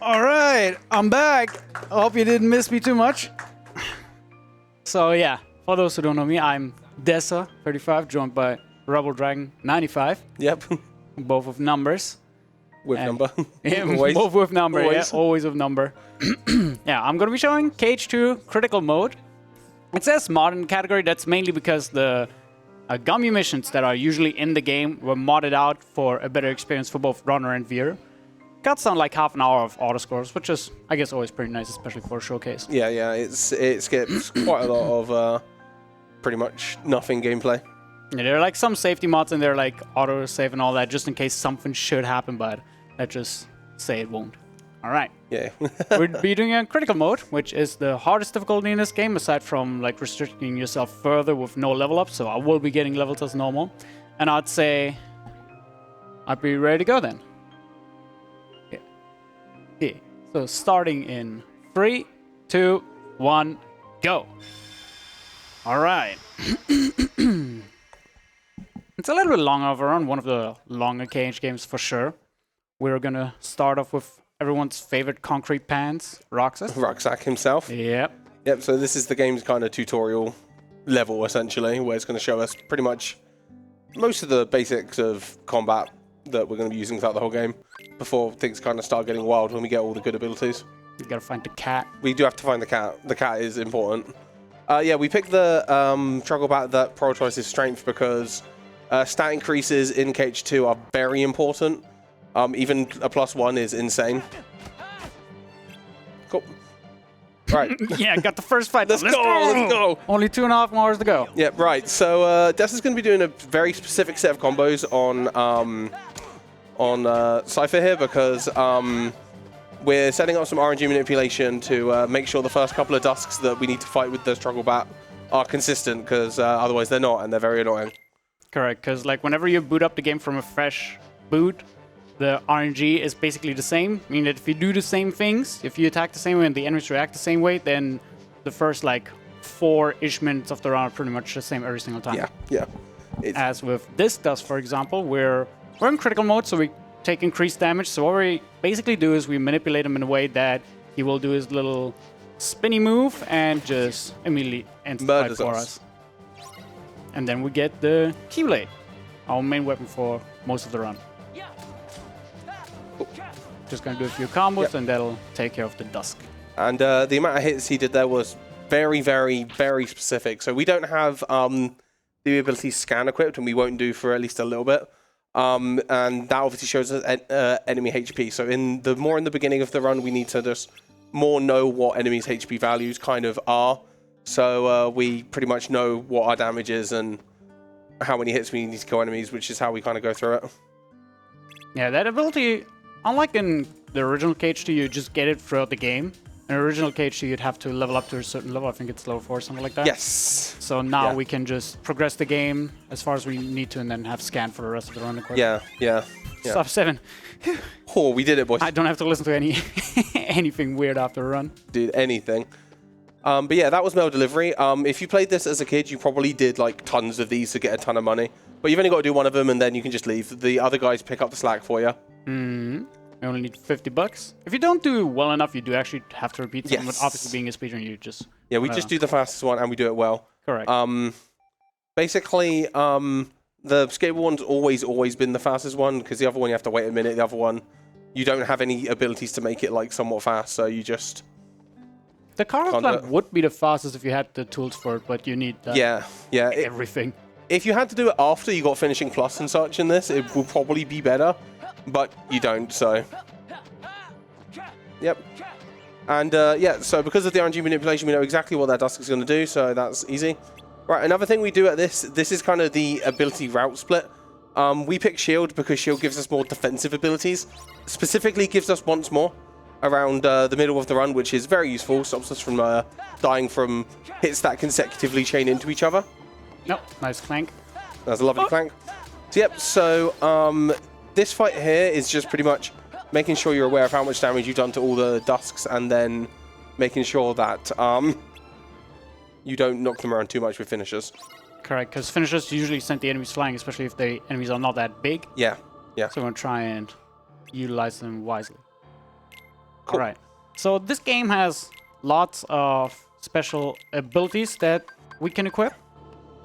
All right, I'm back. I hope you didn't miss me too much. So yeah, for those who don't know me, I'm desa35, joined by Rebel Dragon 95. Yep. Both with numbers. With number. Yeah, Always. both with number. Always. Yeah, always with number. Yeah, I'm gonna be showing KH2 critical mode. It says modern category. That's mainly because the gummy missions that are usually in the game were modded out for a better experience for both runner and viewer. Cuts down like half an hour of auto scores, which is, I guess, always pretty nice, especially for a showcase. Yeah, it skips quite a lot of pretty much nothing gameplay. Yeah, there are like some safety mods in there, like auto save and all that, just in case something should happen, but let's just say it won't. All right. Yeah. We'll be doing a critical mode, which is the hardest difficulty in this game, aside from like restricting yourself further with no level up. So I will be getting levels as normal, and I'd say I'd be ready to go then. Yeah. So starting in 3, 2, 1, go. All right. It's a little bit longer of a run, one of the longer KH games for sure. We're gonna start off with everyone's favorite concrete pants, Roxas. Rucksack himself. Yep. Yep, so this is the game's kind of tutorial level, essentially, where it's going to show us pretty much most of the basics of combat that we're going to be using throughout the whole game before things kind of start getting wild when we get all the good abilities. You gotta find the cat. We do have to find the cat. The cat is important. Yeah, we picked the Struggle Bat that prioritizes strength because stat increases in KH2 are very important. Even a +1 is insane. Cool. Right. Yeah, got the first fight. Let's go. Only 2.5 hours to go. Yeah, right. So Des is going to be doing a very specific set of combos on Cypher here because we're setting up some RNG manipulation to make sure the first couple of dusks that we need to fight with the Struggle Bat are consistent because otherwise they're not, and they're very annoying. Correct, because like whenever you boot up the game from a fresh boot, the RNG is basically the same. I mean that if you do the same things, if you attack the same way and the enemies react the same way, then the first like 4-ish minutes of the round are pretty much the same every single time. Yeah. As with this dust, for example, we're in critical mode, so we take increased damage. So what we basically do is we manipulate him in a way that he will do his little spinny move and just immediately end the fight for us. And then we get the Keyblade, our main weapon for most of the run. Just gonna do a few combos and that'll take care of the dusk. And the amount of hits he did there was very, very, very specific. So we don't have the ability scan equipped, and we won't do for at least a little bit. And that obviously shows us enemy HP. So in the beginning of the run, we need to just more know what enemies' HP values kind of are. So we pretty much know what our damage is and how many hits we need to kill enemies, which is how we kind of go through it. Yeah, that ability, unlike in the original KH2, you just get it throughout the game. In original KH2, you'd have to level up to a certain level. I think it's level 4 or something like that. Yes. So now we can just progress the game as far as we need to and then have scan for the rest of the run. Yeah. Stop 7. Oh, we did it, boys. I don't have to listen to anything weird after a run. Did anything. But yeah, that was mail delivery. If you played this as a kid, you probably did like tons of these to get a ton of money. But you've only got to do one of them and then you can just leave. The other guys pick up the slack for you. You only need $50. If you don't do well enough, you do actually have to repeat something. But obviously, being a speedrun, you just... Yeah, we just do the fastest one and we do it well. Correct. Basically, the skateboard one's always been the fastest one because the other one you have to wait a minute. The other one, you don't have any abilities to make it like somewhat fast, so you just... The cargo clamp would be the fastest if you had the tools for it, but you need everything. If you had to do it after you got finishing plus and such in this, it would probably be better, but you don't, so... Yep. And yeah, so because of the RNG manipulation, we know exactly what that dusk is going to do, so that's easy. Right, another thing we do at this is kind of the ability route split. We pick Shield because Shield gives us more defensive abilities. Specifically gives us once more around the middle of the run, which is very useful. Stops us from dying from hits that consecutively chain into each other. Nope, nice clank. That's a lovely clank. So, yep, so this fight here is just pretty much making sure you're aware of how much damage you've done to all the dusks and then making sure that you don't knock them around too much with finishers. Correct, because finishers usually send the enemies flying, especially if the enemies are not that big. Yeah. So we're going to try and utilize them wisely. Cool. All right. So this game has lots of special abilities that we can equip.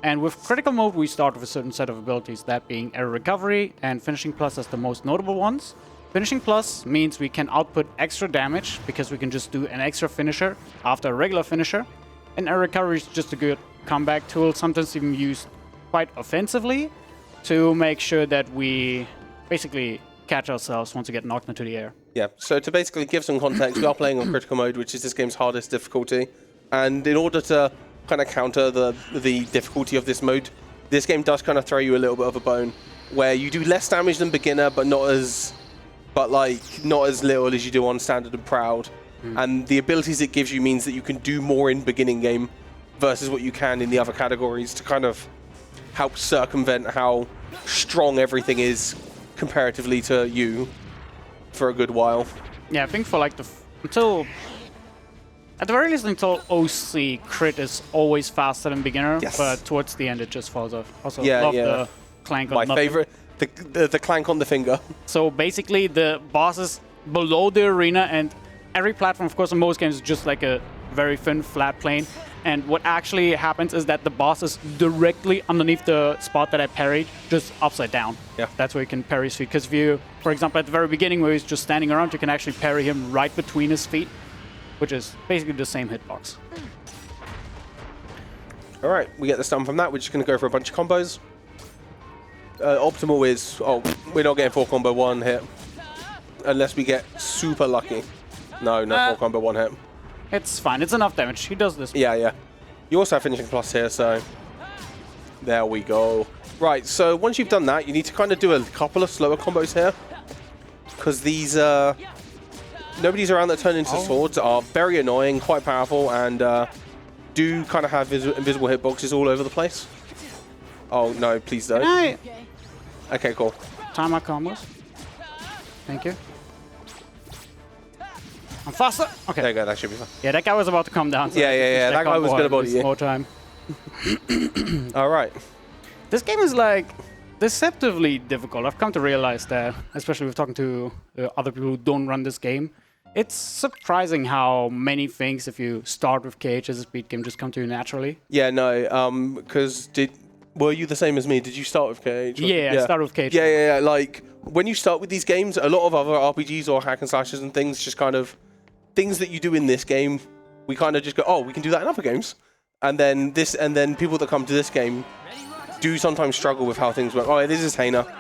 And with critical mode, we start with a certain set of abilities, that being air recovery and finishing plus as the most notable ones. Finishing plus means we can output extra damage because we can just do an extra finisher after a regular finisher. And air recovery is just a good comeback tool, sometimes even used quite offensively to make sure that we basically catch ourselves once we get knocked into the air. Yeah, so to basically give some context, we are playing on critical mode, which is this game's hardest difficulty. And in order to kind of counter the difficulty of this mode, this game does kind of throw you a little bit of a bone, where you do less damage than beginner, but not as little as you do on standard and proud. And the abilities it gives you means that you can do more in beginning game versus what you can in the other categories to kind of help circumvent how strong everything is comparatively to you for a good while. Yeah, I think for like at the very least until OC, crit is always faster than beginner, Yes. but towards the end it just falls off. Also, Yeah, love yeah. the clank on My nothing. favorite, the clank on the finger. So basically the boss is below the arena, and every platform, of course, in most games is just like a very thin, flat plane. And what actually happens is that the boss is directly underneath the spot that I parried, just upside down. Yeah. That's where you can parry his feet. Because if you, for example, at the very beginning where he's just standing around, you can actually parry him right between his feet, which is basically the same hitbox. All right, we get the stun from that. We're just going to go for a bunch of combos. Optimal is, we're not getting 4 combo 1 hit. Unless we get super lucky. No, 4 combo 1 hit. It's fine. It's enough damage. He does this. Yeah. You also have finishing plus here, so there we go. Right, so once you've done that, you need to kind of do a couple of slower combos here. Because these, nobody's around that turn into swords are very annoying, quite powerful, and do kind of have invisible hitboxes all over the place. Oh, no, please don't. Can I Okay, cool. time my combos? Thank you. I'm faster. Okay. There you go, that should be fine. Yeah, that guy was about to come down. So Yeah, that guy was going to body you. More time. All right. This game is like deceptively difficult. I've come to realize that, especially with talking to other people who don't run this game. It's surprising how many things, if you start with KH as a speed game, just come to you naturally. Yeah, no, because were you the same as me? Did you start with KH? Yeah, I started with KH. Yeah. Like, when you start with these games, a lot of other RPGs or hack and slashes and things, just kind of things that you do in this game, we kind of just go, oh, we can do that in other games. And then people that come to this game do sometimes struggle with how things work. Oh, this is Hainer.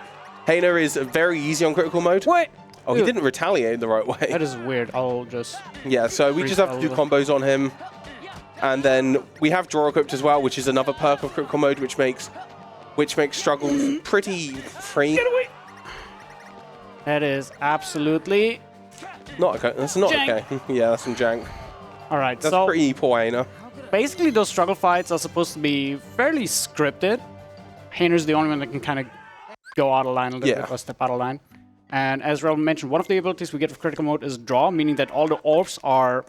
Hainer is very easy on critical mode. Wait! Oh, he didn't retaliate the right way. That is weird. I'll just... Yeah, so we just have to do combos on him. And then we have draw equipped as well, which is another perk of critical mode, which makes struggles pretty free. Get away! That is absolutely... Not okay. That's not Jank. okay. Yeah, that's some jank. All right, That's so pretty poor Hainer. basically those struggle fights are supposed to be fairly scripted. Hainer's the only one that can kind of go out of line a little bit or step out of line. And as Raul mentioned, one of the abilities we get with critical mode is draw, meaning that all the orbs are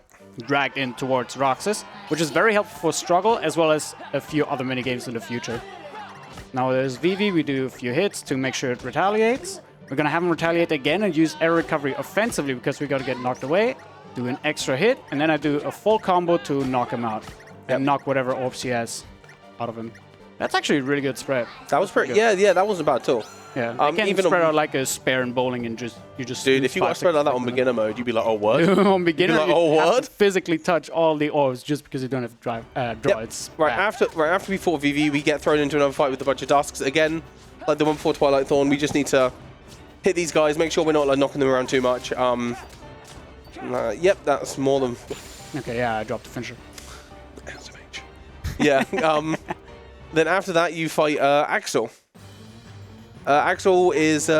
dragged in towards Roxas, which is very helpful for struggle as well as a few other minigames in the future. Now there's Vivi, we do a few hits to make sure it retaliates. We're gonna have him retaliate again and use air recovery offensively because we gotta get knocked away, do an extra hit, and then I do a full combo to knock him out and knock whatever orbs he has out of him. That's actually a really good spread. That was pretty. Yeah, that wasn't bad at all. Yeah, I can even spread out like a spare in bowling and you just Dude, if you got spread like that on beginner mode, you'd be like, oh, what? on beginner, You'd be like, oh, you have what? to physically touch all the orbs just because you don't have draw. Yep. It's Right bad. after we fought VV, we get thrown into another fight with a bunch of dusks. Again, like the one before Twilight Thorn, we just need to hit these guys, make sure we're not like knocking them around too much. Yep, that's more than... Okay, yeah, I dropped the finisher. Yeah. Then after that, you fight Axel. Axel is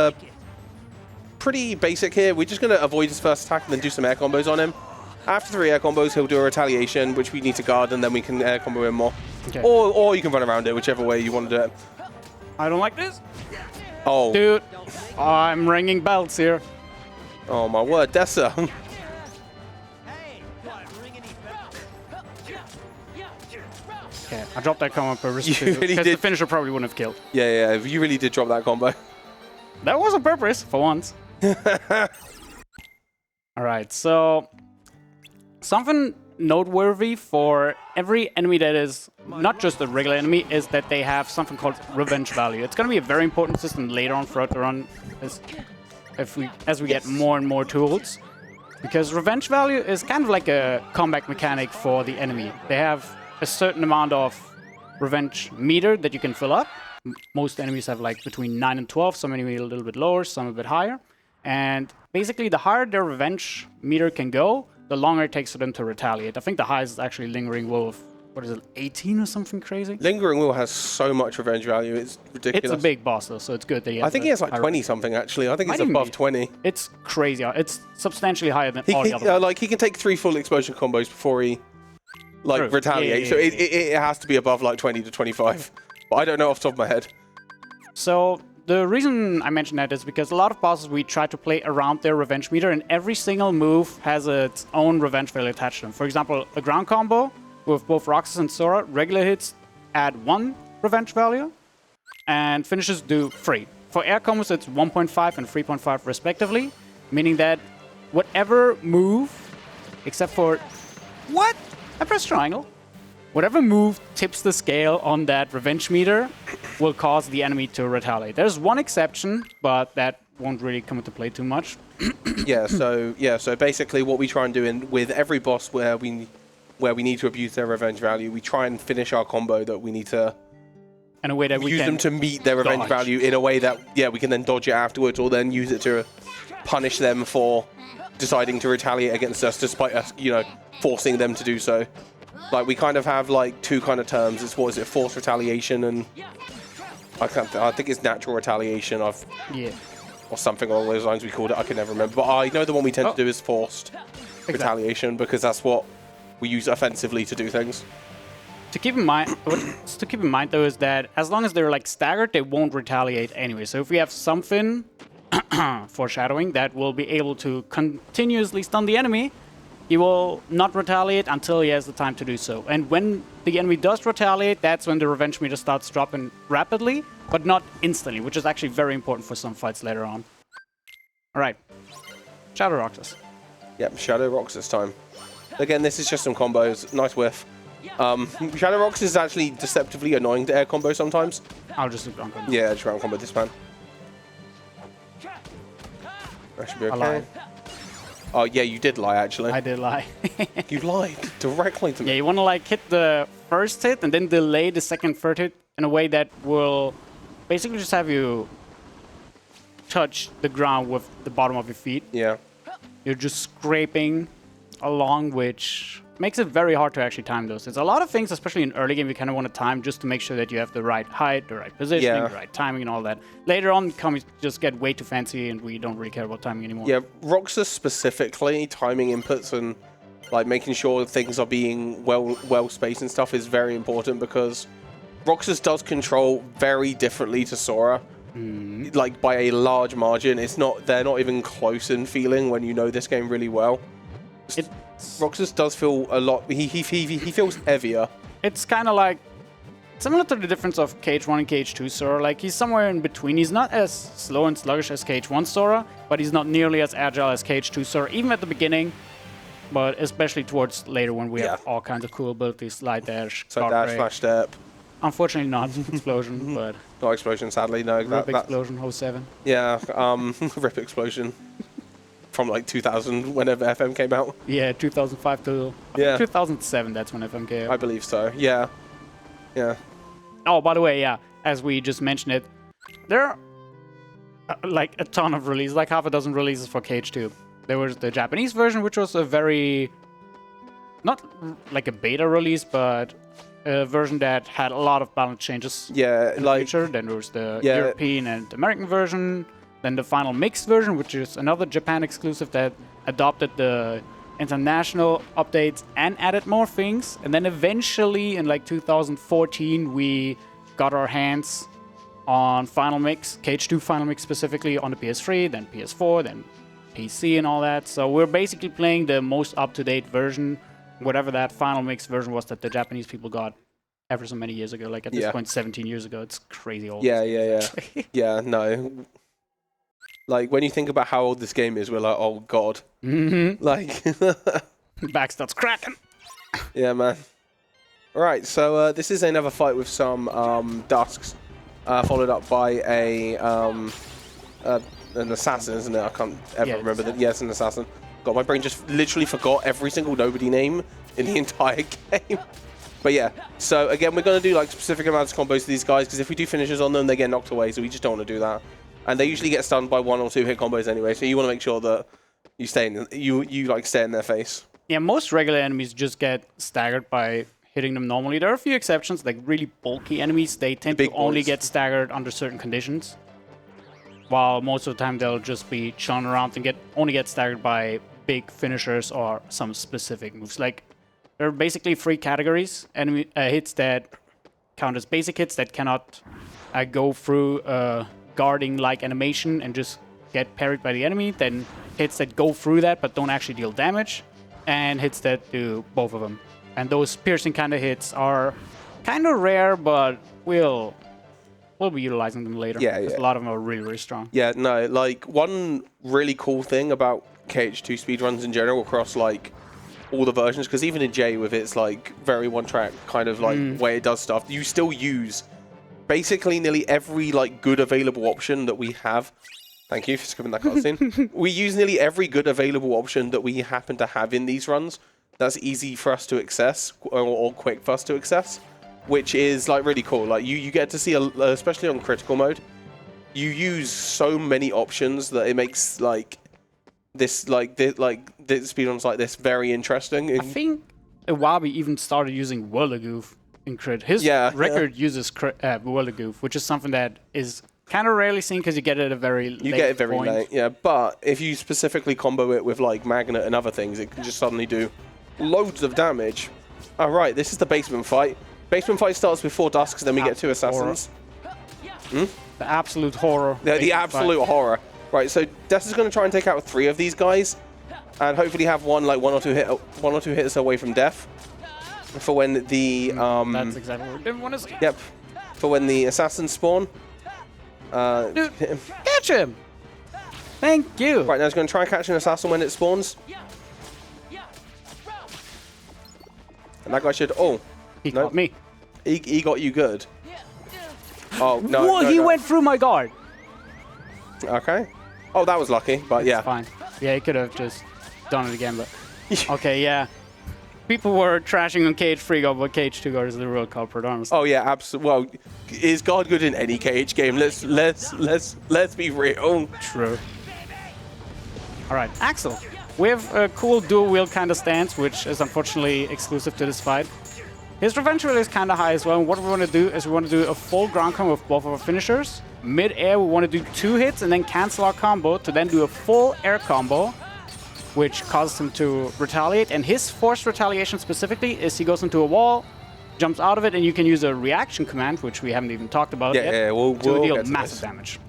pretty basic here. We're just going to avoid his first attack and then do some air combos on him. After 3 air combos, he'll do a retaliation, which we need to guard, and then we can air combo him more. Okay. Or you can run around it, whichever way you want to do it. I don't like this. Oh. Dude, I'm ringing bells here. Oh, my word. Dessa. Okay, I dropped that combo on purpose You really because did. the finisher probably wouldn't have killed. Yeah, you really did drop that combo. That was on purpose, for once. All right, so something noteworthy for every enemy that is not just a regular enemy is that they have something called revenge value. It's going to be a very important system later on throughout the run as we get more and more tools. Because revenge value is kind of like a comeback mechanic for the enemy. They have a certain amount of revenge meter that you can fill up. Most enemies have like between 9 and 12, some enemies a little bit lower, some a bit higher. And basically the higher their revenge meter can go, the longer it takes for them to retaliate. I think the highest is actually Lingering Will of, what is it, 18 or something crazy? Lingering Will has so much revenge value, it's ridiculous. It's a big boss though, so it's good that he has I think he has like 20 something actually. I think it's above 20. It's crazy. It's substantially higher than all the other ones. Like he can take 3 full explosion combos before he like retaliates. Yeah. So it has to be above like 20 to 25. But I don't know off the top of my head. So the reason I mention that is because a lot of bosses we try to play around their revenge meter, and every single move has its own revenge value attached to them. For example, a ground combo with both Roxas and Sora, regular hits add 1 revenge value, and finishes do 3. For air combos, it's 1.5 and 3.5 respectively, meaning that whatever move, except for... What? I pressed triangle. Whatever move tips the scale on that revenge meter will cause the enemy to retaliate. There's one exception, but that won't really come into play too much. So basically what we try and do with every boss where we need to abuse their revenge value, we try and finish our combo that we need to in a way that we use can them to meet their revenge dodge. value in a way that we can then dodge it afterwards, or then use it to punish them for deciding to retaliate against us despite us, forcing them to do so. Like we kind of have like 2 kind of terms. It's what is it, forced retaliation, and I think it's natural retaliation. Or something along those lines we called it. I can never remember. But I know the one we tend to do is forced retaliation, because that's what we use offensively to do things. To keep in mind, though, is that as long as they're like staggered, they won't retaliate anyway. So if we have something foreshadowing that will be able to continuously stun the enemy, he will not retaliate until he has the time to do so. And when the enemy does retaliate, that's when the revenge meter starts dropping rapidly, but not instantly, which is actually very important for some fights later on. All right, Shadow Roxas. Yep, Shadow Roxas time. Again, this is just some combos. Nice whiff. Shadow Roxas is actually deceptively annoying to air combo sometimes. I'll just do ground combo. Yeah, just ground combo this man. That should be okay. I lied. Oh, yeah, you did lie, actually. I did lie. You lied directly to me. Yeah, you want to like hit the first hit and then delay the second, third hit in a way that will basically just have you touch the ground with the bottom of your feet. Yeah. You're just scraping along, which makes it very hard to actually time those. There's a lot of things, especially in early game, you kind of want to time just to make sure that you have the right height, the right positioning, the right timing, and all that. Later on, combos just get way too fancy, and we don't really care about timing anymore. Yeah, Roxas specifically, timing inputs and like making sure things are being well spaced and stuff is very important, because Roxas does control very differently to Sora. Like by a large margin. They're not even close in feeling when you know this game really well. Roxas does feel a lot. He feels heavier. It's kind of like similar to the difference of KH1 and KH2 Sora. Like he's somewhere in between. He's not as slow and sluggish as KH1 Sora, but he's not nearly as agile as KH2 Sora, even at the beginning. But especially towards later when we have all kinds of cool abilities, slide dash, so dash, flash step. Unfortunately, not explosion, but not explosion. Sadly, no. Rip explosion 07. Yeah, Rip explosion. From like 2000, whenever FM came out. Yeah, 2005 to 2007. That's when FM came out. I believe so. Yeah. Oh, by the way, as we just mentioned it, there are like a ton of releases, like half a dozen releases for KH2. There was the Japanese version, which was a very not like a beta release, but a version that had a lot of balance changes. Yeah, in the future. Then there was the European and American version. Then the final mixed version, which is another Japan exclusive that adopted the international updates and added more things. And then eventually in like 2014, we got our hands on Final Mix, KH2 Final Mix specifically on the PS3, then PS4, then PC and all that. So we're basically playing the most up-to-date version, whatever that Final Mix version was that the Japanese people got ever so many years ago. Like at this point, 17 years ago. It's crazy old. Yeah, no. Like, when you think about how old this game is, we're like, oh, God. Like... Back starts cracking. Yeah, man. Alright, so this is another fight with some Dusks, followed up by an assassin, isn't it? I can't ever remember that. Yeah, it's an assassin. God, my brain just literally forgot every single nobody name in the entire game. But yeah, so again, we're going to do like specific amounts of combos to these guys, because if we do finishes on them, they get knocked away, so we just don't want to do that. And they usually get stunned by 1 or 2 hit combos anyway, so you want to make sure that you stay in, you like stay in their face. Yeah, most regular enemies just get staggered by hitting them normally. There are a few exceptions, like really bulky enemies. They tend to only get staggered under certain conditions. While most of the time they'll just be chilling around and only get staggered by big finishers or some specific moves. Like, there are basically 3 categories. Enemy hits that count as basic hits that cannot go through a guarding-like animation and just get parried by the enemy. Then hits that go through that but don't actually deal damage. And hits that do both of them. And those piercing kind of hits are kind of rare, but we'll be utilizing them later. Yeah, yeah. A lot of them are really, really strong. Yeah, no, like, one really cool thing about KH2 speedruns in general across, like, all the versions, because even in J with its, like, very one-track kind of, like, way it does stuff, you still use basically nearly every, like, good available option that we have. Thank you for skipping that cutscene. We use nearly every good available option that we happen to have in these runs. That's easy for us to access, or quick for us to access, which is like really cool. Like you get to see, especially on critical mode, you use so many options that it makes like this speedruns like this very interesting. I think Iwabi even started using Whirligoof in crit. His record uses Whirligoof, which is something that is kind of rarely seen because you get it at a very late point. You get it very late, yeah. But if you specifically combo it with like Magnet and other things, it can just suddenly do loads of damage. All right, this is the basement fight. Basement fight starts with 4 Dusks, then we get 2 assassins. The absolute horror. The absolute horror. Right, so Des is going to try and take out 3 of these guys, and hopefully have one or two hits away from death. For when the that's exactly what we didn't want to see. Yep. For when the assassins spawn. Dude, catch him! Thank you! Right, now he's going to try and catch an assassin when it spawns. And that guy should... Oh. He caught me. He got you good. Oh, no. Whoa, he went through my guard. Okay. Oh, that was lucky, but yeah. Fine. Yeah, he could have just done it again, but... Okay, yeah. People were trashing on KH3 guard, but KH2 guard is the real culprit, honestly. Oh yeah, absolutely. Well, is guard good in any KH game? Let's be real. True. All right, Axel. We have a cool dual wield kind of stance, which is unfortunately exclusive to this fight. His revenge rate is kind of high as well. And what we want to do is we want to do a full ground combo with both of our finishers. Mid-air, we want to do 2 hits and then cancel our combo to then do a full air combo, which causes him to retaliate. And his forced retaliation specifically is he goes into a wall, jumps out of it, and you can use a reaction command, which we haven't even talked about yet, we'll deal massive damage.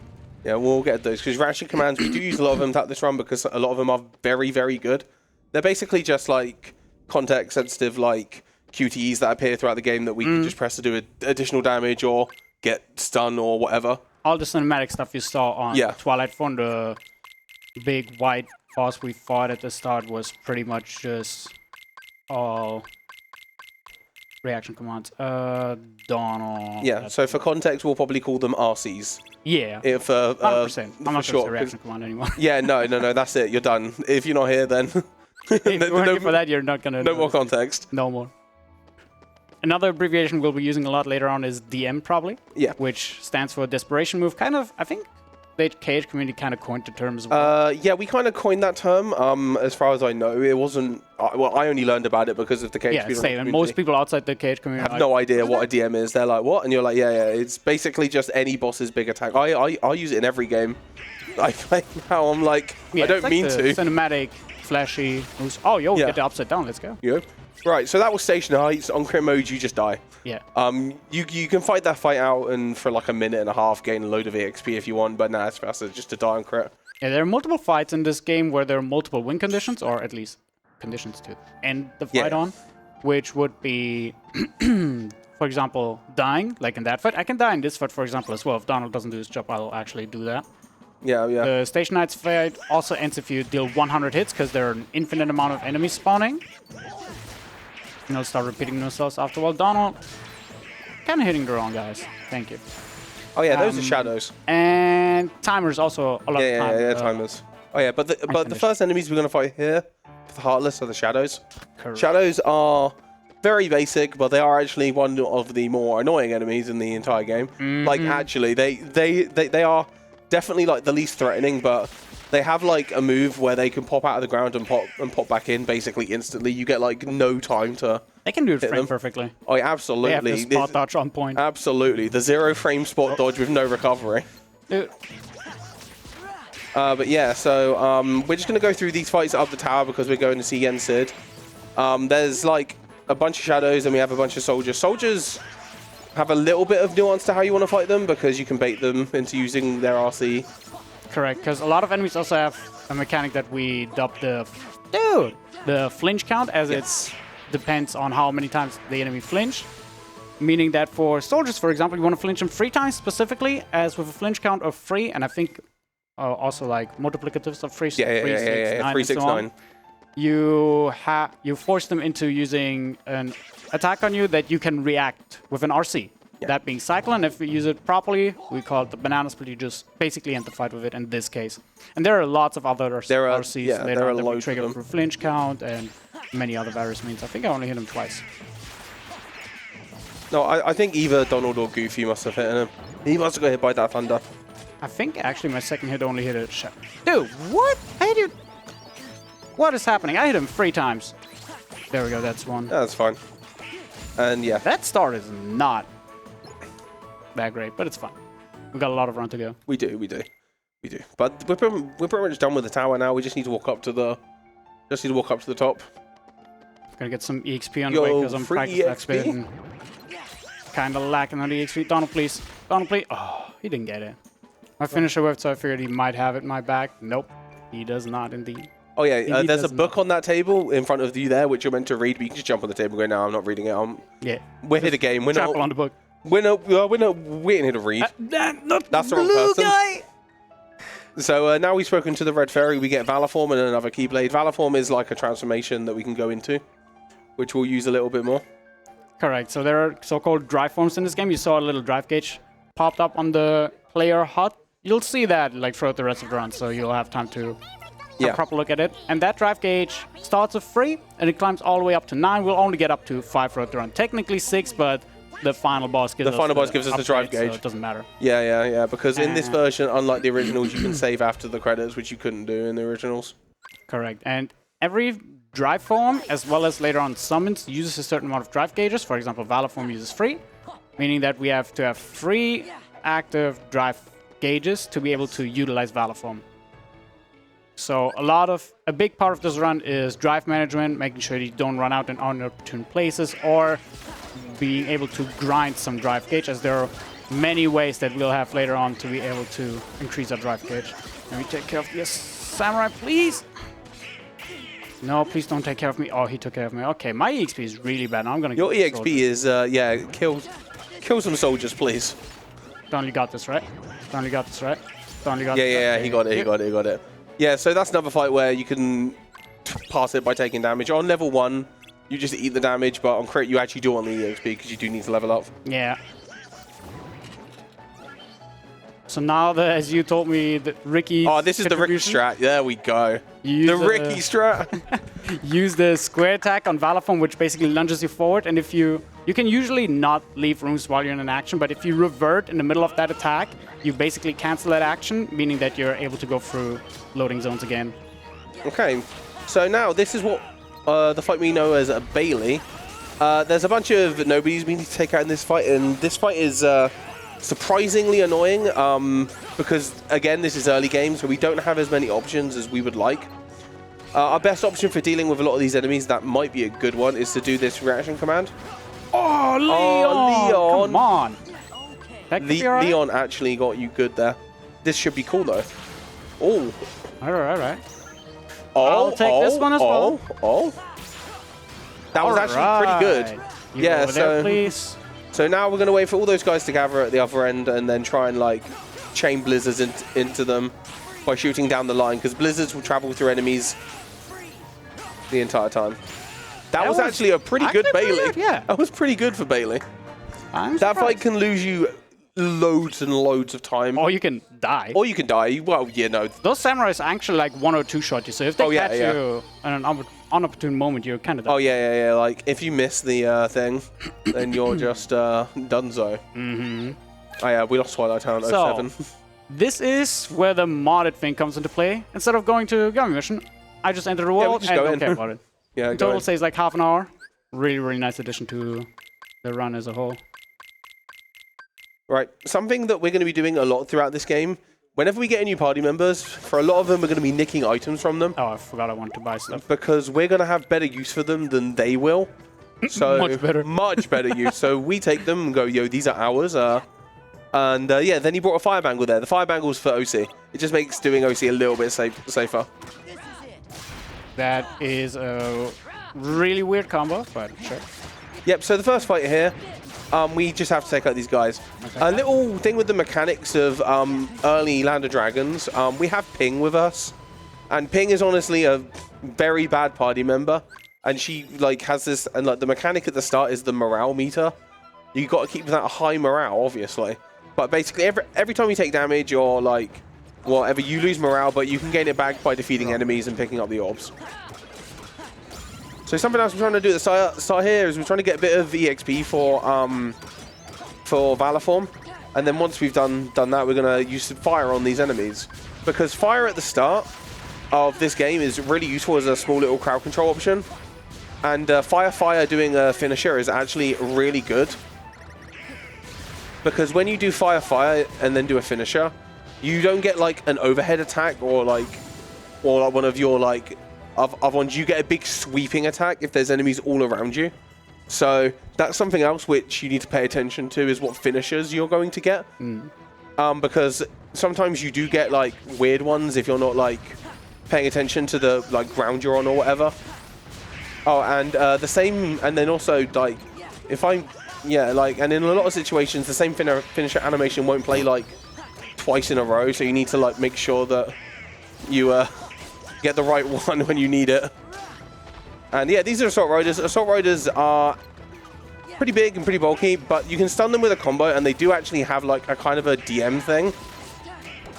Yeah, we'll get those, because reaction commands, we do use a lot of them throughout this run because a lot of them are very, very good. They're basically just like context-sensitive, like QTEs that appear throughout the game that we can just press to do additional damage or get stun or whatever. All the cinematic stuff you saw on Twilight Form, the big white boss we fought at the start was pretty much just all reaction commands. Donald. Yeah, so for context, we'll probably call them RCs. Yeah. 100%. I'm not going to say reaction command anymore. Yeah, no, that's it. You're done. If you're not here, then... If you weren't here for that, you're not going to... No more context. No more. Another abbreviation we'll be using a lot later on is DM, probably. Yeah. Which stands for Desperation Move. Kind of, I think the KH community kind of coined the term as well. Yeah, we kind of coined that term. As far as I know, it wasn't... Well, I only learned about it because of the KH community. Yeah, same. And most people outside the KH community have no idea what a DM is. They're like, what? And you're like, yeah. It's basically just any boss's big attack. I use it in every game I play now. I'm like, I don't like mean the to. Cinematic, flashy moves. Oh, yo, get the upside down. Let's go. Yeah. Right, so that was Station Heights. On crit mode, you just die. Yeah. You can fight that fight out and for like a minute and a half gain a load of EXP if you want, but nah, it's faster just to die on crit. Yeah, there are multiple fights in this game where there are multiple win conditions, or at least conditions to end the fight on, which would be, for example, dying, like in that fight. I can die in this fight, for example, as well. If Donald doesn't do his job, I'll actually do that. Yeah, yeah. The Station Knight's fight also ends if you deal 100 hits, because there are an infinite amount of enemies spawning. And they'll start repeating themselves after a while. Donald, kind of hitting the wrong guys. Thank you. Oh yeah, those are shadows. And timers also a lot of time. Yeah, timers. Oh yeah, but the first enemies we're gonna fight here, the Heartless, are the shadows. Correct. Shadows are very basic, but they are actually one of the more annoying enemies in the entire game. Like actually, they are definitely like the least threatening, but they have like a move where they can pop out of the ground and pop back in basically instantly. You get like no time to. They can do it frame perfectly. Oh yeah, absolutely. They have the spot dodge on point. Absolutely, the 0 frame spot dodge with no recovery. Dude. But yeah, so we're just gonna go through these fights up the tower because we're going to see Yen Sid. There's like a bunch of shadows and we have a bunch of soldiers. Soldiers have a little bit of nuance to how you want to fight them because you can bait them into using their RC. Correct, because a lot of enemies also have a mechanic that we dub the flinch count, as it depends on how many times the enemy flinch. Meaning that for soldiers, for example, you want to flinch them 3 times specifically, as with a flinch count of 3, and I think also like multiplicatives of 3, 3, 6, 9. You force them into using an attack on you that you can react with an RC. That being Cyclone, if we use it properly, we call it the banana split. You just basically end the fight with it in this case. And there are lots of other RCs later on that we trigger through flinch count and many other various means. I think I only hit him twice. No, I think either Donald or Goofy must have hit him. He must have got hit by that thunder. I think actually my second hit only hit a shot. Dude, what? I hit you. What is happening? I hit him 3 times. There we go, that's one. Yeah, that's fine. And yeah. That start is not that great, but it's fine. We've got a lot of run to go. We do. But we're pretty much done with the tower now. We just need to walk up to the top. Gonna get some EXP on the way because I'm practicing that bit and kind of lacking on the EXP. Donald, please. Donald, please. Oh, he didn't get it. My finisher whipped, so I figured he might have it in my back. Nope, he does not indeed. Oh yeah, there's a book on that table in front of you there, which you're meant to read, but you can just jump on the table and go, no, I'm not reading it. Yeah. We're here to game. We're not on the book. We ain't here to read. That's the wrong person. Guy. So now we've spoken to the Red Fairy, we get Valorform and another Keyblade. Valorform is like a transformation that we can go into, which we'll use a little bit more. Correct. So there are so-called drive forms in this game. You saw a little drive gauge popped up on the player HUD. You'll see that like throughout the rest of the run, so you'll have time to have a proper look at it. And that drive gauge starts at 3, and it climbs all the way up to 9. We'll only get up to 5 throughout the run. Technically 6, but the final boss gives us the drive gauge. So it doesn't matter. Yeah. Because in this version, unlike the originals, you can save after the credits, which you couldn't do in the originals. Correct. And every drive form, as well as later on summons, uses a certain amount of drive gauges. For example, Valorform uses 3, meaning that we have to have 3 active drive gauges to be able to utilize Valorform. So a big part of this run is drive management, making sure you don't run out in inopportune places, or being able to grind some drive gauge, as there are many ways that we'll have later on to be able to increase our drive gauge. Let me take care of this samurai, please. No, please don't take care of me. Oh, he took care of me. Okay, my EXP is really bad. Now I'm gonna. Your EXP is kill some soldiers, please. Don, you got this, right? Don, you got this, right? Don, you got this. Yeah, he got it. Yeah, so that's another fight where you can pass it by taking damage. On level 1, you just eat the damage, but on crit, you actually do want the EXP because you do need to level up. Yeah. So now, as you told me, that Ricky... Oh, this is the Ricky strat. There we go. The Ricky strat. Use the square attack on Valorform, which basically lunges you forward. And if you can usually not leave rooms while you're in an action, but if you revert in the middle of that attack, you basically cancel that action, meaning that you're able to go through loading zones again. Okay, so now this is what the fight we know as a Bailey. There's a bunch of nobodies we need to take out in this fight, and this fight is surprisingly annoying because, again, this is early game, so we don't have as many options as we would like. Our best option for dealing with a lot of these enemies, that might be a good one, is to do this reaction command. Oh, Leon! Come on! Leon actually got you good there. This should be cool, though. Oh. All right. I'll take this one as well. That was actually pretty good. Yeah, so... There, please. So now we're going to wait for all those guys to gather at the other end and then try and, like, chain blizzards into them by shooting down the line, because blizzards will travel through enemies the entire time. That was actually a pretty good Bailey. Yeah. That was pretty good for Bailey. That fight can lose you loads and loads of time. Or you can die. Or you can die. Well, you know. Those samurais actually like 1 or 2 shot you, so if they catch you in an unopportune moment, you're kind of done. Oh, yeah. Like, if you miss the thing, then you're just donezo. Mm-hmm. Oh, yeah, we lost Twilight Town 07. So, this is where the modded thing comes into play. Instead of going to Gummy Mission, I just enter the world and don't care about it. Yeah, in total saves like half an hour. Really, really nice addition to the run as a whole. Right, something that we're going to be doing a lot throughout this game, whenever we get new party members, for a lot of them, we're going to be nicking items from them. Oh, I forgot I wanted to buy stuff. Because we're going to have better use for them than they will. So much better. Much better use. So we take them and go, yo, these are ours. And yeah, then he brought a fire bangle there. The fire bangle's for OC. It just makes doing OC a little bit safer. That is a really weird combo, but sure. Yep, so the first fight here, we just have to take out these guys. Okay. A little thing with the mechanics of early Land of Dragons, we have Ping with us. And Ping is honestly a very bad party member. And she like has this, and like the mechanic at the start is the morale meter. You got to keep that high morale, obviously. But basically every time you take damage or like whatever, you lose morale, but you can gain it back by defeating enemies and picking up the orbs. So something else we're trying to do at the start here is we're trying to get a bit of EXP for Valor Form, and then once we've done that, we're gonna use fire on these enemies, because fire at the start of this game is really useful as a small little crowd control option, and fire doing a finisher is actually really good, because when you do fire and then do a finisher, you don't get like an overhead attack or like one of your like other ones. You get a big sweeping attack if there's enemies all around you. So that's something else which you need to pay attention to, is what finishers you're going to get. Because sometimes you do get like weird ones if you're not like paying attention to the like ground you're on or whatever. Oh, and the same, and then also like if I'm and in a lot of situations the same finisher animation won't play like twice in a row, so you need to like make sure that you get the right one when you need it. And yeah, these are Assault Riders. Assault Riders are pretty big and pretty bulky, but you can stun them with a combo, and they do actually have like a kind of a DM thing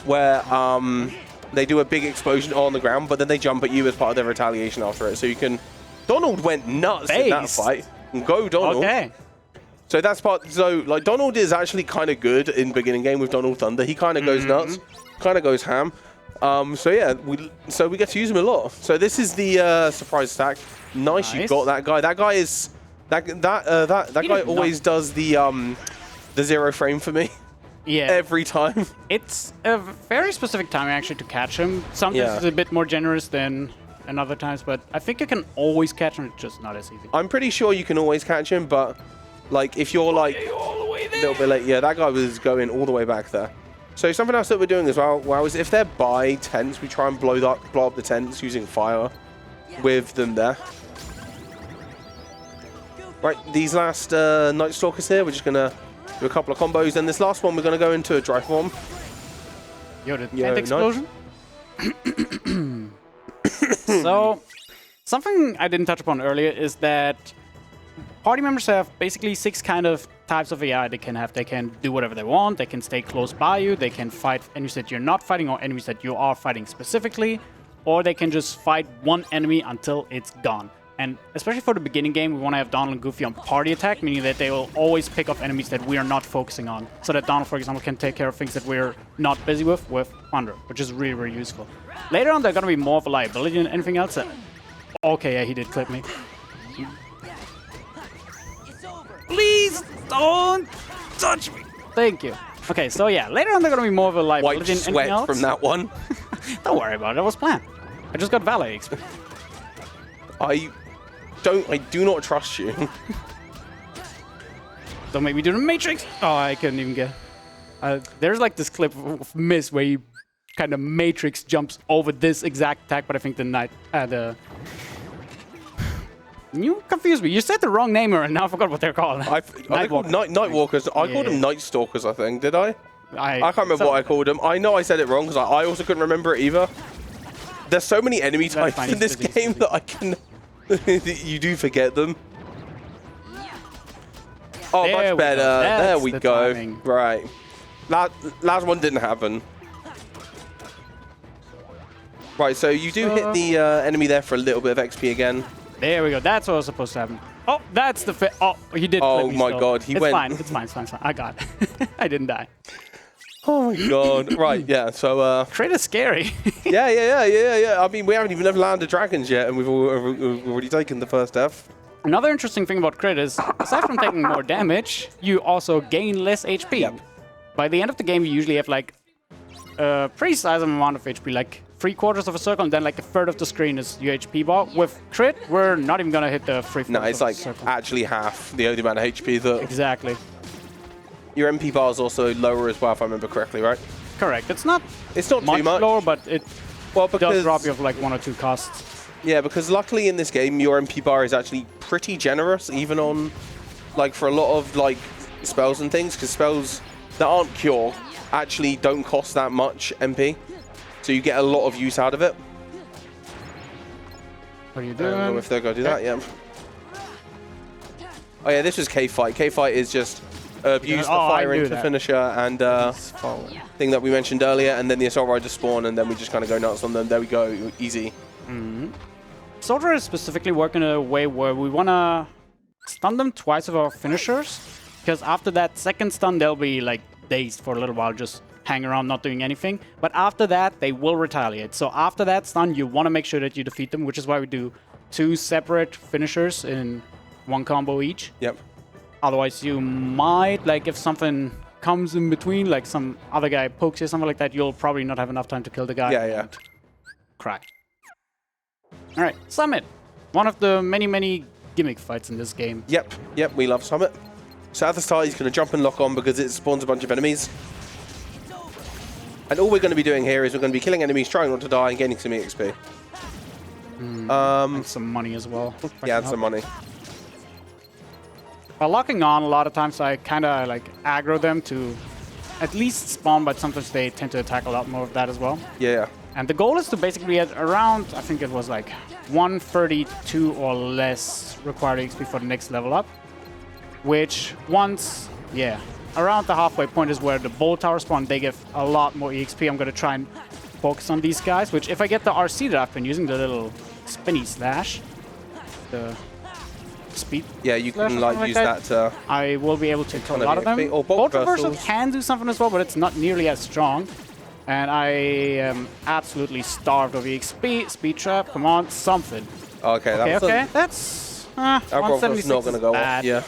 where they do a big explosion on the ground, but then they jump at you as part of their retaliation after it. So you can... Donald went nuts in that fight. Go Donald. Okay. So that's part... So like Donald is actually kind of good in beginning game with Donald Thunder. He kind of goes nuts, kind of goes ham. So yeah, we get to use him a lot. So this is the surprise attack. Nice, you got that guy. That guy is that guy always does the 0 frame for me. Yeah. Every time. It's a very specific timing actually to catch him. Sometimes it's a bit more generous than other times, but I think you can always catch him. It's just not as easy. I'm pretty sure you can always catch him, but like if you're like a little bit late, yeah, that guy was going all the way back there. So something else that we're doing as well is if they're by tents, we try and blow up the tents using fire with them there. Right, these last Night Stalkers here, we're just going to do a couple of combos. And this last one, we're going to go into a Drive Bomb. Yo, the tent explosion? So, something I didn't touch upon earlier is that party members have basically 6 kind of types of AI they can have. They can do whatever they want, they can stay close by you, they can fight enemies that you're not fighting or enemies that you are fighting specifically, or they can just fight one enemy until it's gone. And especially for the beginning game, we want to have Donald and Goofy on party attack, meaning that they will always pick up enemies that we are not focusing on, so that Donald, for example, can take care of things that we're not busy with Thunder, which is really, really useful. Later on, they're going to be more of a liability than anything else. Okay, yeah, he did clip me. Please don't touch me. Thank you. Okay, so yeah, later on they're gonna be more of a liability than anything else. From that one. Don't worry about it. That was planned. I just got valet XP. I do not trust you. Don't make me do the Matrix. Oh, I couldn't even get. There's like this clip of Miss where he kind of Matrix jumps over this exact attack, but I think you confused me. You said the wrong name, and now I forgot what they're called. Nightwalkers. I called them Night Stalkers, I think. Did I? I can't remember what I called him. I know I said it wrong because I also couldn't remember it either. There's so many enemy types in this game that I can... you do forget them. Oh, much better. There we go. Right. Last one didn't happen. Right, so you do hit the enemy there for a little bit of XP again. There we go. That's what was supposed to happen. Oh, that's the fit. Oh, he did. Oh my god, he went. It's fine. It's fine. I got it. I didn't die. Oh my god. Right, yeah. So. Crit is scary. Yeah. I mean, we haven't even landed dragons yet, and we've already taken the first F. Another interesting thing about crit is, aside from taking more damage, you also gain less HP. Yep. By the end of the game, you usually have like a pretty sizable amount of HP, like 3/4 of a circle, and then like a third of the screen is your HP bar. With crit, we're not even gonna hit the 3/4. No, it's like actually half the only amount of HP that. Exactly. Your MP bar is also lower as well, if I remember correctly, right? Correct. It's not too much lower, but it because does drop you of like 1 or 2 costs. Yeah, because luckily in this game, your MP bar is actually pretty generous, even on, like, for a lot of, like, spells and things, because spells that aren't cure actually don't cost that much MP, so you get a lot of use out of it. What are you doing? I don't know if they're going to do that, yeah. Oh yeah, this was K-Fight. K-Fight is just abuse the fire into finisher and thing that we mentioned earlier, and then the Assault Riders spawn, and then we just kind of go nuts on them. There we go, easy. Assault Riders specifically work in a way where we want to stun them twice with our finishers, because after that second stun, they'll be like dazed for a little while, just hang around, not doing anything. But after that, they will retaliate. So after that stun, you want to make sure that you defeat them, which is why we do 2 separate finishers in 1 combo each. Yep. Otherwise, you might, like, if something comes in between, like some other guy pokes you, something like that, you'll probably not have enough time to kill the guy. Yeah. Cry. All right, Summit. One of the many gimmick fights in this game. Yep, we love Summit. So at the start, he's going to jump and lock on because it spawns a bunch of enemies. And all we're going to be doing here is we're going to be killing enemies, trying not to die, and getting some EXP. And some money as well. Yeah, and some money. By locking on, a lot of times I kind of like aggro them to at least spawn, but sometimes they tend to attack a lot more of that as well. Yeah. And the goal is to basically get around, I think it was like 132 or less required XP for the next level up. Which once, around the halfway point is where the bolt tower spawn, they give a lot more EXP. I'm going to try and focus on these guys, which if I get the RC that I've been using, the little spinny slash, the speed. Yeah, you can like use that to... I will be able to kill a lot of them. Or bolt reversal can do something as well, but it's not nearly as strong. And I am absolutely starved of EXP. Speed trap, come on, something. Okay, that's... Our is not going to go off, yeah.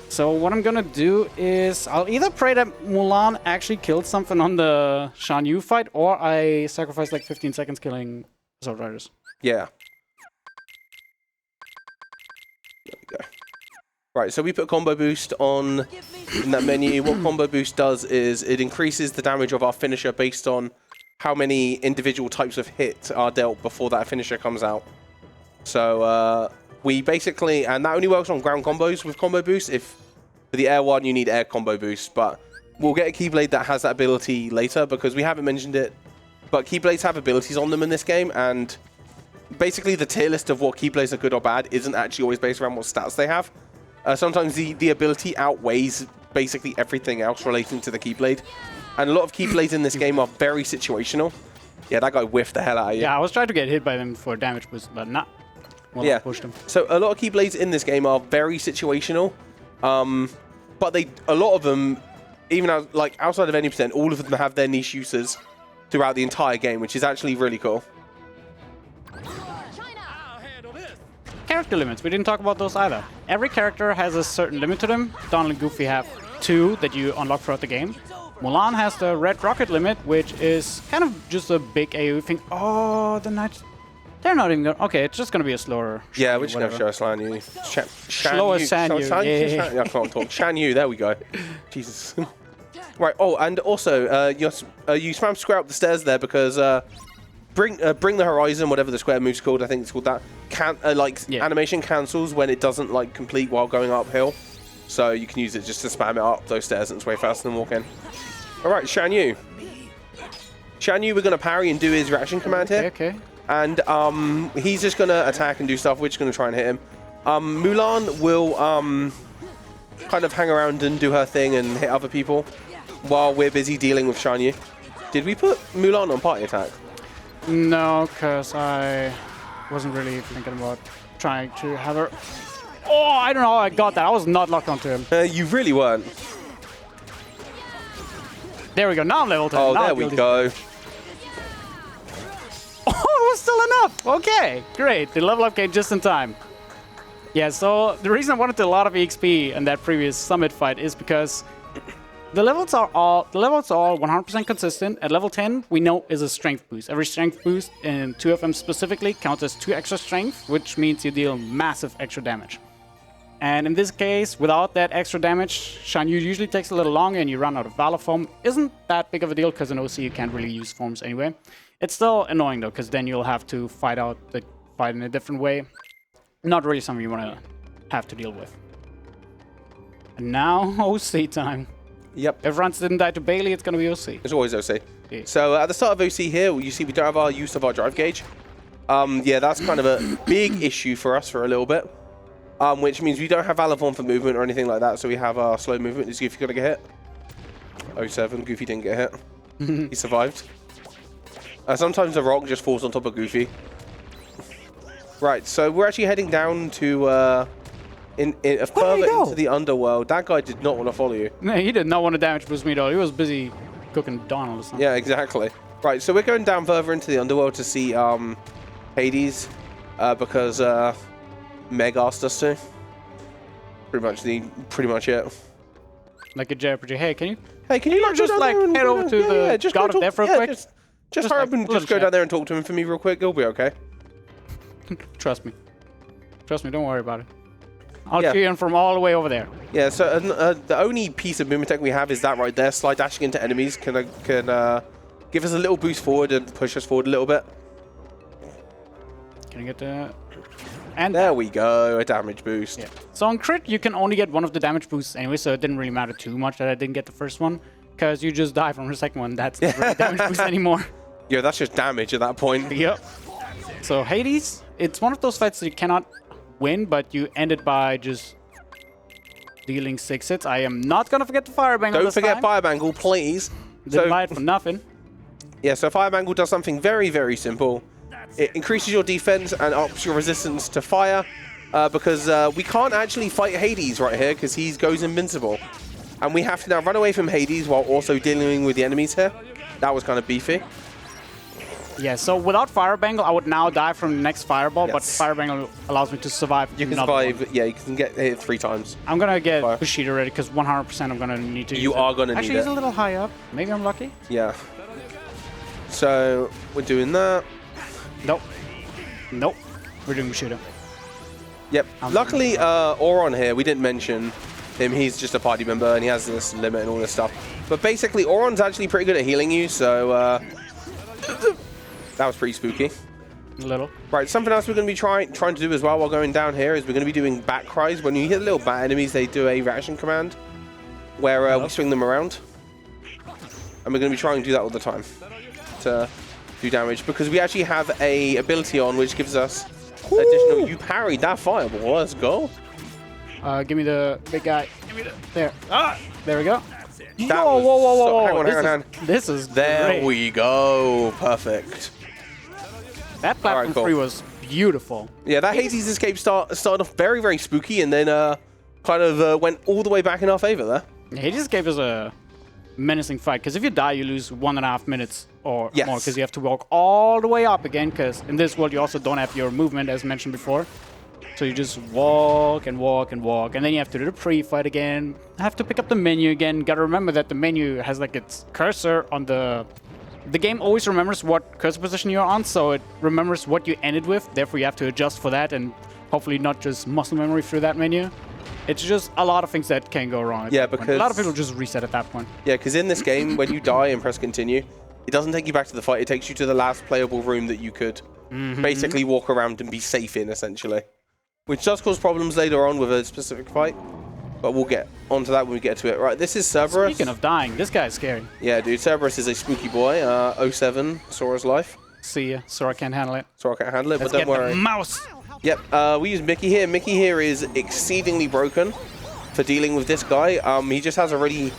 So what I'm going to do is I'll either pray that Mulan actually killed something on the Shan Yu fight, or I sacrifice like 15 seconds killing Assault Riders. Yeah. There we go. Right, so we put combo boost on in that menu. What combo boost does is it increases the damage of our finisher based on how many individual types of hit are dealt before that finisher comes out. So we basically, and that only works on ground combos with combo boost. If for the air one you need air combo boost, but we'll get a Keyblade that has that ability later because we haven't mentioned it. But Keyblades have abilities on them in this game, and basically the tier list of what Keyblades are good or bad isn't actually always based around what stats they have. Sometimes the ability outweighs basically everything else relating to the Keyblade. And a lot of Keyblades in this game are very situational. Yeah, that guy whiffed the hell out of you. Yeah, I was trying to get hit by them for damage boost, but not. Well, yeah, I pushed him. So a lot of Keyblades in this game are very situational. But a lot of them, even outside of any percent, all of them have their niche uses throughout the entire game, which is actually really cool. Character limits, we didn't talk about those either. Every character has a certain limit to them. Donald and Goofy have 2 that you unlock throughout the game. Mulan has the red rocket limit, which is kind of just a big AoE thing. Oh, the Knights. They're not even going to... Okay, it's just going to be a slower... Yeah, we're just going to show Shan Yu. Slower Shan Yu. Yeah, I can't talk. Shan Yu, there we go. Jesus. Right, oh, and also, you spam square up the stairs there because... Bring the Horizon, whatever the square move's called, I think it's called that. Animation cancels when it doesn't complete while going uphill, so you can use it just to spam it up those stairs, and it's way faster than walking. All right, Shan Yu. Shan Yu, we're going to parry and do his reaction command here. Okay. And he's just going to attack and do stuff. We're just going to try and hit him. Mulan will kind of hang around and do her thing and hit other people while we're busy dealing with Shan Yu. Did we put Mulan on party attack? No, because I wasn't really thinking about trying to have her... Oh, I don't know how I got that. I was not locked onto him. You really weren't. There we go. Now I'm level 10. Oh, now there we go. Oh, it was still enough. Okay, great. The level up came just in time. Yeah, so the reason I wanted a lot of EXP in that previous summit fight is because the levels are all 100% consistent. At level 10, we know is a strength boost. Every strength boost, and 2 of them specifically, counts as 2 extra strength, which means you deal massive extra damage. And in this case, without that extra damage, Shan Yu usually takes a little longer and you run out of Valor Form. Isn't that big of a deal because in OC you can't really use forms anyway. It's still annoying though, because then you'll have to fight in a different way. Not really something you want to have to deal with. And now, OC time. Yep. If runs didn't die to Bailey, it's going to be OC. It's always OC. Yeah. So at the start of OC here, you see we don't have our use of our drive gauge. Yeah, that's kind of a big issue for us for a little bit. Which means we don't have Valor Form for movement or anything like that, so we have our slow movement. Is Goofy going to get hit? 07, Goofy didn't get hit. He survived. Sometimes the rock just falls on top of Goofy. Right, so we're actually heading down to further into the underworld. That guy did not want to follow you. No, he did not want to damage boost me at all. He was busy cooking Donald or something. Yeah, exactly. Right, so we're going down further into the underworld to see Hades because Meg asked us to. Pretty much it. Like a JRPG. Hey, can you not just like head over to the God of Death real quick? Just hurry up and just go down there and talk to him for me real quick. He'll be okay. Trust me. Trust me, don't worry about it. I'll cheer him from all the way over there. Yeah, so the only piece of movement tech we have is that right there. Slide dashing into enemies can give us a little boost forward and push us forward a little bit. Can I get the... And there we go, a damage boost. Yeah. So on crit, you can only get one of the damage boosts anyway, so it didn't really matter too much that I didn't get the first one, because you just die from the second one. That's not really damage boost anymore. Yeah, that's just damage at that point. Yep. So Hades, it's one of those fights that you cannot win, but you end it by just dealing 6 hits. I am not going to forget the Fire Bangle. Don't forget Fire Bangle, please. Didn't buy it for nothing. Yeah, so Fire Bangle does something very, very simple. It increases your defense and ups your resistance to fire because we can't actually fight Hades right here because he goes invincible. And we have to now run away from Hades while also dealing with the enemies here. That was kind of beefy. Yeah, so without Fire Bangle, I would now die from the next Fireball, but Fire Bangle allows me to survive. You can survive, yeah, you can get hit 3 times. I'm going to get Bushido ready because 100% I'm going to need to use it. You are going to need it. Actually, he's a little high up. Maybe I'm lucky. Yeah. So, we're doing that. Nope. Nope. We're doing Bushido. Yep. Luckily, Auron here, we didn't mention him. He's just a party member and he has this limit and all this stuff. But basically, Auron's actually pretty good at healing you, so that was pretty spooky. A little. Right, something else we're going to be trying to do as well while going down here is we're going to be doing bat cries. When you hit little bat enemies, they do a reaction command where we swing them around. And we're going to be trying to do that all the time to do damage because we actually have a ability on which gives us additional. You parried that fireball. Let's go. Give me the big guy. Give me the there. Ah, there we go. Whoa! Hang on. This is there. Great. We go. Perfect. That platform 3 was beautiful. Yeah, that Hades escape started off very, very spooky and then kind of went all the way back in our favor there. Hades escape is a menacing fight because if you die, you lose 1.5 minutes or more because you have to walk all the way up again because in this world you also don't have your movement as mentioned before. So you just walk and walk and walk and then you have to do the pre-fight again. Have to pick up the menu again. Gotta remember that the menu has like its cursor on the game always remembers what cursor position you're on, so it remembers what you ended with. Therefore you have to adjust for that and hopefully not just muscle memory through that menu. It's just a lot of things that can go wrong. Yeah, because a lot of people just reset at that point. Yeah, because in this game, when you die and press continue, it doesn't take you back to the fight. It takes you to the last playable room that you could basically walk around and be safe in, essentially. Which does cause problems later on with a specific fight. But we'll get onto that when we get to it. Right, this is Cerberus. Speaking of dying, this guy's scary. Yeah, dude, Cerberus is a spooky boy. 07, Sora's life. See ya. Sora can't handle it. Sora can't handle it, Let's but don't get worry. the mouse. Yep, we use Mickey here. Mickey here is exceedingly broken for dealing with this guy. He just has a really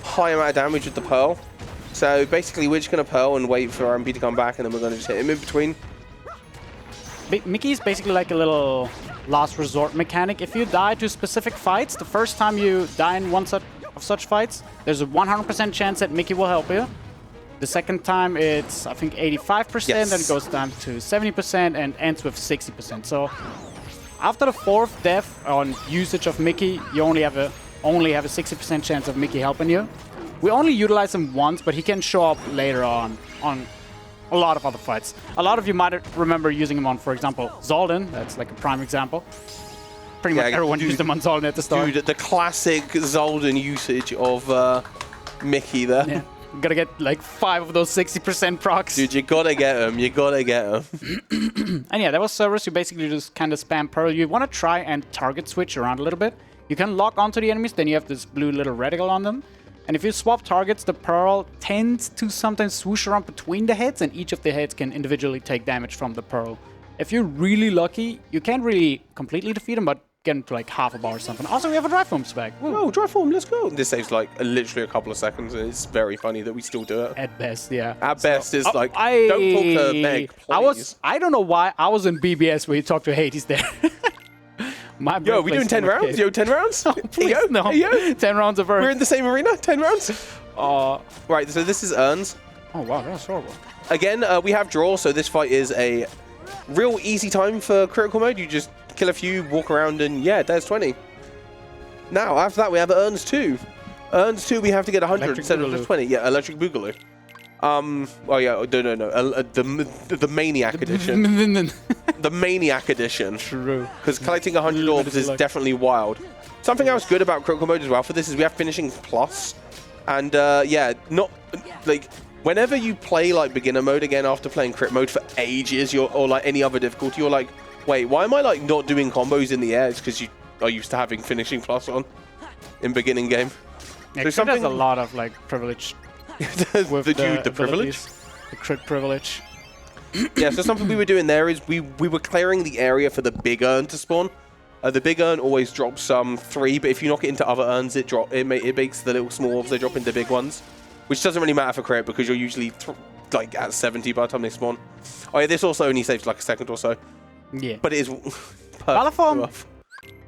high amount of damage with the Pearl. So basically, we're just going to Pearl and wait for MP to come back, and then we're going to just hit him in between. Mickey's basically like a little last resort mechanic. If you die to specific fights, the first time you die in one of such fights, there's a 100% chance that Mickey will help you. The second time, it's, I think, 85%, Yes. then it goes down to 70% and ends with 60%. So after the 4th death on usage of Mickey, you only have a 60% chance of Mickey helping you. We only utilize him once, but he can show up later on a lot of other fights. A lot of you might remember using him on, for example, Zoldan. That's like a prime example. Pretty much everyone used him on Zoldan at the start. Dude, the classic Zoldan usage of Mickey there. Yeah. You gotta get like 5 of those 60% procs. Dude, you gotta get him. You gotta get him. And yeah, that was Cerberus. You basically just kind of spam Pearl. You want to try and target switch around a little bit. You can lock onto the enemies, then you have this blue little reticle on them. And if you swap targets, the Pearl tends to sometimes swoosh around between the heads, and each of the heads can individually take damage from the Pearl. If you're really lucky, you can't really completely defeat him, but get him to like half a bar or something. Also, we have a drive form spec. Oh, drive form, let's go. This saves like literally a couple of seconds, and it's very funny that we still do it. At best, yeah. At best, it's like, don't talk to Meg, please. I don't know why I was in BBS where you talked to Hades there. Yo, we doing 10 rounds? Yo, 10 rounds? Oh, please, no. Yo. 10 rounds of Earth. We're in the same arena? 10 rounds? Right, so this is Urns. Oh, wow, that's horrible. Again, we have draw, so this fight is a real easy time for critical mode. You just kill a few, walk around, and yeah, there's 20. Now, after that, we have Urns 2. Urns 2, we have to get 100 Electric instead of just 20. Yeah, Electric Boogaloo. Oh yeah, no. The Maniac Edition. The Maniac Edition. True. Because collecting 100 orbs is definitely wild. Something else good about critical mode as well for this is we have finishing plus. And yeah, not like whenever you play like beginner mode again after playing crit mode for ages, or like any other difficulty, you're like, wait, why am I like not doing combos in the air? It's because you are used to having finishing plus on in beginning game. Yeah, so there's a lot of like privilege. With the privilege? The crit privilege. Yeah, so something we were doing there is we were clearing the area for the big urn to spawn. The big urn always drops 3, but if you knock it into other urns, it makes the little small orbs, they drop into big ones. Which doesn't really matter for crit because you're usually like at 70 by the time they spawn. Oh yeah, this also only saves like a second or so. Yeah. But it is Valaform,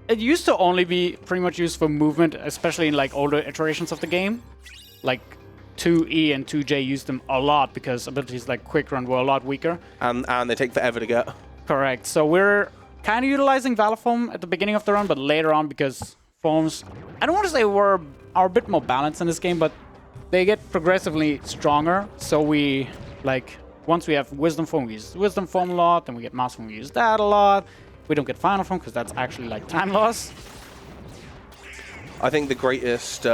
it used to only be pretty much used for movement, especially in like older iterations of the game. Like 2E and 2J used them a lot because abilities like Quick Run were a lot weaker. And they take forever to get. Correct. So we're kind of utilizing Valaform at the beginning of the run, but later on because forms, I don't want to say are a bit more balanced in this game, but they get progressively stronger. So we, like, once we have Wisdom Form, we use Wisdom Form a lot, then we get Master Form, we use that a lot. We don't get Final Form because that's actually like time loss. I think the greatest...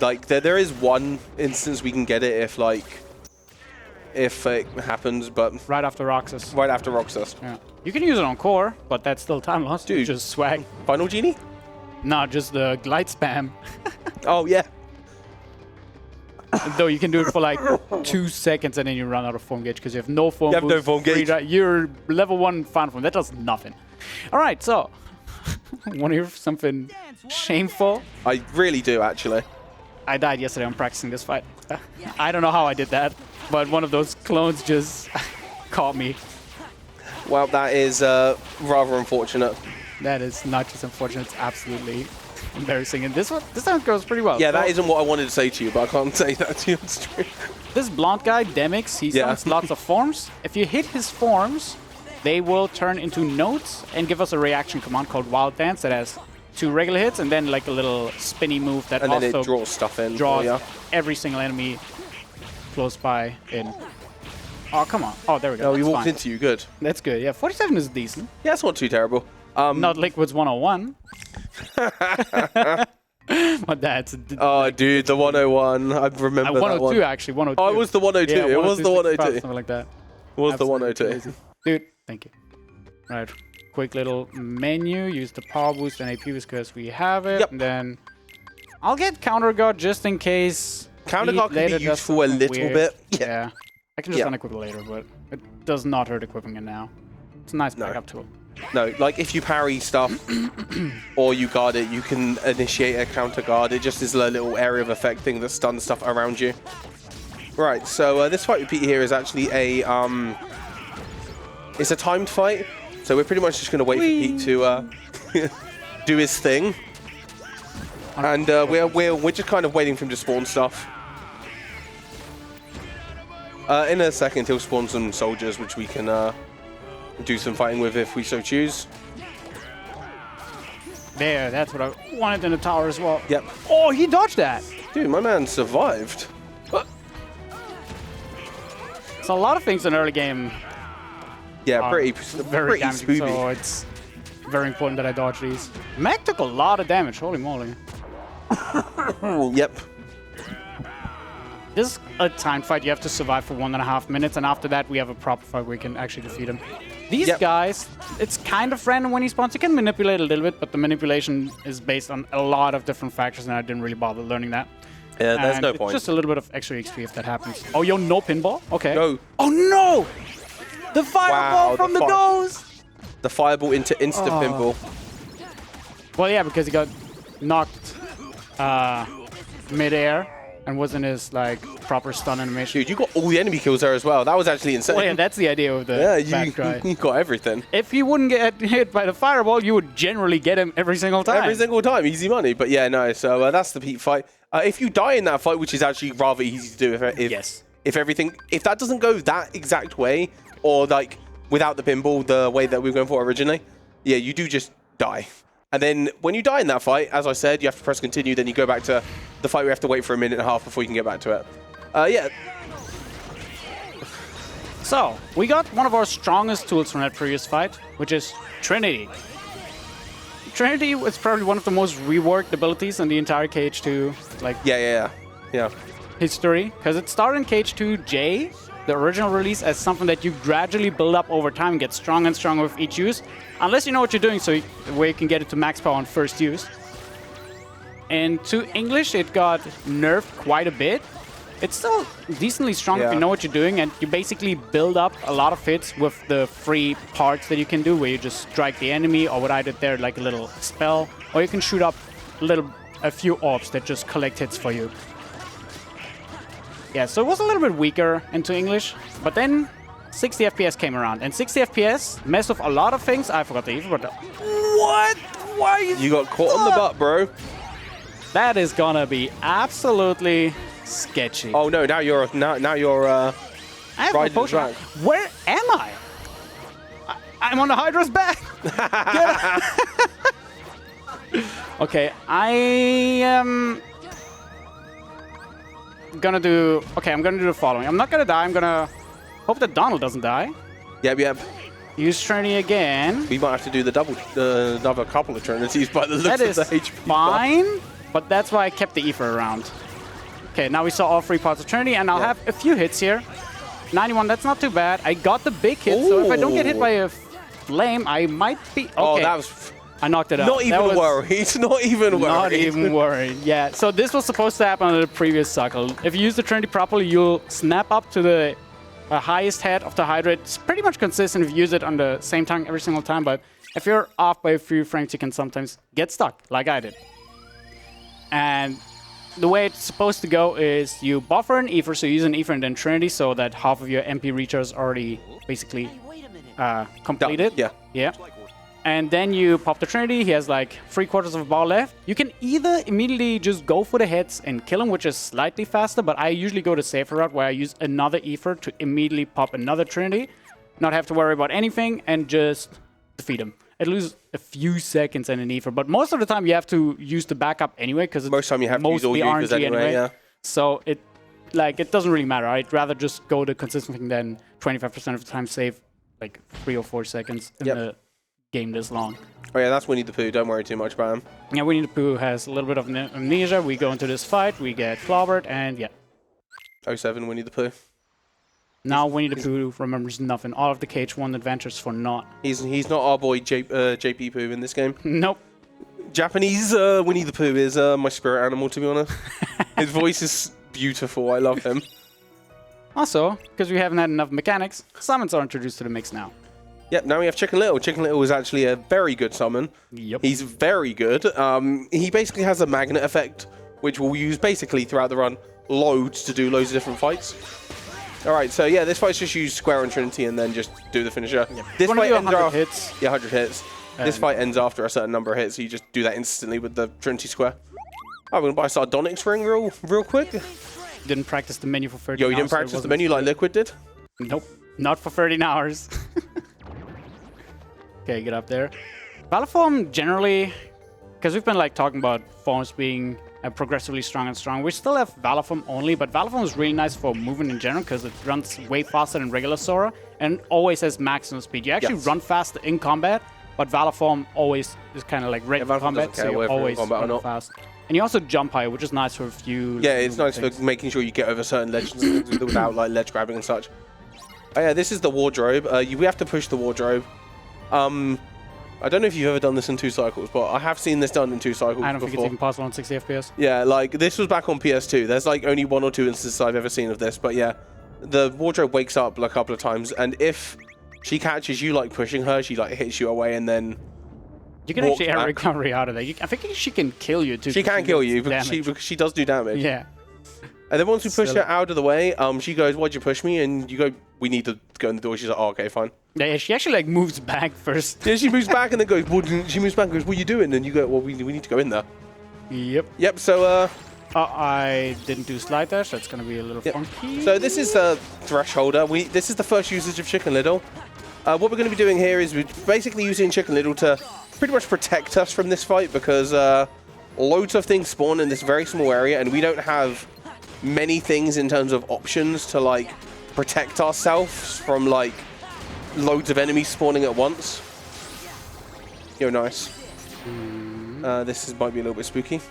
like there is one instance we can get it if it happens, but Right after Roxas. right after Roxas. Yeah. You can use it on core, but that's still time loss. Dude. Just swag. Final Genie? Not just the glide spam. Oh yeah. Though you can do it for like 2 seconds and then you run out of form gauge because you have no form. You have no boost, form gauge. You're level 1 final form. That does nothing. All right, so want to hear something shameful? I really do actually. I died yesterday on practicing this fight. I don't know how I did that, but one of those clones just caught me. Well, that is rather unfortunate. That is not just unfortunate, it's absolutely embarrassing. And this time goes pretty well. Yeah, that So, isn't what I wanted to say to you, but I can't say that to you on stream. this blonde guy, Demix, he summons lots of forms. If you hit his forms, they will turn into notes and give us a reaction command called Wild Dance that has 2 regular hits and then like a little spinny move that And also then it draws stuff in. draws every single enemy close by in. Oh, come on. Oh, there we go. Oh, he That's walked fine. into you. Good. That's good. Yeah, 47 is decent. Yeah, it's not too terrible. Not Liquid's 101. But that's... Oh, dude, the 101. I remember that 102, one. actually. 102. Oh, it was the 102. Yeah, it was the 102. Something like that. It was the Absolutely 102. crazy. Dude, thank you. Right. quick little menu, use the power boost and AP boost because we have it. Yep. And then I'll get counter guard just in case. Counter guard can be useful a little bit. Yeah. I can just unequip it later, but it does not hurt equipping it now. It's a nice backup tool. No, like if you parry stuff or you guard it, you can initiate a counter guard. It just is a little area of effect thing that stuns stuff around you. Right, so this fight with Pete here is actually a it's a timed fight. So we're pretty much just going to wait for Pete to do his thing, and we're just kind of waiting for him to spawn stuff. In a second, he'll spawn some soldiers, which we can do some fighting with if we so choose. There, that's what I wanted in the tower as well. Yep. Oh, he dodged that. Dude, my man survived. So a lot of things in early game. Yeah, pretty damaging, spooky. so it's very important that I dodge these. Mac took a lot of damage, holy moly. Yep. This is a timed fight. You have to survive for 1.5 minutes, and after that we have a proper fight where we can actually defeat him. These guys, it's kind of random when he spawns. You can manipulate a little bit, but the manipulation is based on a lot of different factors, and I didn't really bother learning that. Yeah, there's and no it's point. Just a little bit of extra XP if that happens. Oh, yo, no pinball? Okay. No. Oh, no! The fireball from the ghost! The fireball into instant pinball. Well, yeah, because he got knocked mid-air and wasn't his, like, proper stun animation. Dude, you got all the enemy kills there as well. That was actually insane. Well, yeah, that's the idea of the back guy. You got everything. If he wouldn't get hit by the fireball, you would generally get him every single time. Every single time. Easy money. But yeah, no. So that's the Pete fight. If you die in that fight, which is actually rather easy to do if that doesn't go that exact way, or like without the pinball, the way that we were going for originally, yeah, you do just die. And then when you die in that fight, as I said, you have to press continue, then you go back to the fight where you have to wait for 1.5 minutes before you can get back to it. Yeah. So, we got one of our strongest tools from that previous fight, which is Trinity. Trinity was probably one of the most reworked abilities in the entire KH2 like Yeah. history, because it started in KH2 J, the original release, as something that you gradually build up over time and get stronger and stronger with each use, unless you know what you're doing, so where you can get it to max power on first use. And to English, it got nerfed quite a bit. It's still decently strong if you know what you're doing, and you basically build up a lot of hits with the free parts that you can do, where you just strike the enemy, or what I did there, like a little spell, or you can shoot up a few orbs that just collect hits for you. Yeah, so it was a little bit weaker into English, but then 60 FPS came around, and 60 FPS messed with a lot of things. I forgot the even, but what? Why? You got caught on the butt, bro. That is gonna be absolutely sketchy. Oh no! Now you're I have a potion. Where am I? I'm on the Hydra's back. Okay, I am gonna do. Okay, I'm gonna do the following. I'm not gonna die. I'm gonna hope that Donald doesn't die. Yep. Use Trinity again. We might have to do another couple of Trinities by the looks of the HP. Fine, but that's why I kept the Ether around. Okay, now we saw all 3 parts of Trinity, and I'll have a few hits here. 91, that's not too bad. I got the big hit, so if I don't get hit by a flame, I might be... Okay. Oh, that was... I knocked it out. Not even worried. Not even worried. Not even worried, yeah. So this was supposed to happen on the previous cycle. If you use the Trinity properly, you'll snap up to the highest head of the Hydra. It's pretty much consistent if you use it on the same time every single time, but if you're off by a few frames, you can sometimes get stuck, like I did. And the way it's supposed to go is you buffer an Ether, so you use an Ether and then Trinity, so that half of your MP recharge is already basically completed. Yeah. And then you pop the Trinity. He has like 3/4 of a bar left. You can either immediately just go for the hits and kill him, which is slightly faster, but I usually go the safer route where I use another Ether to immediately pop another Trinity, not have to worry about anything, and just defeat him. It loses a few seconds in an Ether, but most of the time you have to use the backup anyway, because it's most time you have to use all RNG anyway. Yeah. So it doesn't really matter. I'd rather just go the consistent thing than 25% of the time save like 3 or 4 seconds in the game this long. Oh yeah, that's Winnie the Pooh. Don't worry too much about him. Yeah, Winnie the Pooh has a little bit of amnesia. We go into this fight, we get clobbered, and yeah. 07 Winnie the Pooh. Now Winnie the Pooh remembers nothing. All of the KH1 adventures for naught. He's not our boy JP Pooh in this game. Nope. Japanese Winnie the Pooh is my spirit animal, to be honest. His voice is beautiful. I love him. Also, because we haven't had enough mechanics, summons are introduced to the mix now. Yep, now we have Chicken Little. Chicken Little is actually a very good summon. Yep. He's very good. He basically has a magnet effect, which we'll use basically throughout the run loads to do loads of different fights. Alright, so yeah, this fight's just use Square on Trinity and then just do the finisher. Yep. This fight ends after hits. Yeah, 100 hits. This fight ends after a certain number of hits, so you just do that instantly with the Trinity Square. Oh, we're gonna buy a Sardonyx ring real quick. Didn't practice the menu for 30 hours. Yo, you didn't practice the menu like Liquid did? Nope. Not for 13 hours. Okay, get up there. Valiform generally, because we've been like talking about forms being progressively strong and strong, we still have Valiform only, but Valiform is really nice for moving in general because it runs way faster than regular Sora and always has maximum speed. You actually run faster in combat, but Valiform always is kind of like ready for combat, so you always run fast. And you also jump high, which is nice for a few. Yeah, it's nice for making sure you get over certain ledges without like ledge grabbing and such. Oh yeah, this is the wardrobe. We have to push the wardrobe. I don't know if you've ever done this in 2 cycles, but I have seen this done in 2 cycles I don't before. think it's even possible on 60 FPS. Yeah, like this was back on PS2. There's like only 1 or 2 instances I've ever seen of this, but yeah, the wardrobe wakes up like a couple of times, and if she catches you like pushing her, she like hits you away, and then you can actually air recovery out of that. I think she can kill you too. She can kill you because she does do damage. Yeah. And then once we push her out of the way, she goes, "Why'd you push me?" And you go, "We need to go in the door." She's like, "Oh, okay, fine." Yeah, she actually like moves back first. Yeah, she moves back and then goes, she moves back and goes, "What are you doing?" And you go, "Well, we need to go in there." Yep. Yep, so, I didn't do slide dash. That's going to be a little funky. So this is Thresholder. This is the first usage of Chicken Little. What we're going to be doing here is we're basically using Chicken Little to pretty much protect us from this fight because loads of things spawn in this very small area and we don't have many things in terms of options to like protect ourselves from like loads of enemies spawning at once. Yo, nice. This might be a little bit spooky.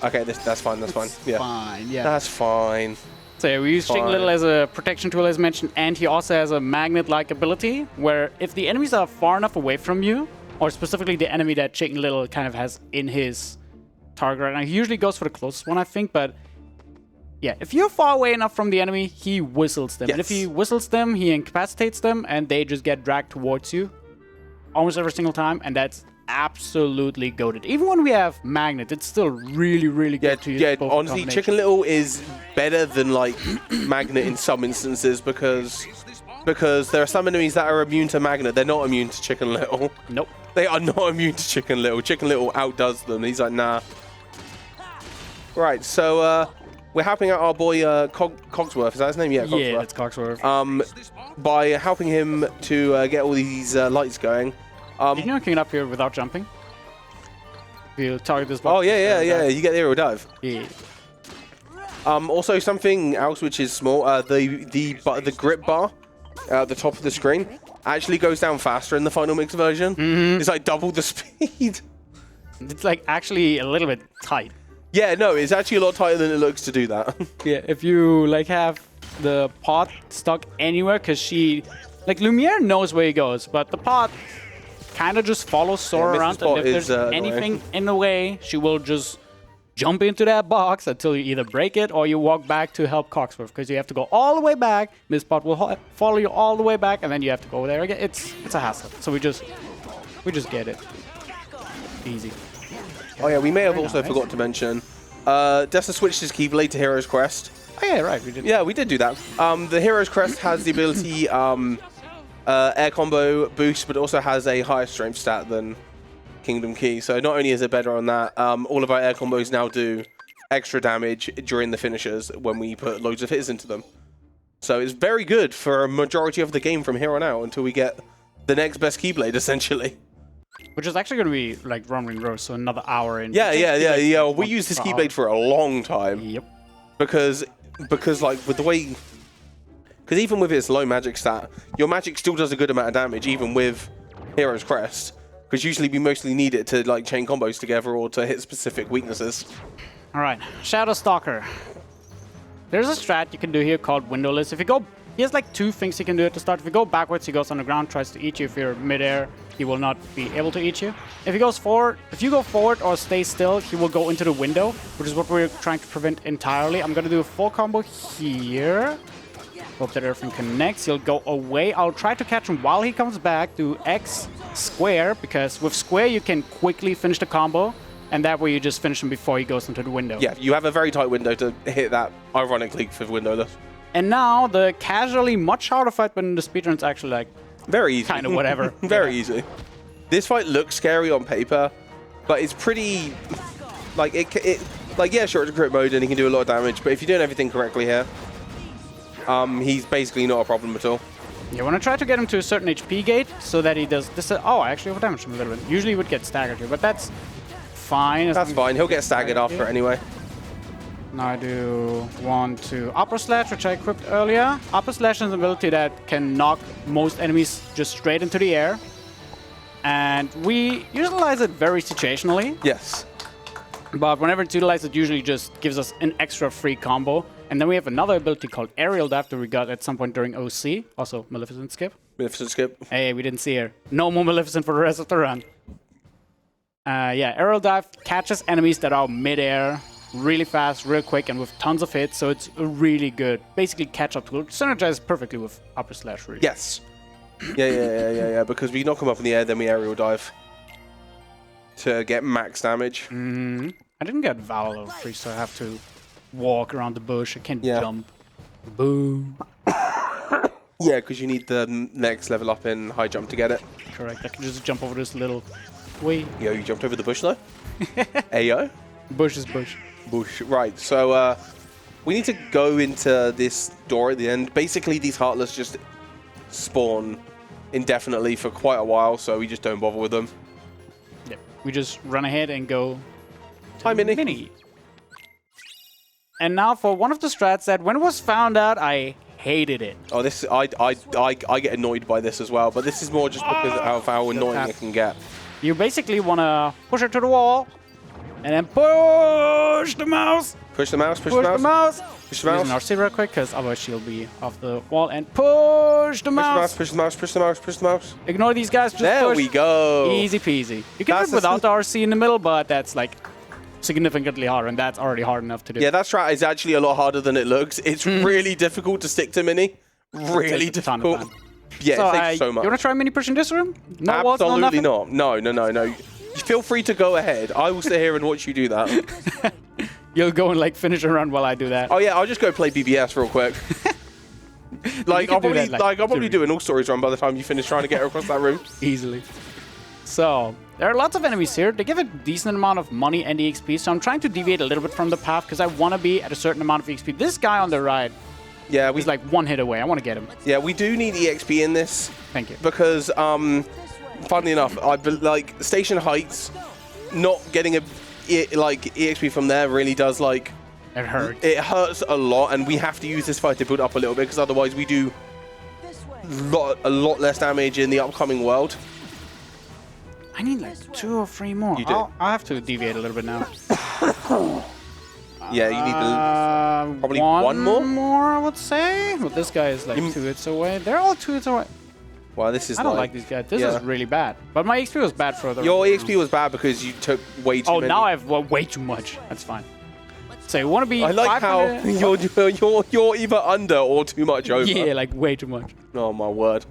Okay, that's fine. That's fine. Yeah. Fine. Yeah. That's fine. So yeah, we use Chicken Little as a protection tool, as mentioned, and he also has a magnet-like ability where if the enemies are far enough away from you, or specifically the enemy that Chicken Little kind of has in his target right now, he usually goes for the closest one, I think, but yeah, if you're far away enough from the enemy, he whistles them. Yes. And if he whistles them, he incapacitates them, and they just get dragged towards you almost every single time, and that's absolutely goated. Even when we have Magnet, it's still really, really good to use. Yeah, honestly, Chicken Little is better than, like, Magnet in some instances because there are some enemies that are immune to Magnet. They're not immune to Chicken Little. Nope. They are not immune to Chicken Little. Chicken Little outdoes them. He's like, nah. Right, so, we're helping out our boy Cogsworth. Is that his name? Yeah, Cogsworth. Yeah, it's Cogsworth. By helping him to get all these lights going. You know, get up here without jumping. If you target this box. Oh yeah. You get the aerial dive. Yeah. Also, something else which is small. The grip bar at the top of the screen actually goes down faster in the final mix version. It's like double the speed. It's like actually a little bit tight. Yeah, no, it's actually a lot tighter than it looks to do that. Yeah, if you like have the pot stuck anywhere, because like Lumiere knows where he goes, but the pot kind of just follows Sora around, and if there's anything in the way, she will just jump into that box until you either break it or you walk back to help Cogsworth, because you have to go all the way back. Miss Pot will follow you all the way back, and then you have to go there again. It's a hassle. So we just get it. Easy. Oh yeah, we may have also forgot to mention, Dessa switched his Keyblade to Hero's Crest. Oh yeah, right, we did. Yeah, we did do that. The Hero's Crest has the ability air combo boost, but also has a higher strength stat than Kingdom Key. So not only is it better on that, all of our air combos now do extra damage during the finishers when we put loads of hits into them. So it's very good for a majority of the game from here on out until we get the next best Keyblade, essentially. Which is actually going to be like Rumbling Rose, so another hour in. Yeah. We used this Keyblade for a long time. Yep. Because like with the way, because even with its low magic stat, your magic still does a good amount of damage, even with Hero's Crest. Because usually we mostly need it to like chain combos together or to hit specific weaknesses. All right, Shadow Stalker. There's a strat you can do here called Windowless. If you go he has like 2 things he can do at the start. If you go backwards, he goes on the ground, tries to eat you. If you're midair, he will not be able to eat you. If he goes forward, if you go forward or stay still, he will go into the window, which is what we're trying to prevent entirely. I'm gonna do a full combo here. Hope that everything connects. He'll go away. I'll try to catch him while he comes back. Do X square, because with square you can quickly finish the combo, and that way you just finish him before he goes into the window. Yeah, you have a very tight window to hit that, ironically, for windowless. And now the casually much harder fight, but in the speedrun's actually like very easy. kind of whatever. Very easy. This fight looks scary on paper, but it's pretty like yeah, sure, it's a crit mode and he can do a lot of damage, but if you're doing everything correctly here, he's basically not a problem at all. You want to try to get him to a certain HP gate so that he does this. Oh, I actually overdamaged him a little bit. Usually he would get staggered here, but that's fine. That's fine. He'll get staggered after anyway. Now I do 1, 2, Upper Slash, which I equipped earlier. Upper Slash is an ability that can knock most enemies just straight into the air. And we utilize it very situationally. Yes. But whenever it's utilized, it usually just gives us an extra free combo. And then we have another ability called Aerial Dive that we got at some point during OC. Also, Maleficent Skip. Maleficent Skip. Hey, we didn't see her. No more Maleficent for the rest of the run. Yeah, Aerial Dive catches enemies that are mid-air really fast, real quick, and with tons of hits. So it's a really good, basically catch-up tool. Synergizes perfectly with Upper Slash, really. Yes. Yeah. Because we knock him up in the air, then we Aerial Dive to get max damage. I didn't get Valor level 3, so I have to walk around the bush. I can't jump. Boom. Yeah, because you need the next level up in high jump to get it. Correct. I can just jump over this little way. Yo, you jumped over the bush though? Ayo? Bush is bush. Bush. Right, so we need to go into this door at the end. Basically, these Heartless just spawn indefinitely for quite a while, so we just don't bother with them. Yep. We just run ahead and go to Hi, Minnie. And now for one of the strats that, when it was found out, I hated it. Oh, this I get annoyed by this as well, but this is more just because of how annoying it can get. You basically want to push her to the wall, and then push the mouse. Push the mouse, Push the mouse. Push the mouse. Use an RC real quick, because otherwise she'll be off the wall. And push the mouse. Push the mouse, push the mouse, push the mouse. Ignore these guys. Just there push. We go. Easy peasy. You can do it without the RC in the middle, but that's like significantly harder, and that's already hard enough to do. Yeah, that strat is actually a lot harder than it looks. It's really difficult to stick to Mini. Really difficult. Yeah, so, it takes so much. You want to try Mini push in this room? No Absolutely not. No. Feel free to go ahead. I will sit here and watch you do that. You'll go and like finish a run while I do that. Oh yeah, I'll just go play BBS real quick. Like I'll probably do an all stories run by the time you finish trying to get her across that room. Easily. So there are lots of enemies here. They give a decent amount of money and EXP, so I'm trying to deviate a little bit from the path because I want to be at a certain amount of EXP. This guy on the right, yeah, he's like 1 hit away. I want to get him. Yeah, we do need EXP in this. Thank you. Because funnily enough, like Station Heights, not getting EXP from there really does like it hurts. It hurts a lot, and we have to use this fight to build up a little bit because otherwise we do a lot less damage in the upcoming world. I need like 2 or 3 more. You do. I'll have to deviate a little bit now. Yeah, you need probably one more, I would say. But this guy is like 2 hits away. They're all 2 hits away. Wow, this is I don't like these guys. This is really bad. But my XP was bad for the... Your XP was bad because you took way too many. Oh, now I have way too much. That's fine. So you want to be... I like how you're either under or too much over. Yeah, like way too much. Oh, my word.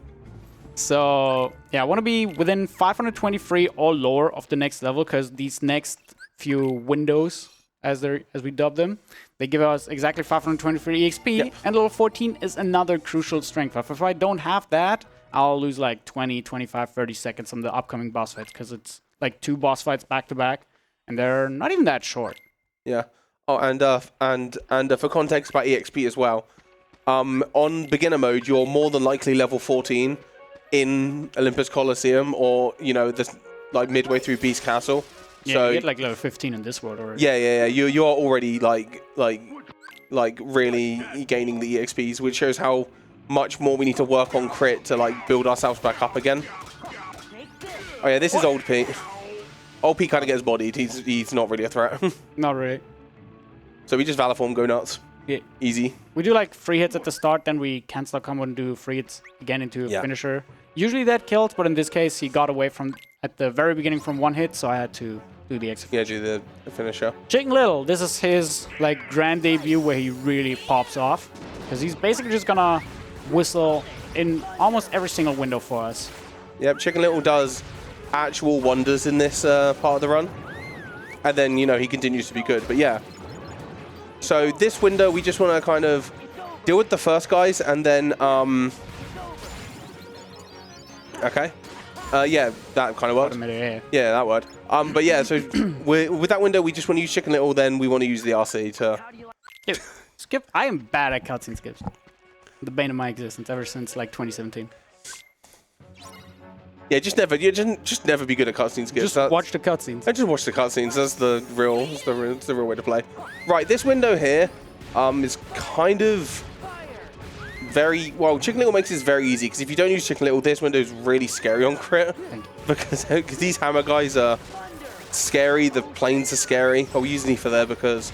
So, yeah, I want to be within 523 or lower of the next level because these next few windows, as we dub them, they give us exactly 523 EXP. Yep. And level 14 is another crucial strength buff. If I don't have that, I'll lose like 20, 25, 30 seconds on the upcoming boss fights because it's like 2 boss fights back to back, and they're not even that short. Yeah. Oh, and for context about EXP as well, on beginner mode, you're more than likely level 14 in Olympus Coliseum, or this like midway through Beast Castle. Yeah, so you get like level 15 in this world already. Yeah. You're already like really gaining the EXPs, which shows how much more we need to work on crit to like build ourselves back up again. Oh yeah, this is Old P. Old P kind of gets bodied. He's not really a threat. Not really. So we just Valor form, go nuts. Yeah. Easy. We do like free hits at the start, then we cancel a combo and do free hits again into a finisher. Usually that kills, but in this case he got away from at the very beginning from one hit, so I had to do the extra. Yeah, do the finisher. Chicken Little, this is his like grand debut where he really pops off, because he's basically just gonna whistle in almost every single window for us. Yep, Chicken Little does actual wonders in this part of the run. And then, you know, he continues to be good. But yeah. So this window, we just want to kind of deal with the first guys and then... Okay. Yeah, that kind of worked. Yeah, that worked. But yeah, so with that window, we just want to use Chicken Little, then we want to use the RC to... Skip. I am bad at cutscene skips. The bane of my existence ever since like 2017. Yeah, just never be good at cutscene skips. Just watch the cutscenes. I just watch the cutscenes. That's the real way to play. Right, this window here is kind of very well. Chicken Little makes this very easy because if you don't use Chicken Little, this window is really scary on crit because these hammer guys are scary. The planes are scary. Oh, we use an ether there because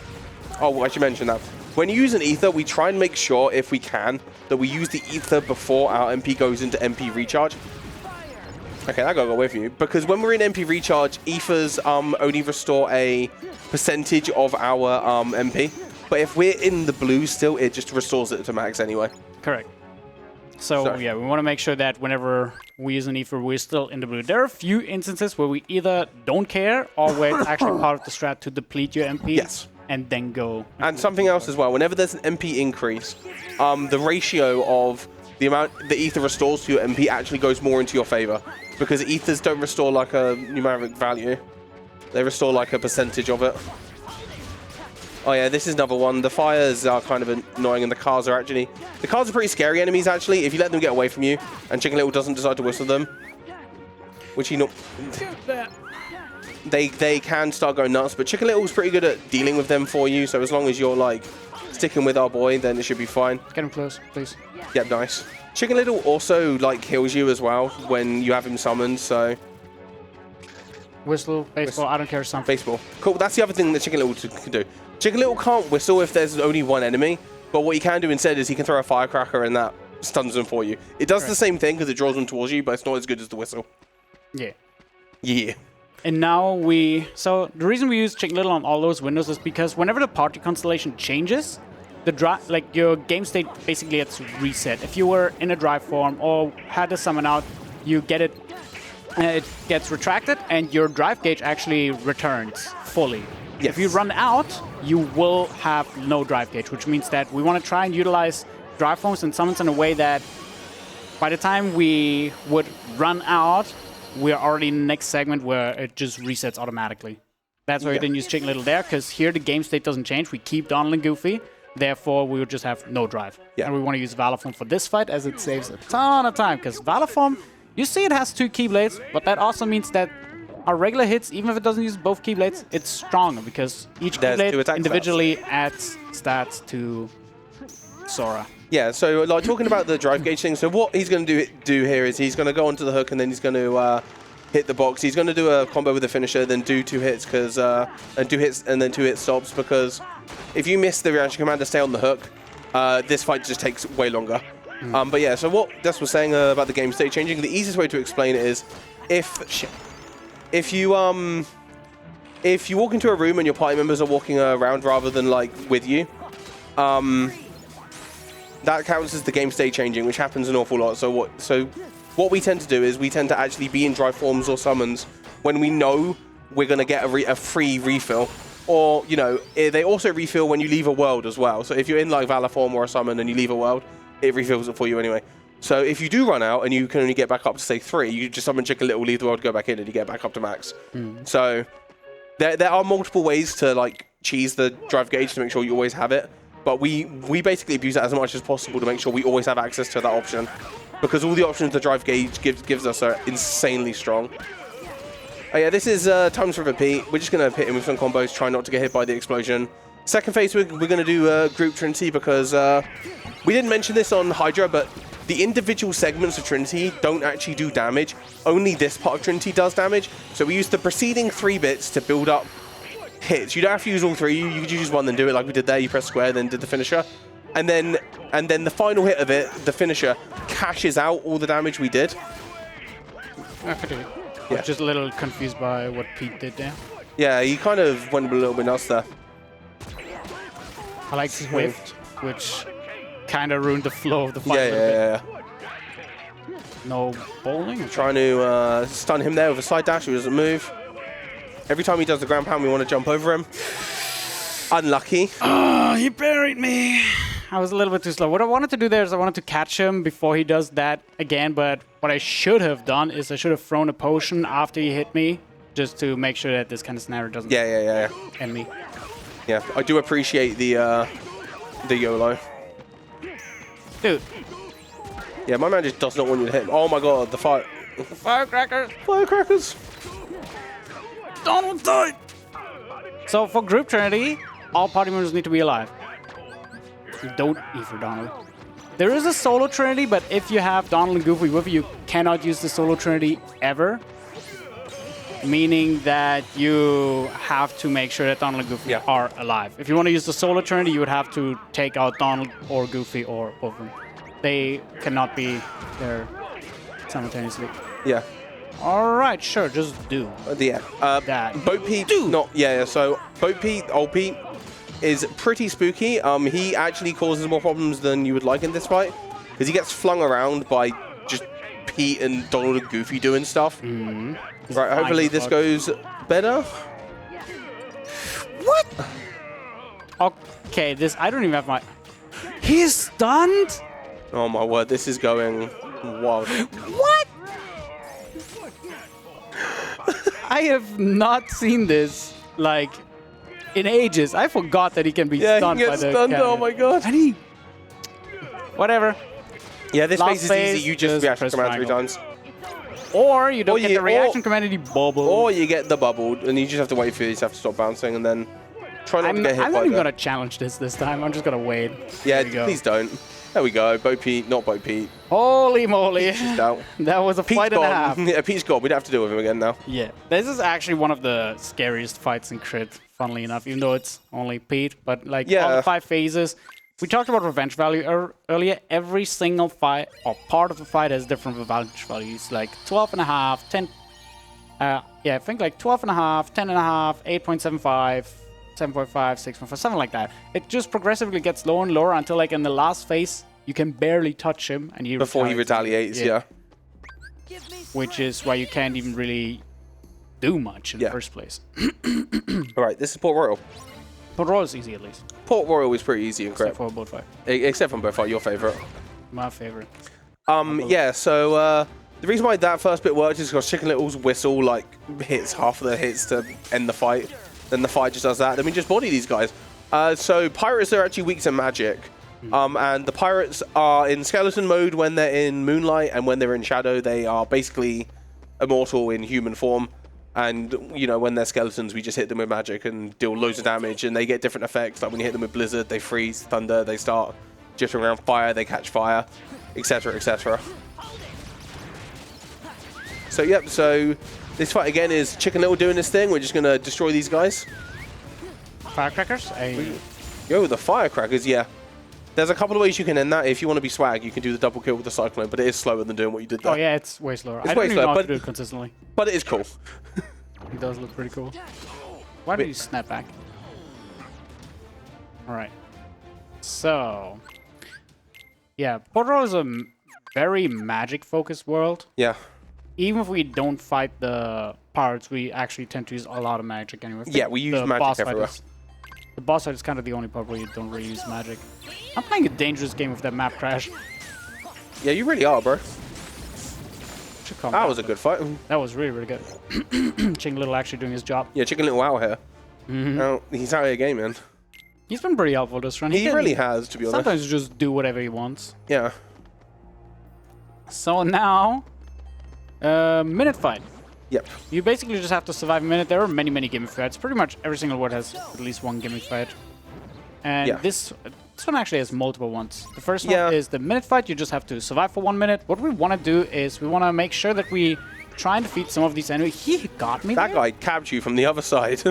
I should mention that when you use an ether, we try and make sure if we can that we use the ether before our MP goes into MP recharge. Okay, that got away from you. Because when we're in MP recharge, ethers only restore a percentage of our MP. But if we're in the blue still, it just restores it to max anyway. Correct. So yeah, we want to make sure that whenever we use an ether, we're still in the blue. There are a few instances where we either don't care or where it's actually part of the strat to deplete your MP. Yes. And then go. And something else as well. Whenever there's an MP increase, the ratio of the amount the ether restores to your MP actually goes more into your favor. Because ethers don't restore like a numeric value. They restore like a percentage of it. Oh yeah, this is another one. The fires are kind of annoying and the cars are actually... The cars are pretty scary enemies actually. If you let them get away from you and Chicken Little doesn't decide to whistle them. Which he not... They can start going nuts, but Chicken Little's pretty good at dealing with them for you. So as long as you're like sticking with our boy, then it should be fine. Get him close, please. Yep, nice. Chicken Little also like heals you as well when you have him summoned, so... Whistle, baseball, I don't care, something. Baseball. Cool, that's the other thing that Chicken Little can do. Chicken Little can't whistle if there's only one enemy, but what he can do instead is he can throw a firecracker and that stuns them for you. It does the same thing because it draws them towards you, but it's not as good as the whistle. Yeah. Yeah. And now so the reason we use Chicken Little on all those windows is because whenever the party constellation changes, your game state basically gets reset. If you were in a drive form or had to summon out, you get it gets retracted and your drive gauge actually returns fully. Yes. If you run out, you will have no drive gauge, which means that we want to try and utilize drive forms and summons in a way that by the time we would run out, we're already in the next segment where it just resets automatically. That's why we didn't use Chicken Little there, because here the game state doesn't change. We keep Donald and Goofy. Therefore, we would just have no drive. Yeah. And we want to use Valor Form for this fight, as it saves a ton of time. Because Valor Form, you see it has 2 Keyblades, but that also means that our regular hits, even if it doesn't use both Keyblades, it's stronger, because each Keyblade individually adds stats to Sora. Yeah, so like talking about the drive gauge thing, so what he's going to do here is he's going to go onto the hook and then he's going to hit the box. He's going to do a combo with the finisher, then do 2 hits and 2 hits and then 2 hit stops, because if you miss the reaction command to stay on the hook, this fight just takes way longer. But yeah, so what Des was saying about the game state changing, the easiest way to explain it is if you walk into a room and your party members are walking around rather than like with you, that counts as the game state changing, which happens an awful lot. So what we tend to do is we tend to actually be in drive forms or summons when we know we're going to get a free refill. Or, you know, they also refill when you leave a world as well. So if you're in like Valor form or a summon and you leave a world, it refills it for you anyway. So if you do run out and you can only get back up to say 3, you just summon Chicken Little, leave the world, go back in, and you get back up to max. So there are multiple ways to like cheese the drive gauge to make sure you always have it. But we basically abuse that as much as possible to make sure we always have access to that option. Because all the options the drive gauge gives us are insanely strong. Oh yeah, this is times for repeat. We're just going to hit him with some combos, try not to get hit by the explosion. Second phase, we're going to do Group Trinity because we didn't mention this on Hydra, but the individual segments of Trinity don't actually do damage. Only this part of Trinity does damage. So we use the preceding 3 bits to build up hits. You don't have to use all three. You could use one, then do it like we did there. You press square, then did the finisher. And then the final hit of it, the finisher, cashes out all the damage we did. I was just a little confused by what Pete did there. Yeah, he kind of went a little bit nuts there. I like Swift, which kind of ruined the flow of the fight. Yeah. No bowling? Trying to stun him there with a side dash. He doesn't move. Every time he does the ground pound, we want to jump over him. Unlucky. Oh, he buried me. I was a little bit too slow. What I wanted to do there is I wanted to catch him before he does that again, but what I should have done is I should have thrown a potion after he hit me, just to make sure that this kind of scenario doesn't end me. Yeah, I do appreciate the YOLO. Dude. Yeah, my man just does not want you to hit him. Oh my god, the fire. Firecrackers. Firecrackers. Donald died. So for Group Trinity, all party members need to be alive. Don't E for Donald. There is a solo Trinity, but if you have Donald and Goofy with you, you cannot use the solo Trinity ever. Meaning that you have to make sure that Donald and Goofy are alive. If you want to use the solo Trinity, you would have to take out Donald or Goofy or both of them. They cannot be there simultaneously. Yeah. All right, sure, just do. That. Boat Pete, so Boat Pete, old Pete, is pretty spooky. He actually causes more problems than you would like in this fight, because he gets flung around by just Pete and Donald and Goofy doing stuff. Right, hopefully this goes better. What? Okay, I don't even have my... He's stunned? Oh my word, this is going wild. What? I have not seen this, like, in ages. I forgot that he can be stunned by the stunned, oh my god. And he... Whatever. Yeah, this Last phase is easy. You just react to command 3 times. Or you don't get the reaction command and you bubble. Or you get the bubbled, and you just have to wait for these to stop bouncing, and then try not to get hit by I'm not even going to challenge this time. I'm just going to wait. Yeah, please don't. There we go. Bo Pete, not Bo Pete. Holy moly. Out. That was a fight and a half. Yeah, Pete's gone. We'd have to deal with him again now. Yeah. This is actually one of the scariest fights in Crit, funnily enough, even though it's only Pete. But like all the 5 phases. We talked about revenge value earlier. Every single fight or part of the fight has different revenge values, like 12.5, 10. I think like 12.5, 10.5, 8.75, 7.5, 6.5, something like that. It just progressively gets lower and lower until, like, in the last phase, you can barely touch him, and before he retaliates. Yeah. Which is why you can't even really do much in the first place. All right, this is Port Royal. Port Royal is easy, at least. Port Royal is pretty easy and correct. Except for boat fight. Except for boat fight, your favorite. My favorite. Yeah, so the reason why that first bit worked is because Chicken Little's whistle like hits half of the hits to end the fight. Then the fight just does that. Then we just body these guys. So pirates are actually weak to magic. And the pirates are in skeleton mode when they're in moonlight, and when they're in shadow, they are basically immortal in human form. And, you know, when they're skeletons, we just hit them with magic and deal loads of damage, and they get different effects. Like when you hit them with blizzard, they freeze, thunder, they start jittering around, fire, they catch fire, etc., etc. So, yep, so this fight again is Chicken Little doing this thing. We're just going to destroy these guys. Firecrackers? Yo, the firecrackers, yeah. There's a couple of ways you can end that. If you want to be swag, you can do the double kill with the cyclone, but it is slower than doing what you did there. Oh yeah, it's way slower. It's I don't way even slower, know how but to do it consistently. But it is cool. It does look pretty cool. Why did you snap back? Alright. So... yeah, Port Royal is a very magic-focused world. Yeah. Even if we don't fight the pirates, we actually tend to use a lot of magic anyway. Yeah, we use magic everywhere. The boss fight is kind of the only part where you don't really use magic. I'm playing a dangerous game with that map crash. Yeah, you really are, bro. That was a good fight. That was really, really good. Chicken Little actually doing his job. Yeah, Chicken Little out here. Now, he's out of the game, man. He's been pretty helpful this run. He really has, to be honest. Sometimes just do whatever he wants. Yeah. So now, minute fight. Yep. You basically just have to survive a minute. There are many, many gimmick fights. Pretty much every single word has at least one gimmick fight. And this one actually has multiple ones. The first one is the minute fight. You just have to survive for 1 minute. What we want to do is we want to make sure that we try and defeat some of these enemies. He got me That guy capped you from the other side.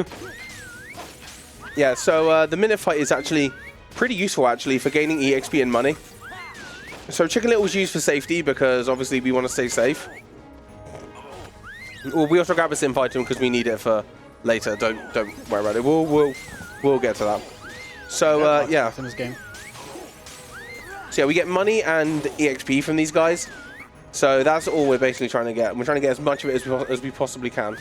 Yeah, so the minute fight is actually pretty useful, actually, for gaining EXP and money. So Chicken Little was used for safety because obviously we want to stay safe. Well, we also grab a Simp item because we need it for later. Don't worry about it. We'll get to that. So yeah. In this game. So yeah, we get money and EXP from these guys. So that's all we're basically trying to get. We're trying to get as much of it as we possibly can.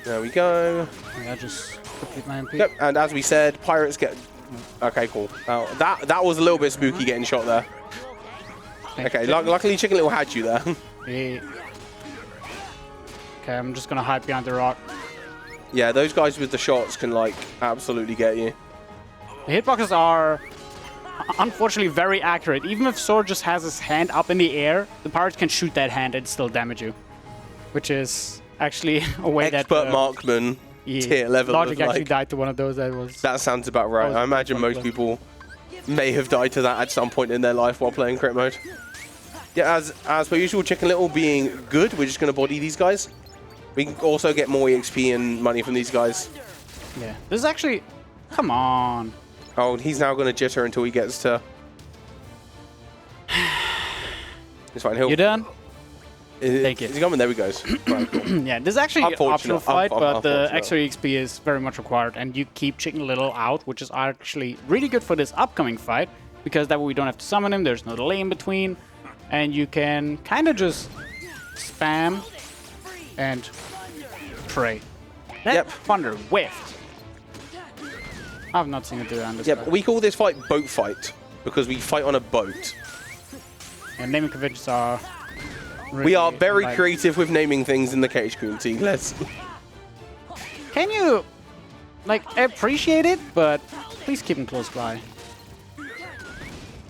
There we go. Yeah, just complete my MP. Yep, and as we said, pirates get... Okay, cool. That was a little bit spooky getting shot there. Okay, luckily Chicken Little had you there. Yeah. Okay, I'm just gonna hide behind the rock. Yeah, those guys with the shots can, like, absolutely get you. The hitboxes are unfortunately very accurate. Even if Sword just has his hand up in the air, the pirates can shoot that hand and still damage you. Which is actually a way Expert marksman tier level. Logic of, actually like, died to one of those. That sounds about right. I imagine most people may have died to that at some point in their life while playing crit mode. Yeah, as per usual, Chicken Little being good, we're just going to body these guys. We can also get more EXP and money from these guys. Yeah, this is actually... Come on. Oh, he's now going to jitter until he gets to... It's fine. You done? Take it. Is he coming? There he goes. Right, cool. Yeah, this is actually an optional fight, but the extra EXP is very much required. And you keep Chicken Little out, which is actually really good for this upcoming fight. Because that way we don't have to summon him, there's no delay in between. And you can kind of just spam and pray. That Thunder whiffed. I've not seen it do that on this fight. We call this fight boat fight because we fight on a boat. And naming conventions are... Really, we are very creative with naming things in the cage community. Can you, like, appreciate it, but please keep them close by.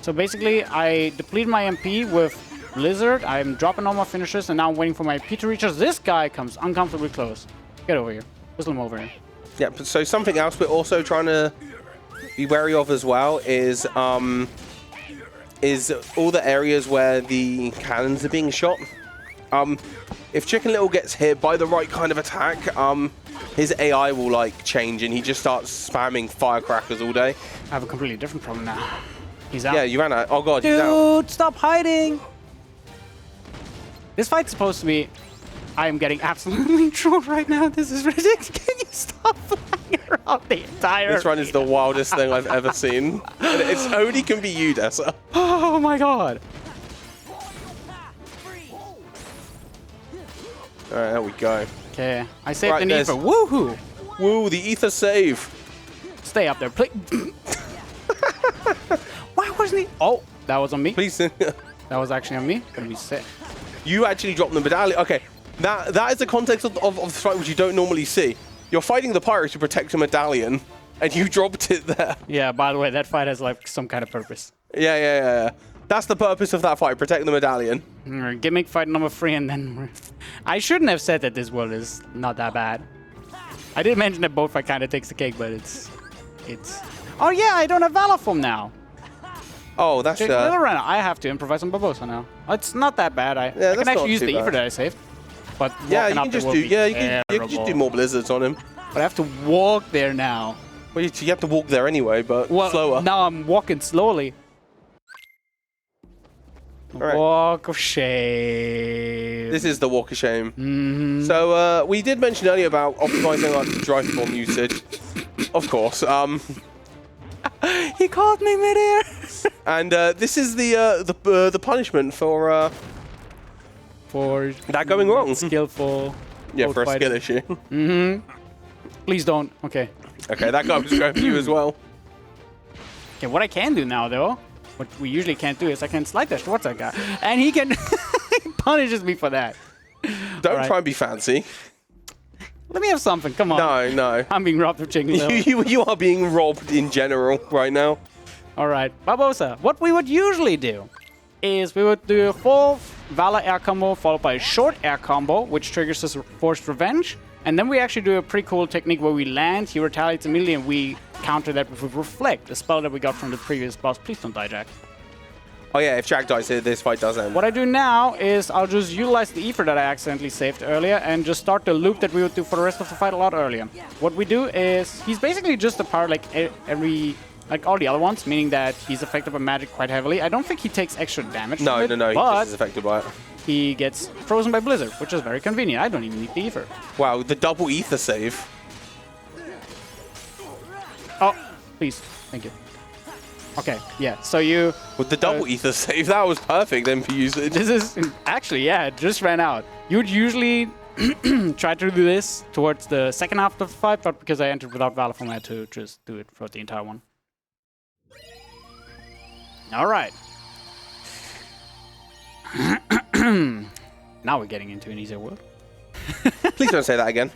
So basically, I depleted my MP with Blizzard. I'm dropping all my finishers, and now I'm waiting for my MP to reach us. This guy comes uncomfortably close. Get over here. Whistle him over here. Yeah, so something else we're also trying to be wary of as well is all the areas where the cannons are being shot. If Chicken Little gets hit by the right kind of attack, his AI will like change and he just starts spamming firecrackers all day. I have a completely different problem now. He's out. Yeah, you ran out. Oh god, he's out. Dude, stop hiding! This fight's supposed to be... I am getting absolutely trolled right now. This is ridiculous. Can you stop flying around the entire... This run is the wildest thing I've ever seen. And it only can be you, Dessa. Oh my god. Alright, there we go. Okay, I saved the Ether. Woohoo! Woo, the Ether save. Stay up there, please. Why wasn't he? Oh, that was on me. Please. That was actually on me. Gonna be sick. You actually dropped the medallion. Okay, that is the context of the fight which you don't normally see. You're fighting the pirates to protect a medallion, and you dropped it there. Yeah, by the way, that fight has like some kind of purpose. Yeah. That's the purpose of that fight, protect the medallion. Gimmick fight number 3, and then... I shouldn't have said that this world is not that bad. I did mention that both fight kind of takes the cake, but it's... Oh yeah, I don't have Valor Form now. Oh, that's... I have to improvise on Barbosa now. It's not that bad. I can actually use the Ether that I saved. But yeah, you can just do... Yeah, you can just do more blizzards on him. But I have to walk there now. Well, you have to walk there anyway, but slower. Now I'm walking slowly. Right. Walk of shame. This is the walk of shame. So we did mention earlier about optimizing our drive form usage. Of course. He caught me midair. And this is the punishment for that going wrong. Skillful. Yeah, for a skill issue. Please don't. Okay. Okay, that guy was going for you as well. Okay, what I can do now though, what we usually can't do is I can slide dash towards that guy, and he can he punishes me for that. Don't try and be fancy. Let me have something. Come on. No. I'm being robbed of chicken. You are being robbed in general right now. All right, Barbosa. What we would usually do is we would do a full Valor air combo followed by a short air combo, which triggers this forced revenge. And then we actually do a pretty cool technique where we land, he retaliates immediately, and we counter that with Reflect, a spell that we got from the previous boss. Please don't die, Jack. Oh yeah, if Jack dies here, this fight does end. What I do now is I'll just utilize the ether that I accidentally saved earlier and just start the loop that we would do for the rest of the fight a lot earlier. What we do is he's basically just a power like like all the other ones, meaning that he's affected by magic quite heavily. I don't think he takes extra damage from it, No, he just is affected by it. He gets frozen by Blizzard, which is very convenient. I don't even need the ether. Wow, the double ether save. Oh, please. Thank you. Okay, yeah, so you... With the double ether save, that was perfect then for usage. This is... Actually, yeah, it just ran out. You would usually try to do this towards the second half of the fight, but because I entered without Valor Form, I had to just do it for the entire one. Alright. Now we're getting into an easier world. Please don't say that again.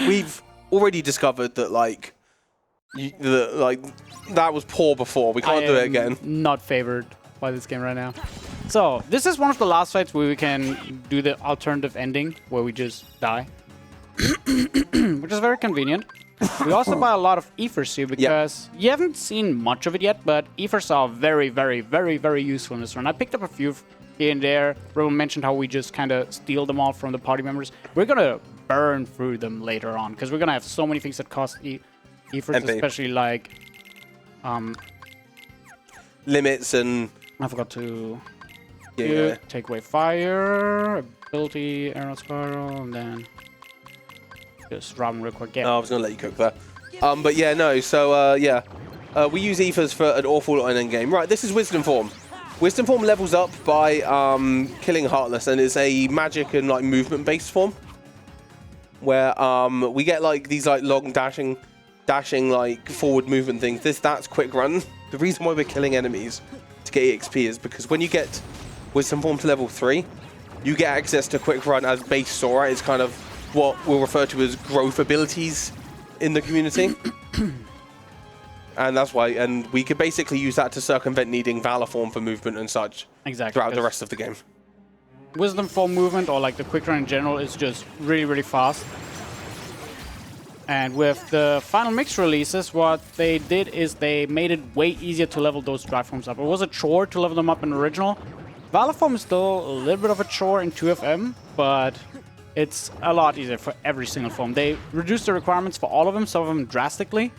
We've already discovered that, like... that was poor before. We can't do it again. Not favored by this game right now. So this is one of the last fights where we can do the alternative ending where we just die, which is very convenient. We also buy a lot of ethers here because you haven't seen much of it yet, but ethers are very, very, very, very useful in this run. I picked up a few here and there. Rowan mentioned how we just kind of steal them all from the party members. We're gonna burn through them later on because we're gonna have so many things that cost ethers, especially like limits and I forgot to take away fire, ability, arrow spiral, and then just rob them real quick. Yeah. Oh, I was gonna let you cook that. But yeah, no. So we use ethers for an awful lot in end game. Right, this is Wisdom Form. Wisdom Form levels up by killing Heartless, and it's a magic and like movement based form where we get like these like long dashing like forward movement things. That's quick run. The reason why we're killing enemies to get EXP is because when you get Wisdom Form to level 3, you get access to quick run as base Sora. It's kind of what we'll refer to as growth abilities in the community. And that's why, and we could basically use that to circumvent needing Valor Form for movement and such throughout the rest of the game. Wisdom Form movement, or like the quick run in general, is just really, really fast. And with the final mix releases, what they did is they made it way easier to level those drive forms up. It was a chore to level them up in the original. Valor Form is still a little bit of a chore in 2FM, but it's a lot easier for every single form. They reduced the requirements for all of them, some of them drastically.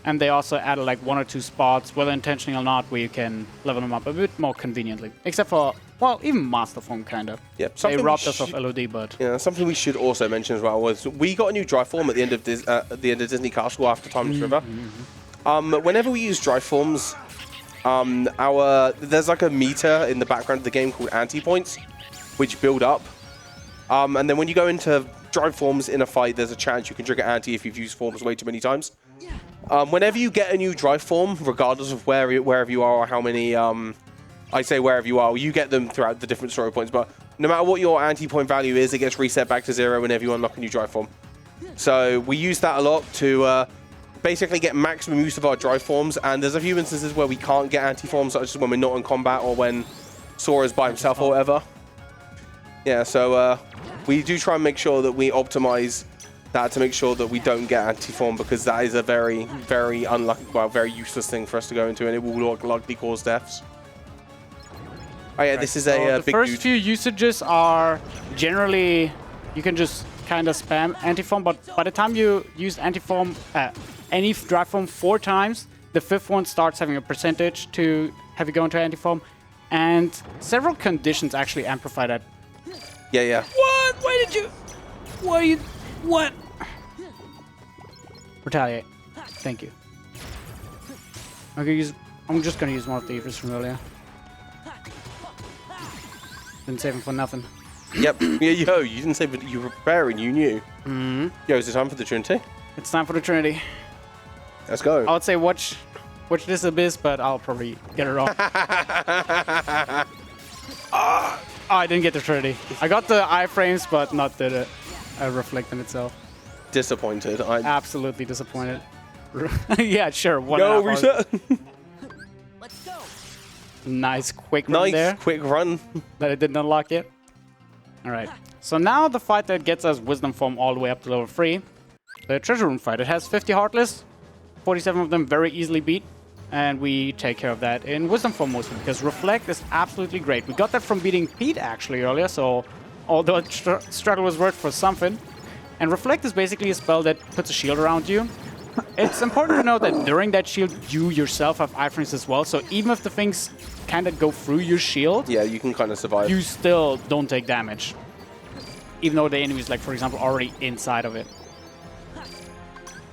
And they also added like 1 or 2 spots, whether intentionally or not, where you can level them up a bit more conveniently. Except for, well, even Master Form, kind of. Yep. They robbed us of LOD, but... Yeah, something we should also mention as well was we got a new drive form at the end of Disney Castle after Timeless River. Whenever we use drive forms, there's like a meter in the background of the game called anti-points, which build up. And then when you go into drive forms in a fight, there's a chance you can trigger anti if you've used forms way too many times. Whenever you get a new drive form, regardless of wherever you are or how many, I say wherever you are, you get them throughout the different story points, but no matter what your anti-point value is, it gets reset back to 0 whenever you unlock a new drive form. So we use that a lot to basically get maximum use of our drive forms, and there's a few instances where we can't get anti-forms, such as when we're not in combat or when Sora's by himself or whatever. Yeah, so we do try and make sure that we optimize that to make sure that we don't get anti-form, because that is a very, very unlucky, well, very useless thing for us to go into, and it will likely cause deaths. Oh yeah, this is a big dude. The first few usages are generally, you can just kind of spam anti-form, but by the time you use anti-form, any drive form 4 times, the 5th one starts having a percentage to have you go into anti-form, and several conditions actually amplify that. Yeah, yeah. What? Why did you? Why you? What? Retaliate. Thank you. I'm just gonna use one of the ethers from earlier. Didn't save him for nothing. Yep. Yeah, yo, you didn't save it. You were preparing. You knew. Yo, is it time for the Trinity? It's time for the Trinity. Let's go. I would say watch this abyss, but I'll probably get it wrong. Oh, I didn't get the Trinity. I got the iframes, but not the reflect in itself. Disappointed. Absolutely disappointed. Yeah, sure. No, reset. Let's go. Nice quick run there. Nice quick run. That it didn't unlock yet. All right. So now the fight that gets us Wisdom Form all the way up to level 3. The Treasure Room fight. It has 50 Heartless. 47 of them very easily beat. and we take care of that in Wisdom form mostly, because Reflect is absolutely great. We got that from beating Pete actually earlier, so although struggle was worth for something. And Reflect is basically a spell that puts a shield around you. It's important to know that during that shield, you yourself have iframes as well, so even if the things kind of go through your shield, Yeah, you can kind of survive. you still don't take damage. Even though the enemy is, like, for example, already inside of it.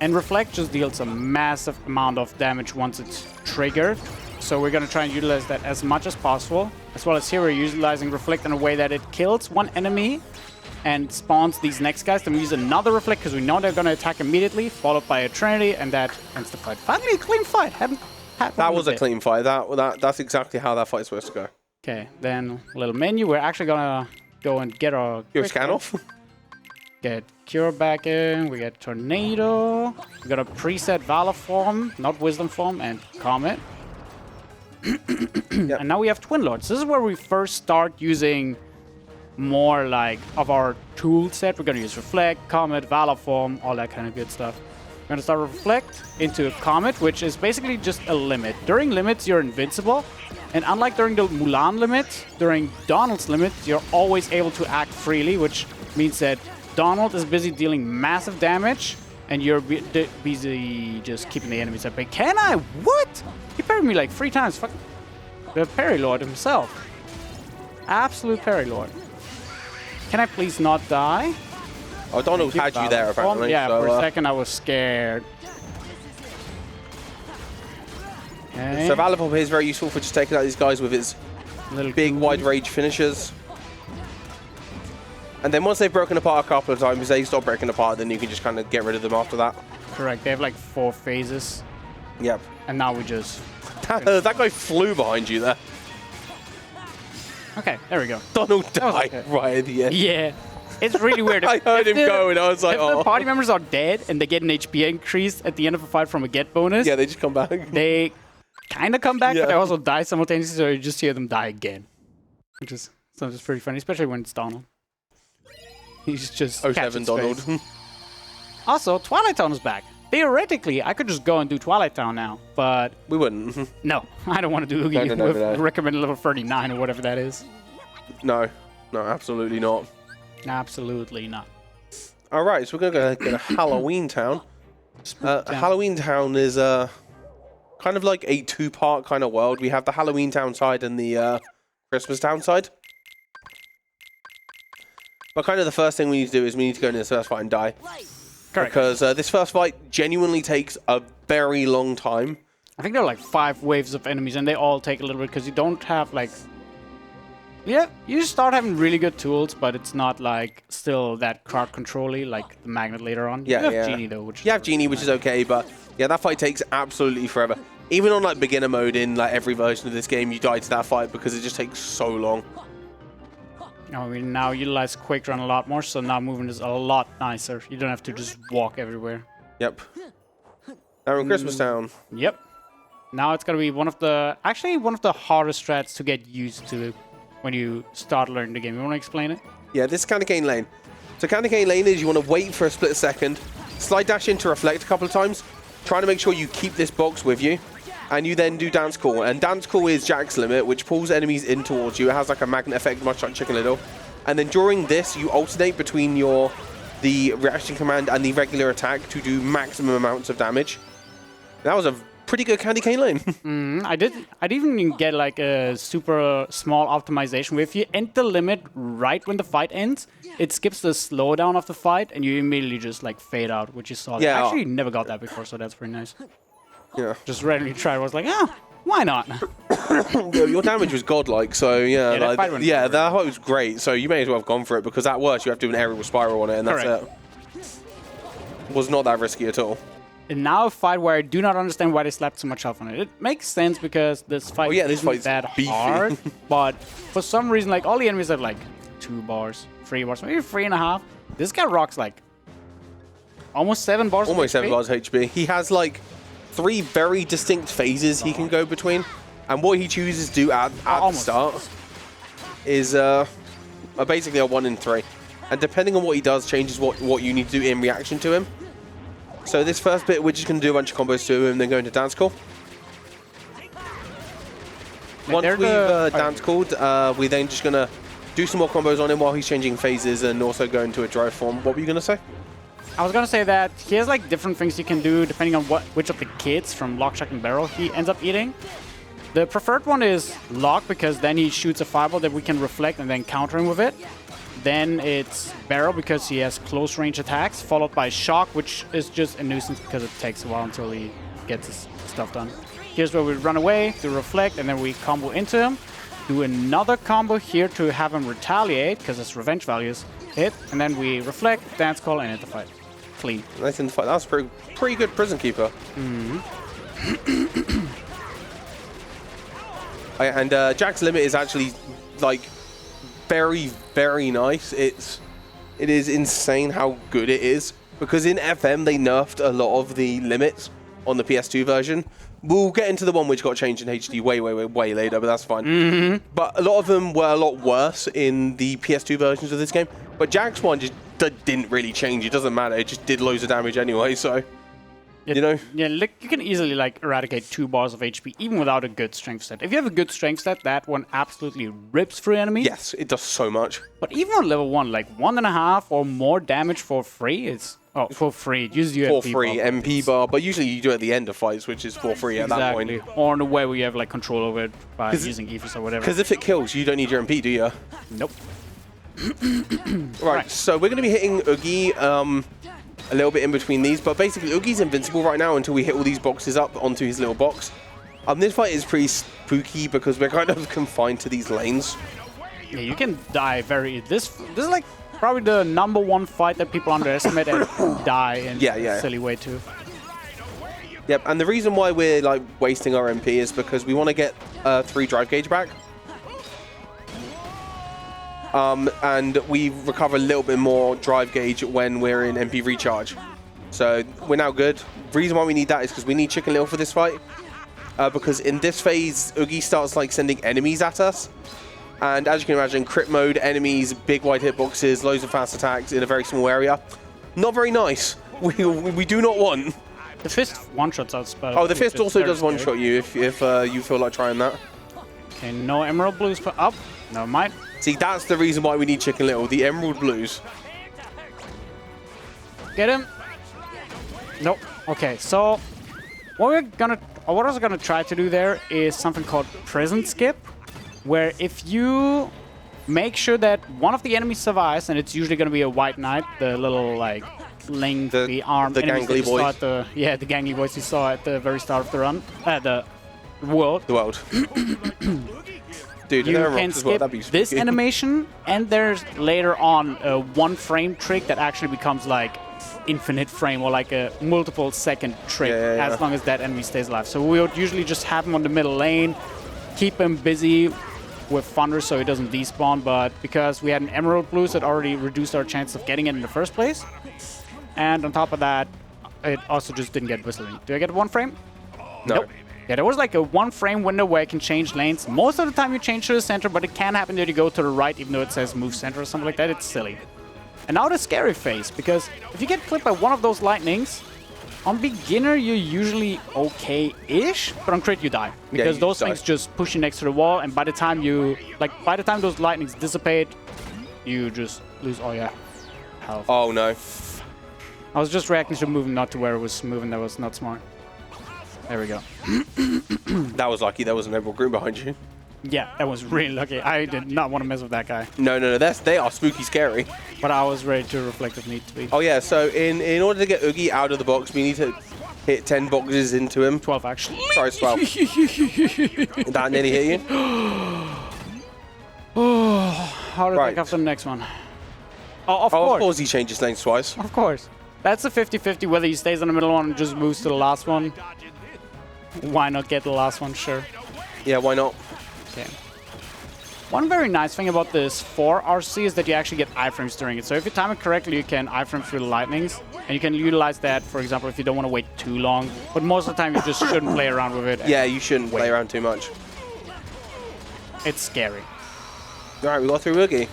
And Reflect just deals a massive amount of damage once it's triggered. So we're going to try and utilize that as much as possible. As well as here, we're utilizing Reflect in a way that it kills one enemy and spawns these next guys. Then we use another Reflect because we know they're going to attack immediately, followed by a Trinity, and that ends the fight. Finally, a clean fight. That was a clean fight. That's exactly how that fight's supposed to go. Okay, then a little menu. We're actually going to go and get our... Your scan off? Get Cure back in, we get Tornado, we got a preset Valor form, not Wisdom form, and Comet. Yep. And now we have Twin Lords. This is where we first start using more like of our tool set. We're gonna use Reflect, Comet, Valor form, all that kind of good stuff. We're gonna start with Reflect into Comet, which is basically just a limit. During limits, you're invincible. And unlike during the Mulan limit, during Donald's limit, you're always able to act freely, which means that Donald is busy dealing massive damage, and you're busy just keeping the enemies at bay. Can I? What? He parried me like 3 times. Fuck. The Parry Lord himself. Absolute Parry Lord. Can I please not die? Oh, Donald had you there, apparently. Yeah, so, for a second I was scared. Okay. So Valor Bomb is very useful for just taking out these guys with its Little big, goon. wide range finishers. And then once they've broken apart a couple of times, they stop breaking apart, then you can just kind of get rid of them after that. Correct. They have like 4 phases. Yep. And now we just... That guy flew behind you there. Okay, there we go. Donald died okay. right at the end. Yeah. It's really weird. I heard him go and I was like, if oh. the party members are dead and they get an HP increase at the end of a fight from a get bonus, Yeah, they just come back. they kind of come back, Yeah. but they also die simultaneously, so you just hear them die again. Which is sometimes pretty funny, especially when it's Donald. He's just 07 Donald. Also, Twilight Town is back. Theoretically, I could just go and do Twilight Town now, but We wouldn't. no, I don't want to do No, with no. recommended level 39 or whatever that is. No. No, absolutely not. Absolutely not. All right, so we're going to go to Halloween Town. Halloween Town is kind of like a 2-part kind of world. We have the Halloween Town side and the Christmas Town side. But kind of the first thing we need to do is we need to go into this first fight and die. Correct. Because this first fight genuinely takes a very long time. I think there are like 5 waves of enemies, and they all take a little bit because you don't have like... Yeah, you start having really good tools, but it's not like still that crowd control-y like the magnet later on. Yeah, you have Genie though, which you have Genie, which is okay, but yeah, that fight takes absolutely forever. Even on like beginner mode in like every version of this game, you die to that fight because it just takes so long. we now utilize Quick Run a lot more, so now movement is a lot nicer. You don't have to just walk everywhere. Yep. Now we're in Christmas Town. Yep. Now it's gonna be one of the hardest strats to get used to when you start learning the game. You want to explain it? Yeah, this is Candy Cane Lane. So Candy Cane Lane is you want to wait for a split second, slide dash into Reflect a couple of times, trying to make sure you keep this box with you, and you then do Dance Call. And Dance Call is Jack's limit, which pulls enemies in towards you. It has like a magnet effect, much like Chicken Little. And then during this, you alternate between the reaction command and the regular attack to do maximum amounts of damage. That was a pretty good Candy Cane Lane. I didn't even get like a super small optimization where if you end the limit right when the fight ends, it skips the slowdown of the fight and you immediately just like fade out, which is solid. Yeah. I actually never got that before, so that's pretty nice. Yeah. Just randomly tried. I was like, why not? Your damage was godlike, so yeah. Yeah, that fight went forward. that fight was great. So you may as well have gone for it because at worst you have to do an aerial spiral on it, and that's Correct. it. Was not that risky at all. And now a fight where I do not understand why they slapped so much health on it. It makes sense because this fight this isn't fight's that beefy. hard, but for some reason, like all the enemies have like 2 bars, 3 bars, maybe 3.5. This guy rocks like almost 7 bars. Almost of 7 HP. bars HP. He has like 3 very distinct phases he can go between, and what he chooses to do at the start is basically a 1 in 3. And depending on what he does, changes what you need to do in reaction to him. So this first bit, we're just going to do a bunch of combos to him, then go into Dance Call. Once we've dance called, we're then just going to do some more combos on him while he's changing phases and also go into a drive form. What were you going to say? I was going to say that he has like different things you can do depending on which of the kids from Lock, Shock, and Barrel he ends up eating. The preferred one is Lock, because then he shoots a fireball that we can reflect and then counter him with it. Then it's Barrel because he has close range attacks, followed by Shock, which is just a nuisance because it takes a while until he gets his stuff done. Here's where we run away, do reflect, and then we combo into him. Do another combo here to have him retaliate, because his revenge values hit. And then we reflect, dance call, and hit the fight. Clean. Nice in the fight. That was pretty good Prison Keeper. And Jack's limit is actually like very, very nice. It is insane how good it is, because in FM they nerfed a lot of the limits on the PS2 version. We'll get into the one which got changed in HD way later, but that's fine. But a lot of them were a lot worse in the PS2 versions of this game. But Jack's one just didn't really change. It doesn't matter. It just did loads of damage anyway, so... You know? Yeah, look, you can easily like eradicate 2 bars of HP even without a good strength set. If you have a good strength set, that one absolutely rips through enemies. Yes, it does so much. But even on level 1, like 1.5 or more damage for free is... Oh, for free. It uses your MP free, bar. MP bar, but usually you do it at the end of fights, which is for free at that point. Or in a way where you have like control over it by using Aethys or whatever. Because if it kills, you don't need your MP, do you? Nope. Right, so we're going to be hitting Oogie a little bit in between these, but basically Oogie's invincible right now until we hit all these boxes up onto his little box. This fight is pretty spooky because we're kind of confined to these lanes. Yeah, you can die very... This is like probably the #1 fight that people underestimate and die in a silly way too. Yep, and the reason why we're like wasting our MP is because we want to get 3 drive gauge back. And we recover a little bit more drive gauge when we're in MP recharge. So we're now good. The reason why we need that is because we need Chicken Little for this fight. Because in this phase, Oogie starts like sending enemies at us. And as you can imagine, crit mode, enemies, big wide hitboxes, loads of fast attacks in a very small area. Not very nice. We do not want. The fist one-shots out spell. Oh, the fist also does one-shot you if you feel like trying that. Okay, no Emerald Blues for up. Never mind. See, that's the reason why we need Chicken Little, the Emerald Blues. Get him. Nope. Okay, so what I was gonna try to do there is something called Prison Skip, where if you make sure that one of the enemies survives, and it's usually gonna be a White Knight, the little like lengthy arm, the gangly boy. The gangly boys you saw at the very start of the run, the world. The world. Dude, you can skip this animation, and there's later on a 1-frame trick that actually becomes like infinite frame or like a multiple second trick as long as that enemy stays alive. So we would usually just have him on the middle lane, keep him busy with Thunder so he doesn't despawn, but because we had an Emerald Blues, it already reduced our chance of getting it in the first place. And on top of that, it also just didn't get whistling. Do I get 1 frame? No. Nope. Yeah, there was like a 1-frame window where I can change lanes. Most of the time you change to the center, but it can happen that you go to the right even though it says move center or something like that. It's silly. And now the scary phase, because if you get clipped by one of those lightnings, on beginner you're usually okay-ish, but on crit you die. Because those things just push you next to the wall, and by the time those lightnings dissipate, you just lose all your health. Oh no. I was just reacting to moving, not to where it was moving. That was not smart. There we go. That was lucky. There was an Emerald Green behind you. Yeah, that was really lucky. I did not want to mess with that guy. No. They are spooky scary. But I was ready to reflect if need to be. Oh yeah, so in order to get Oogie out of the box, we need to hit 10 boxes into him. 12 actually. Sorry, it's 12. Did that nearly hit you? How did I pick up the next one? Oh, of course. Of course he changes lanes twice. Of course. That's a 50-50 whether he stays on the middle one and just moves to the last one. Why not get the last one? Sure. Yeah, why not? Okay. One very nice thing about this 4RC is that you actually get iframes during it. So if you time it correctly, you can iframe through the lightnings. And you can utilize that, for example, if you don't want to wait too long. But most of the time, you just shouldn't play around with it. Yeah, you shouldn't play around too much. It's scary. All right, we got through Oogie.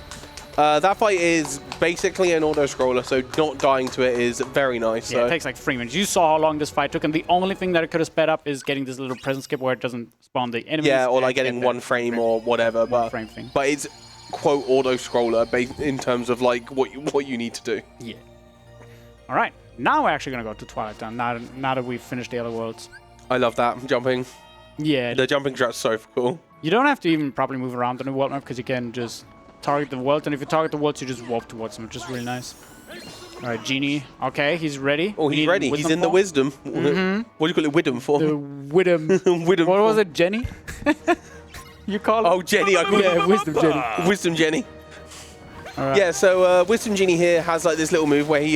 That fight is basically an auto-scroller, so not dying to it is very nice. Yeah, so. it takes like 3 minutes. You saw how long this fight took, and the only thing that it could have sped up is getting this little present skip where it doesn't spawn the enemies. Yeah, or like getting one frame or whatever. But it's quote auto-scroller in terms of like what you need to do. Yeah. All right, now we're actually gonna go to Twilight Town. Now that we've finished the other worlds. I love that jumping. Yeah. The jumping strat's so cool. You don't have to even properly move around on the world map because you can just target the world, and if you target the world, you just warp towards them, which is really nice. All right, Genie. Okay, he's ready. Oh, he's ready. He's in the wisdom. What do you call it? Widom for? The Widom. Widom. What was it, Jenny? You call it? Oh, Jenny. I call it Wisdom Jenny. Wisdom Jenny. All right. Yeah. So Wisdom Genie here has like this little move where he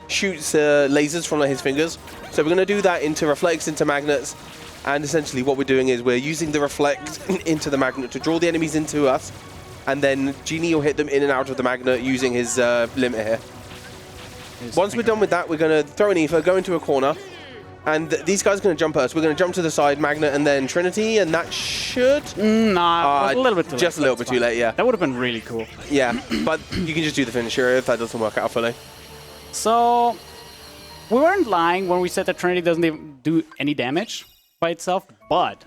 shoots lasers from like, his fingers. So we're gonna do that into reflects into magnets, and essentially what we're doing is we're using the reflect into the magnet to draw the enemies into us. And then Genie will hit them in and out of the magnet using his limit here. Once we're done with that, we're going to throw an ether, go into a corner, and these guys are going to jump at us. We're going to jump to the side, magnet, and then Trinity, and that should... Nah, it was a little bit too late. Just a little bit too late, yeah. That would have been really cool. Yeah, but you can just do the finisher if that doesn't work out fully. So, we weren't lying when we said that Trinity doesn't even do any damage by itself, but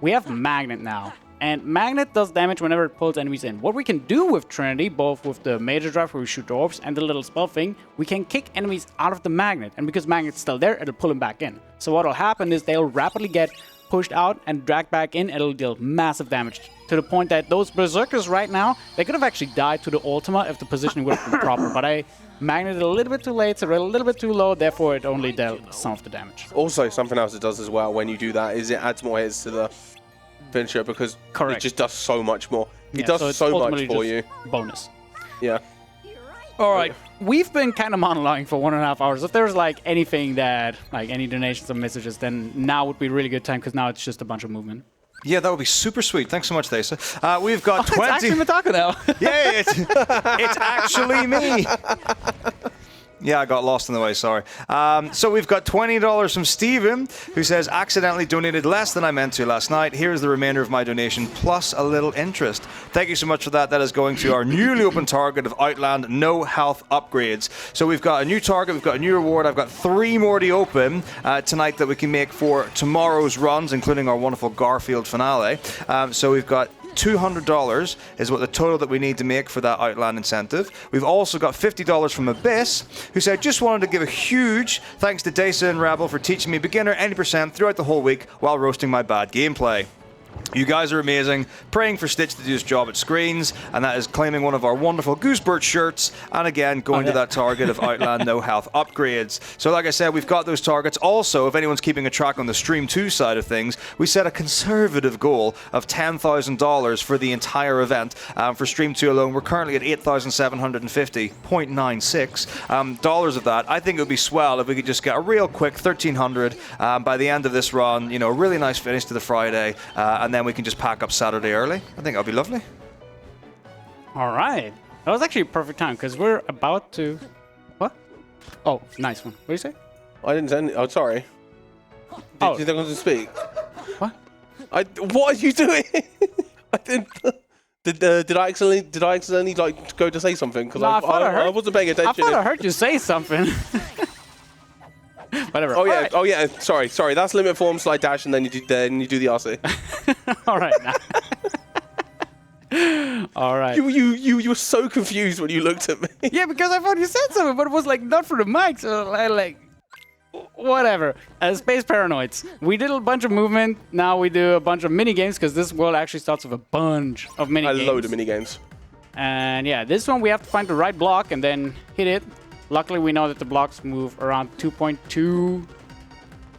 we have Magnet now. And Magnet does damage whenever it pulls enemies in. What we can do with Trinity, both with the major drive where we shoot orbs and the little spell thing, we can kick enemies out of the magnet. And because Magnet's still there, it'll pull them back in. So what'll happen is they'll rapidly get pushed out and dragged back in. It'll deal massive damage to the point that those berserkers right now, they could have actually died to the Ultima if the positioning would have been proper. But I magneted a little bit too late, so a little bit too low, therefore it only dealt some of the damage. Also, something else it does as well when you do that is it adds more hits to the finisher because it just does so much more. It does so much for you. Bonus. Yeah. All right. We've been kind of monologuing for 1.5 hours. If there's like anything that, like any donations or messages, then now would be a really good time because now it's just a bunch of movement. Yeah, that would be super sweet. Thanks so much, Desa. We've got 20... It's actually Mitaka now. Yeah, it's actually me. Yeah, I got lost in the way, sorry. So we've got $20 from Steven, who says, accidentally donated less than I meant to last night. Here's the remainder of my donation, plus a little interest. Thank you so much for that. That is going to our newly open target of Outland No Health Upgrades. So we've got a new target, we've got a new reward. I've got 3 more to open tonight that we can make for tomorrow's runs, including our wonderful Garfield finale. So we've got $200 is what the total that we need to make for that Outland incentive. We've also got $50 from Abyss, who said, just wanted to give a huge thanks to Desa and Rebel for teaching me beginner any % throughout the whole week while roasting my bad gameplay. You guys are amazing. Praying for Stitch to do his job at screens, and that is claiming one of our wonderful Goosebird shirts, and again, going to that target of Outland No Health Upgrades. So like I said, we've got those targets. Also, if anyone's keeping a track on the Stream 2 side of things, we set a conservative goal of $10,000 for the entire event. For Stream 2 alone, we're currently at $8,750.96 dollars of that. I think it would be swell if we could just get a real quick $1,300 by the end of this run. You know, a really nice finish to the Friday, and then we can just pack up Saturday early. I think that'll be lovely. All right. That was actually a perfect time because we're about to... What? Oh, nice one. What did you say? I didn't say anything. Oh, sorry. Did you think I was to speak? What? What are you doing? I didn't... Did I accidentally like go to say something? Because I wasn't paying attention. I thought I heard you say something. Whatever. Oh yeah, right. Oh yeah. Sorry. That's limit form, slide dash, and then you do the RC. All right. All right. You were so confused when you looked at me. Yeah, because I thought you said something, but it was like not for the mic, so I like whatever. Space Paranoids. We did a bunch of movement. Now we do a bunch of mini games because this world actually starts with a bunch of mini games. A load of mini games. And yeah, this one we have to find the right block and then hit it. Luckily, we know that the blocks move around 2.2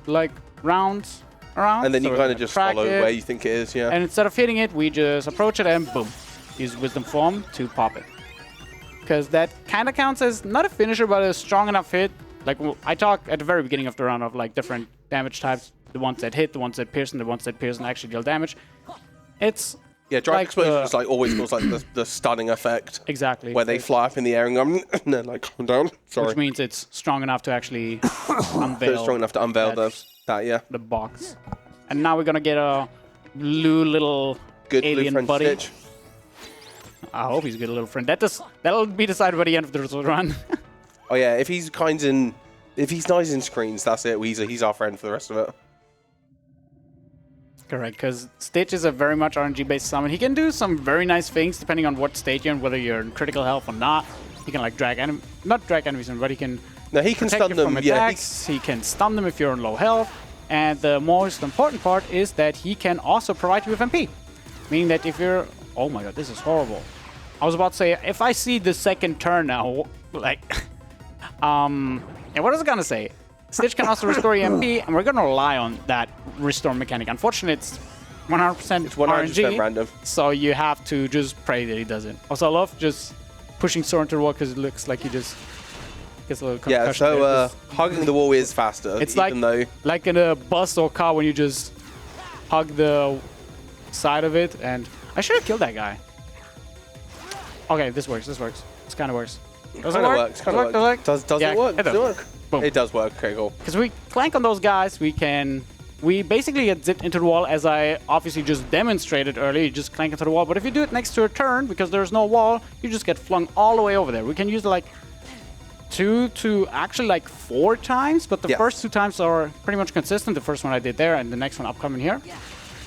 like rounds around. And then you kind of just follow where you think it is, yeah. And instead of hitting it, we just approach it and boom, use Wisdom Form to pop it. Because that kind of counts as not a finisher, but a strong enough hit. Like I talked at the very beginning of the round of like different damage types, the ones that hit, the ones that pierce, and the ones that pierce and actually deal damage. It's Drive Explosion is like always feels like the stunning effect. Exactly. Where they fly up in the air and go, and then like calm down. Sorry. Which means it's strong enough to actually unveil. It's strong enough to unveil the box. And now we're gonna get a blue little alien blue buddy. Stitch. I hope he's a good little friend. That'll be decided by the end of the run. Oh yeah, if he's nice in screens, that's it. He's our friend for the rest of it. Correct, because Stitch is a very much RNG-based summon. He can do some very nice things depending on what state you're in, whether you're in critical health or not. He can like not drag enemies in, but he can. No, he can stun them. Attacks. He can stun them if you're in low health. And the most important part is that he can also provide you with MP. Meaning that if you're... Oh my god, this is horrible. I was about to say, if I see the second turn now, like... and what was I gonna say? Stitch can also restore MP, and we're gonna rely on that restore mechanic. Unfortunately, it's 100% It's 100% RNG, random. so you have to just pray that he doesn't. Also, I love just pushing Soren to the wall because it looks like he just gets a little concussion. Yeah, so there. hugging the wall is faster. It's even though like in a bus or car when you just hug the side of it, and I should have killed that guy. Okay, this works. This kind of works. Does it work? works. Kind of works. Does Yeah, it work? it Does does. it work? Boom. It does work. Okay, cool. Because we clank on those guys, we basically get zipped into the wall, as I obviously just demonstrated earlier. You just clank into the wall, but if you do it next to a turn, because there's no wall, you just get flung all the way over there. We can use like 2 to actually like 4 times, but the first 2 times are pretty much consistent. The first one I did there, and the next one upcoming here.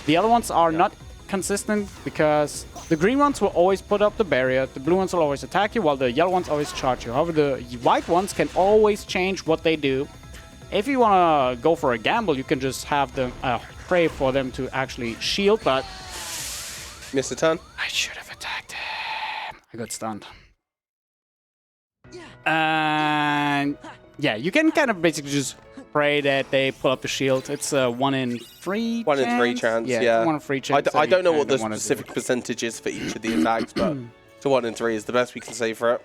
The other ones are not consistent because the green ones will always put up the barrier, the blue ones will always attack you, while the yellow ones always charge you. However, the white ones can always change what they do. If you want to go for a gamble, you can just have them pray for them to actually shield, but Missed a turn. I should have attacked him. I got stunned. And yeah, you can kind of basically just pray that they pull up the shield. It's a 1 in 3 1 in 3 chance, yeah. 1 in 3 chance. I don't know what the specific percentage is for each of the attacks, but it's a 1 in 3 is the best we can say for it.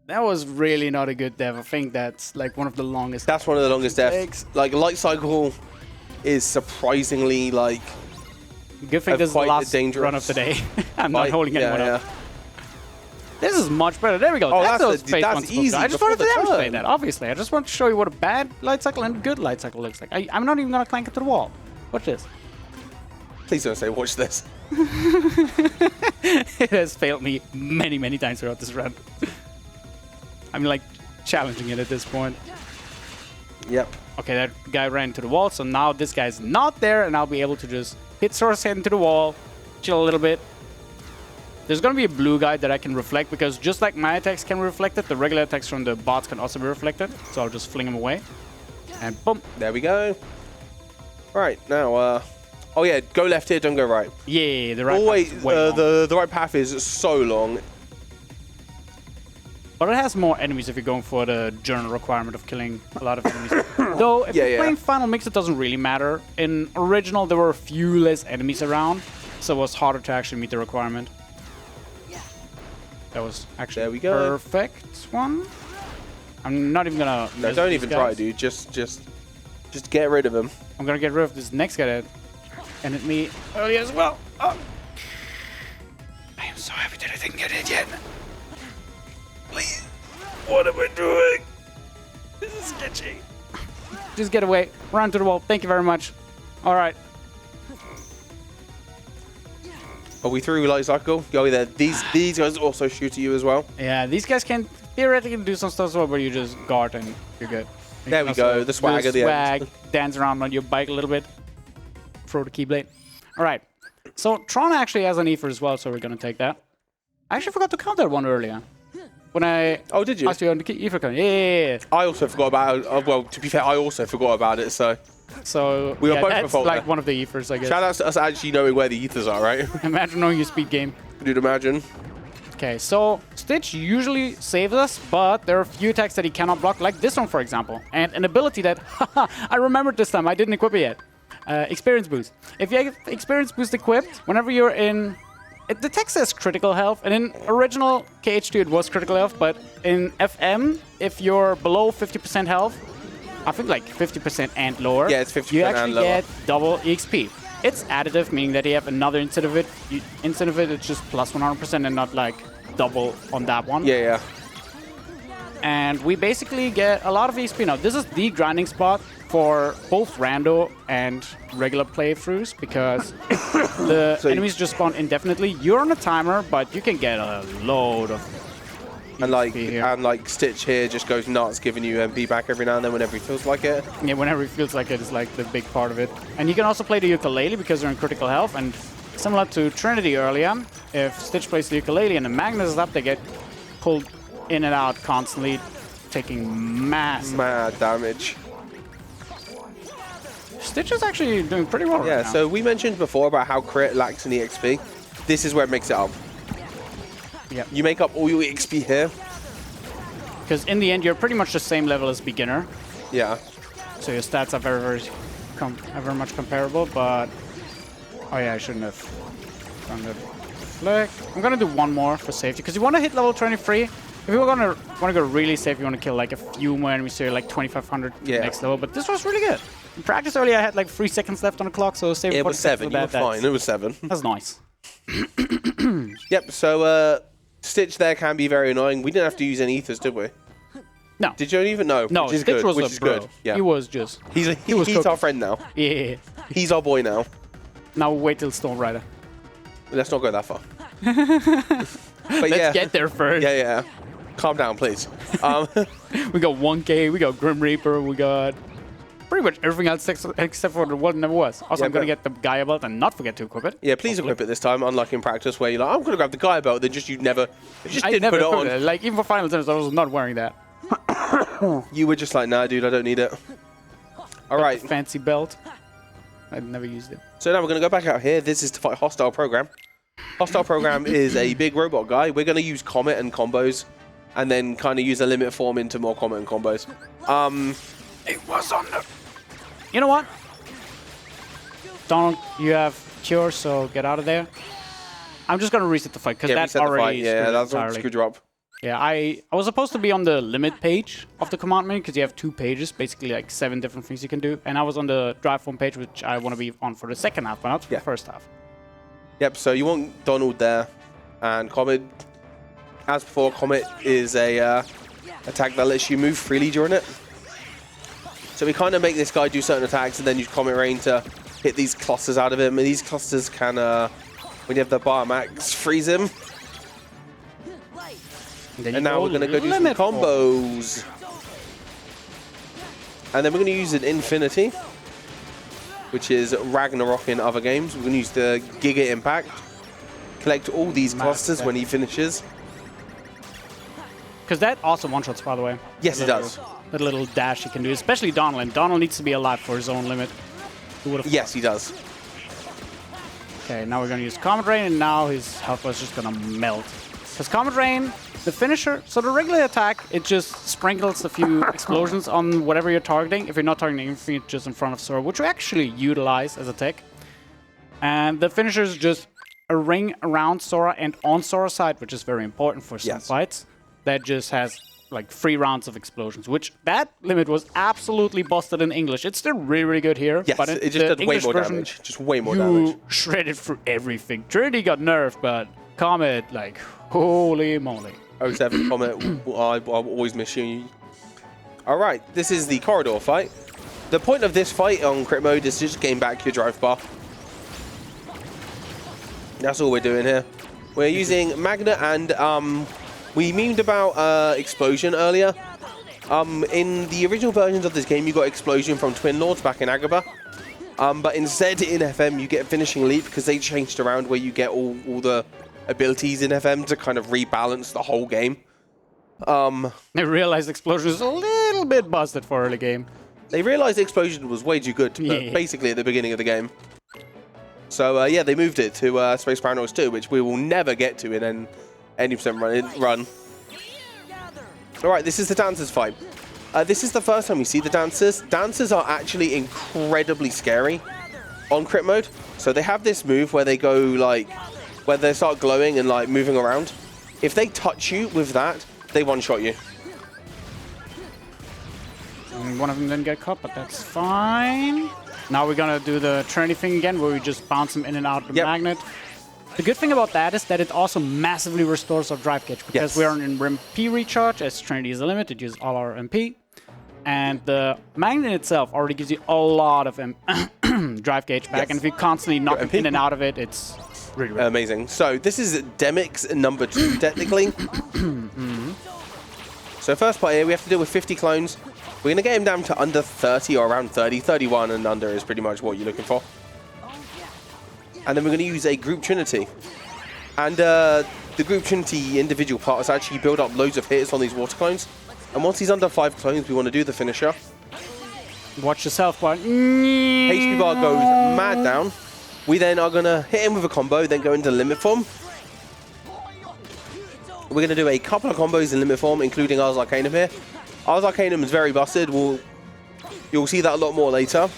That was really not a good dev. I think that's like one of the longest. That's one of the longest deaths. Like, Light Cycle is surprisingly, like... Good thing this is the quite last dangerous. run of the day. I'm not holding anyone up. This is much better. There we go. Oh, that's easy. I just wanted to before the demonstrate turn. that, obviously. I just want to show you what a bad light cycle and a good light cycle looks like. I'm not even going to clank it to the wall. Watch this. Please don't say watch this. It has failed me many, many times throughout this run. I'm like challenging it at this point. Yep. Okay, that guy ran to the wall, so now this guy's not there, and I'll be able to just hit Sora's head into the wall, chill a little bit. There's going to be a blue guy that I can reflect, because just like my attacks can be reflected, the regular attacks from the bots can also be reflected. So I'll just fling him away. And boom. There we go. Right, now, oh yeah, go left here, don't go right. Yeah, the right Always, path is way long. the right path is so long. But it has more enemies if you're going for the journal requirement of killing a lot of enemies. Though, if Yeah, you're yeah. playing Final Mix, it doesn't really matter. In Original, there were a few less enemies around, so it was harder to actually meet the requirement. That was actually There we go. perfect one. I'm not even gonna... No, miss don't these even guys. try, dude. Just get rid of him. I'm gonna get rid of this next guy that ended me earlier as well. Oh. I am so happy that I didn't get it yet. Please. What am I doing? This is sketchy. Just get away. Run to the wall. Thank you very much. All right. Are we through Light Cycle? Go there. These guys also shoot at you as well. Yeah, these guys can theoretically do some stuff as well, but you just guard and you're good. You There can we also go. The swag do at the end. dance around on your bike a little bit. Throw the Keyblade. All right. So Tron actually has an Ether as well, so we're going to take that. I actually forgot to count that one earlier. When I Oh, did you? asked you on the Ether count. Yeah. I also forgot about. Well, to be fair, I also forgot about it. So So We were yeah, both that's at fault like there. one of the Ethers, I guess. shout out to us actually knowing where the ethers are, right? Imagine knowing your speed game. Dude, imagine. Okay, so Stitch usually saves us, but there are a few attacks that he cannot block, like this one, for example. And an ability that, I remembered this time, I didn't equip it yet. Experience Boost. If you have Experience Boost equipped, whenever you're in... the text says critical health, and in original KH2 it was critical health, but in FM, if you're below 50% health, I think like 50% and lower, Yeah, it's 50% you and actually lower. get double EXP. It's additive, meaning that you have another instead of it. Instead of it, it's just plus 100% and not like double on that one. Yeah, yeah. And we basically get a lot of XP. Now, this is the grinding spot for both rando and regular playthroughs because the enemies just spawn indefinitely. You're on a timer, but you can get a load of And here. like Stitch here just goes nuts, giving you MP back every now and then whenever he feels like it. Yeah, whenever it feels like it is like the big part of it. And you can also play the ukulele because they're in critical health. And similar to Trinity earlier, if Stitch plays the ukulele and the Magnus is up, they get pulled in and out constantly, taking massive Mad damage. Stitch is actually doing pretty well Yeah, right now. so we mentioned before about how crit lacks in EXP. This is where it makes it up. Yep. You make up all your EXP here. Because in the end, you're pretty much the same level as beginner. Yeah. So your stats are very much comparable, but... Oh yeah, I shouldn't have done the flick. I'm gonna do one more for safety, because you want to hit level 23. If you want to go really safe, you want to kill like a few more enemies, so you're like 2,500 next level. But this was really good. In practice earlier, I had like 3 seconds left on the clock, so save It was 7. You were fine. It was 7. That's nice. Yep, so Stitch there can be very annoying. We didn't have to use any ethers, did we? No. Did you even know? No, which is Stitch good. was Which a is bro. good. Yeah. He was just... He's cooked. our friend now. Yeah. He's our boy now. Now wait till Storm Rider. Let's not go that far. But Let's get there first. Yeah. Calm down, please. We got 1K, we got Grim Reaper, we got pretty much everything else except for the one never was. Also, Yeah, I'm gonna but- get the Gaia belt and not forget to equip it. Yeah, please equip it this time, unlike in practice where you're like, I'm going to grab the Gaia belt, then you just I didn't never put it on. equipped it. Like, even for Final Tennis, I was not wearing that. You were just like, nah, dude, I don't need it. All right, Fancy belt. I never used it. so now we're going to go back out here. This is to fight Hostile Program. Hostile Program is a big robot guy. We're going to use Comet and combos, and then kind of use a limit form into more Comet and combos. It was on the... You know what? Donald, you have Cure, so get out of there. I'm just gonna reset the fight, because that's reset the fight. already Yeah, that's entirely. screwed you up. Yeah, I was supposed to be on the limit page of the command menu because you have 2 pages, basically like 7 different things you can do. And I was on the drive form page, which I want to be on for the second half, but not for the first half. Yep, so you want Donald there, and Comet, as before, Comet is a attack that lets you move freely during it. So we kind of make this guy do certain attacks and then use Comet Rain to hit these clusters out of him. And these clusters can, when you have the bar max, freeze him. And now we're going to go do some combos. And then we're going to use an Infinity, which is Ragnarok in other games. We're going to use the Giga Impact. Collect all these clusters when he finishes. Because that also one-shots, by the way. Yes, it does. That little dash he can do, especially Donald. And Donald needs to be alive for his own limit. Who would've Yes, he does. Okay, now we're going to use Comet Rain, and now his health bar is just going to melt. Because Comet Rain, the finisher, so the regular attack, it just sprinkles a few explosions on whatever you're targeting. If you're not targeting anything, just in front of Sora, which we actually utilize as a tech. And the finisher is just a ring around Sora and on Sora's side, which is very important for some fights. That just has like 3 rounds of explosions, which that limit was absolutely busted in English. It's still really, really good here. Yes, but it just does way English more version, damage. Just way more you damage. shredded through everything. Trinity got nerfed, but Comet, like, holy moly. 07 Comet, I'll always miss you. Alright, this is the corridor fight. The point of this fight on crit mode is to just gain back your drive bar. That's all we're doing here. We're using Magna and we memed about Explosion earlier. In the original versions of this game, you got Explosion from Twin Lords back in Agrabah. But instead, in FM, you get Finishing Leap because they changed around where you get all the abilities in FM to kind of rebalance the whole game. I realized Explosion is a little bit busted for early game. They realized Explosion was way too good, basically at the beginning of the game. So, yeah, they moved it to Space Paranoids 2, which we will never get to in an 80% run. Alright, this is the Dancers fight. This is the first time we see the Dancers. Dancers are actually incredibly scary on crit mode. So they have this move where they go, like, where they start glowing and, like, moving around. If they touch you with that, they one-shot you. And one of them didn't get caught, but that's fine. Now we're gonna do the Trinity thing again, where we just bounce him in and out of the magnet. The good thing about that is that it also massively restores our drive gauge because we are in MP recharge. As Trinity is the limit, it uses all our MP. And the magnet itself already gives you a lot of drive gauge back. And if you constantly knock in and out of it, it's really, really amazing. So this is Demix number 2, technically. So first part here, we have to deal with 50 clones. We're going to get him down to under 30 or around 30. 31 and under is pretty much what you're looking for. And then we're going to use a group trinity. And the group trinity individual parts actually build up loads of hits on these water clones. And once he's under 5 clones, we want to do the finisher. Watch yourself, but HP bar goes mad down. We then are going to hit him with a combo, then go into limit form. We're going to do a couple of combos in limit form, including Ars Arcanum here. Ars Arcanum is very busted. You'll see that a lot more later.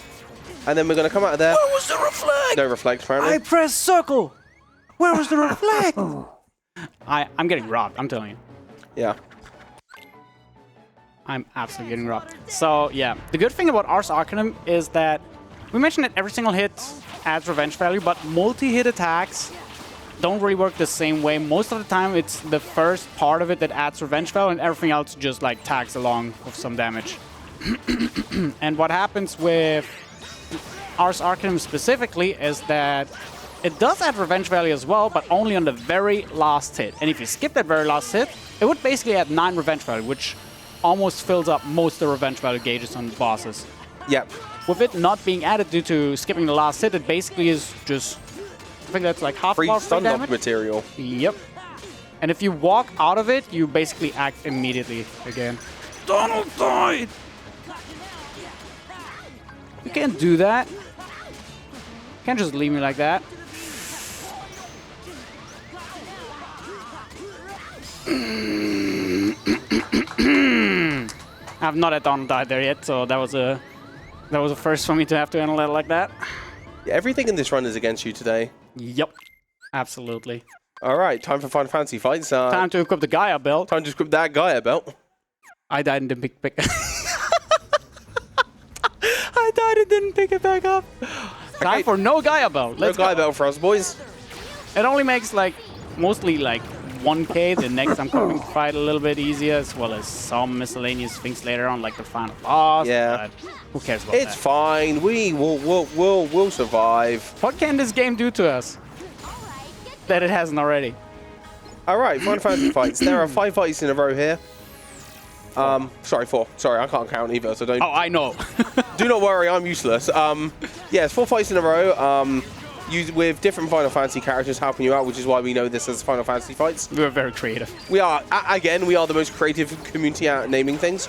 And then we're going to come out of there. Where was the reflect? No reflect, apparently. I pressed circle. Where was the reflect? I'm getting robbed, I'm telling you. Yeah. I'm absolutely getting robbed. So, yeah. The good thing about Ars Arcanum is that we mentioned that every single hit adds revenge value, but multi-hit attacks don't really work the same way. Most of the time, it's the first part of it that adds revenge value, and everything else just, like, tags along with some damage. And what happens with Ars Arcanum specifically is that it does add revenge value as well, but only on the very last hit. And if you skip that very last hit, it would basically add 9 revenge value, which almost fills up most of the revenge value gauges on the bosses. Yep. With it not being added due to skipping the last hit, it basically is just, I think that's like half Free of stun damage. material. Yep. And if you walk out of it, you basically act immediately again. Donald died. You can't do that. You can't just leave me like that. I've not had Donald died there yet, so that was a first for me to have to handle it like that. Yeah, everything in this run is against you today. Yep. Absolutely. All right, time for Final Fantasy fights. Time to equip the Gaia belt. Time to equip that Gaia belt. I died and didn't pick I died and didn't pick it back up. Time for no Gaia belt. Let's no Gaia go. belt for us, boys. It only makes like mostly like 1k the next I'm fight a little bit easier, as well as some miscellaneous things later on, like the final boss. Yeah. But who cares about It's that? fine. We'll survive. What can this game do to us that it hasn't already? All right, Final Fantasy fights. There are 5 fights in a row here. Sorry, 4. Sorry, I can't count either, so don't. Oh, I know. Do not worry, I'm useless. Yeah, it's 4 fights in a row. With different Final Fantasy characters helping you out, which is why we know this as Final Fantasy fights. We were very creative. We are, again, we are the most creative community at naming things.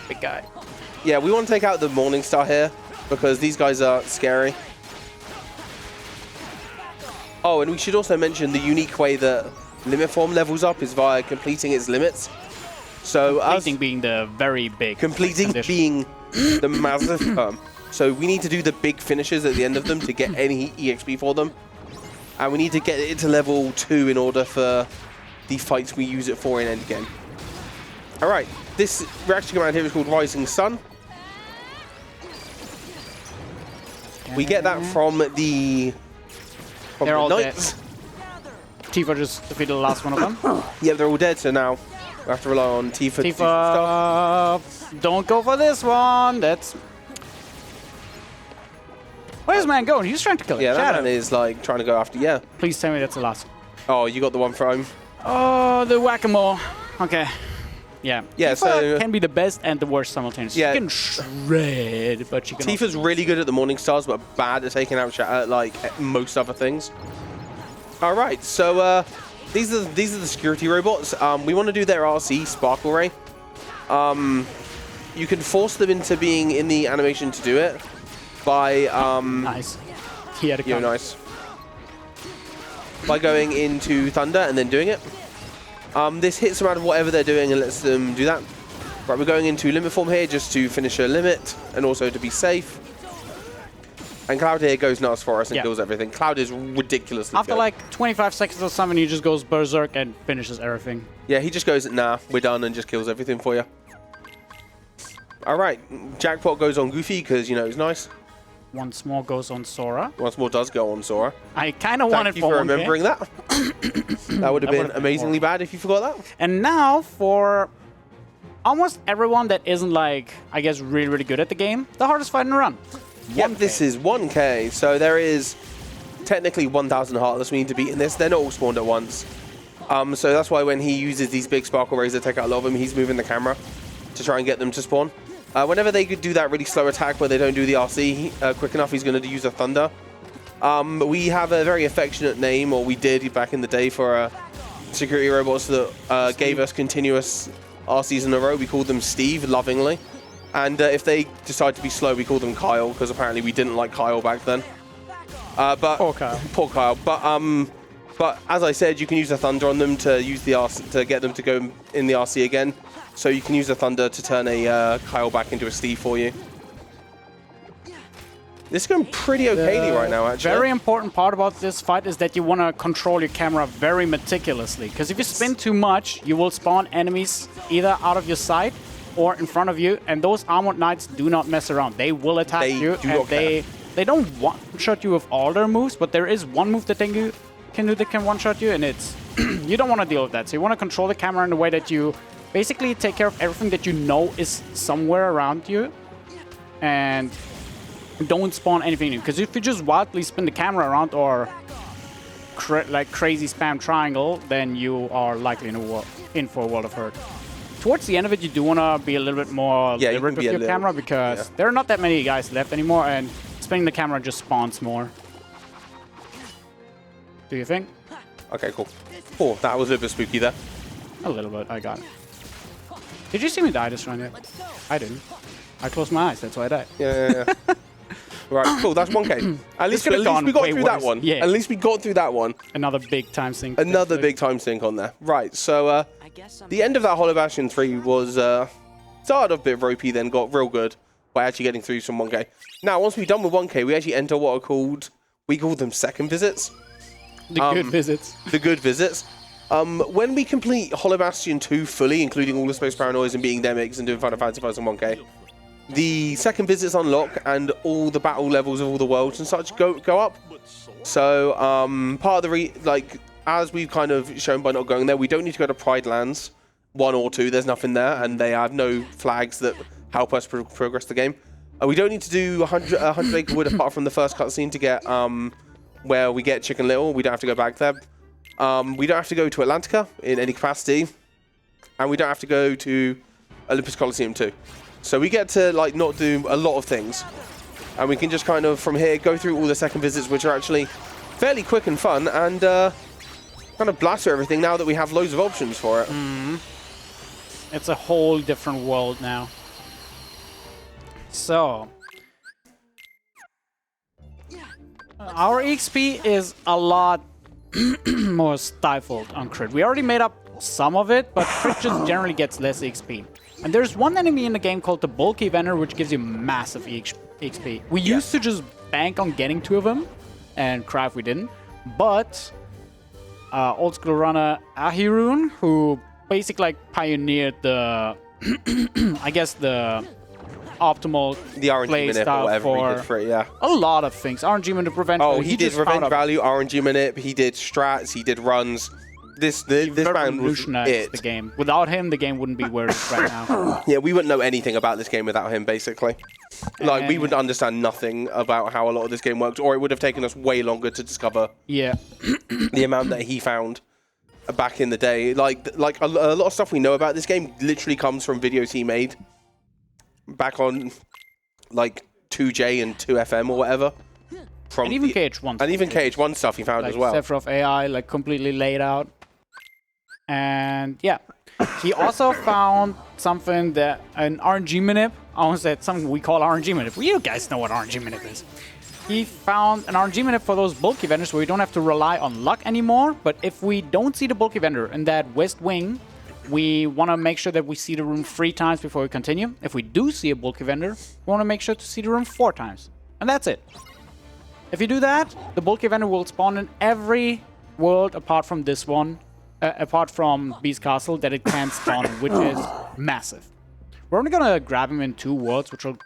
Big guy. Yeah, we want to take out the Morningstar here because these guys are scary. Oh, and we should also mention the unique way that limit form levels up is via completing its limits. So Completing being the very big completing condition. being the massive term. So we need to do the big finishes at the end of them to get any EXP for them. And we need to get it to level 2 in order for the fights we use it for in endgame. Alright, this reaction command here is called Rising Sun. We get that from the They're all Knights. Tifa just defeated the last one of them. Yeah, they're all dead, so now we have to rely on Tifa to do some stuff. Tifa, don't go for this one. That's... Where's man going? He's trying to kill it. Yeah, that Shadow. man is like trying to go after, yeah. Please tell me that's the last. Oh, you got the one from him. Oh, the whack-a-mole. Okay. Yeah. Yeah, Tifa so- can be the best and the worst simultaneously. Yeah. She can shred, but she can Tifa's really good at the Morningstars, but bad at taking out like most other things. All right, so these are the security robots. We want to do their RC Sparkle Ray. You can force them into being in the animation to do it by Nice. He had a you know, nice. By going into Thunder and then doing it. This hits them out of whatever they're doing and lets them do that. Right, we're going into limit form here just to finish a limit and also to be safe. And Cloud here goes nuts for us and kills everything. Cloud is ridiculously After good. like 25 seconds or something, he just goes berserk and finishes everything. Yeah, he just goes, nah, we're done, and just kills everything for you. All right, Jackpot goes on Goofy because, you know, it's nice. Once more goes on Sora. Once more does go on Sora. I kind of wanted Thank you for 1K. remembering that. That would have been amazingly bad if you forgot that. And now for almost everyone that isn't like, I guess, really, really good at the game, the hardest fight in the run. Yep, this is 1K. So there is technically 1,000 Heartless we need to beat in this. They're not all spawned at once. So that's why when he uses these big Sparkle Rays that take out a lot of them, he's moving the camera to try and get them to spawn. Whenever they could do that really slow attack where they don't do the RC quick enough, he's going to use a Thunder. We have a very affectionate name, or we did back in the day, for security robots that gave us continuous RCs in a row. We called them Steve, lovingly. And if they decide to be slow, we call them Kyle, because apparently we didn't like Kyle back then. But Poor Kyle. Poor Kyle. But as I said, you can use a Thunder on them to use the RC, to get them to go in the RC again. So you can use a Thunder to turn a Kyle back into a Steve for you. This is going pretty okayly right now, actually. Very important part about this fight is that you want to control your camera very meticulously. Because if you spin too much, you will spawn enemies either out of your sight or in front of you. And those Armored Knights do not mess around. They will attack you. And they don't one-shot you with all their moves, but there is one move that they can one-shot you, and it's you don't want to deal with that. So you want to control the camera in a way that you basically take care of everything that you know is somewhere around you, and don't spawn anything new. Because if you just wildly spin the camera around or like crazy spam triangle, then you are likely in for a world of hurt. Towards the end of it, you do want to be a little bit more deliberate with your camera, because there are not that many guys left anymore, and spinning the camera just spawns more. Do you think? Okay, cool. Oh, that was a bit spooky there. A little bit, I got it. Did you see me die this round yet? I didn't. I closed my eyes, that's why I died. Yeah. Right, cool, that's 1K. At least we got through that one. Yeah. At least we got through that one. Another big time sink. Another big time sink on there. Right, so the end of that Hollow Bastion 3 was started off a bit ropey, then got real good by actually getting through some 1K. Now, once we're done with 1K, we actually enter what are called, we call them second visits. The good visits. The good visits. When we complete Hollow Bastion 2 fully, including all the Space Paranoias and beating Demics and doing Final Fantasy Fights in 1K, the second visits unlock and all the battle levels of all the worlds and such go up. So part of the as we've kind of shown by not going there, we don't need to go to Pride Lands 1 or 2. There's nothing there, and they have no flags that help us progress the game. We don't need to do 100 Acre Wood apart from the first cutscene to get where we get Chicken Little. We don't have to go back there. We don't have to go to Atlantica in any capacity, and we don't have to go to Olympus Coliseum 2. So we get to not do a lot of things, and we can just kind of from here go through all the second visits, which are actually fairly quick and fun, and kind of blast through everything now that we have loads of options for it. It's a whole different world now. So our XP is a lot more stifled on Crit. We already made up some of it, but Crit just generally gets less XP. And there's one enemy in the game called the Bulky Vendor, which gives you massive XP. We used to just bank on getting 2 of them, and cry if we didn't. But old school runner Ahirun, who basically pioneered the, I guess the optimal play style for a lot of things. RNG manip revenge. Oh, he did revenge value, RNG manip. He did strats. He did runs. This man revolutionized the game. Without him, the game wouldn't be where it is right now. Yeah, we wouldn't know anything about this game without him, basically. We would understand nothing about how a lot of this game works, or it would have taken us way longer to discover. Yeah. The amount that he found back in the day. A lot of stuff we know about this game literally comes from videos he made back on 2J and 2FM or whatever. And even KH1. And even KH1 stuff he found as well. Sephiroth AI, completely laid out. And yeah, he also found something that an RNG manip. I almost said something we call RNG manip. Well, you guys know what RNG manip is. He found an RNG manip for those bulky vendors where we don't have to rely on luck anymore. But if we don't see the bulky vendor in that west wing, we want to make sure that we see the room 3 times before we continue. If we do see a bulky vendor, we want to make sure to see the room 4 times. And that's it. If you do that, the bulky vendor will spawn in every world apart from this one, apart from Beast Castle, that it can spawn in, which is massive. We're only going to grab him in 2 worlds, which will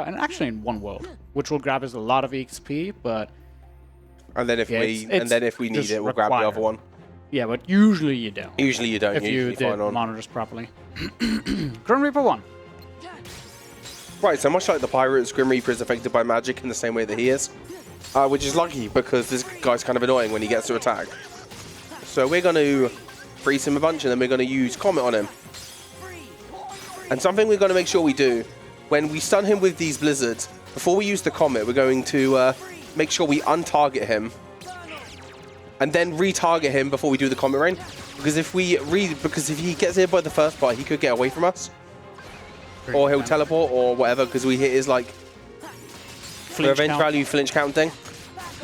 And actually in one world, which will grab us a lot of EXP, but And then if yeah, we need just it, we'll grab the other one. yeah, but usually you don't. Usually you don't. If you usually did find on. monitors properly. Grim Reaper 1. Right, so much like the Pirates, Grim Reaper is affected by magic in the same way that he is. Which is lucky, because this guy's kind of annoying when he gets to attack. So we're going to freeze him a bunch, and then we're going to use Comet on him. And something we're going to make sure we do, when we stun him with these blizzards, before we use the Comet, we're going to make sure we untarget him. And then retarget him before we do the Comet Rain. Because if if he gets hit by the first part, he could get away from us. Or he'll teleport or whatever, because we hit his like revenge value flinch count thing,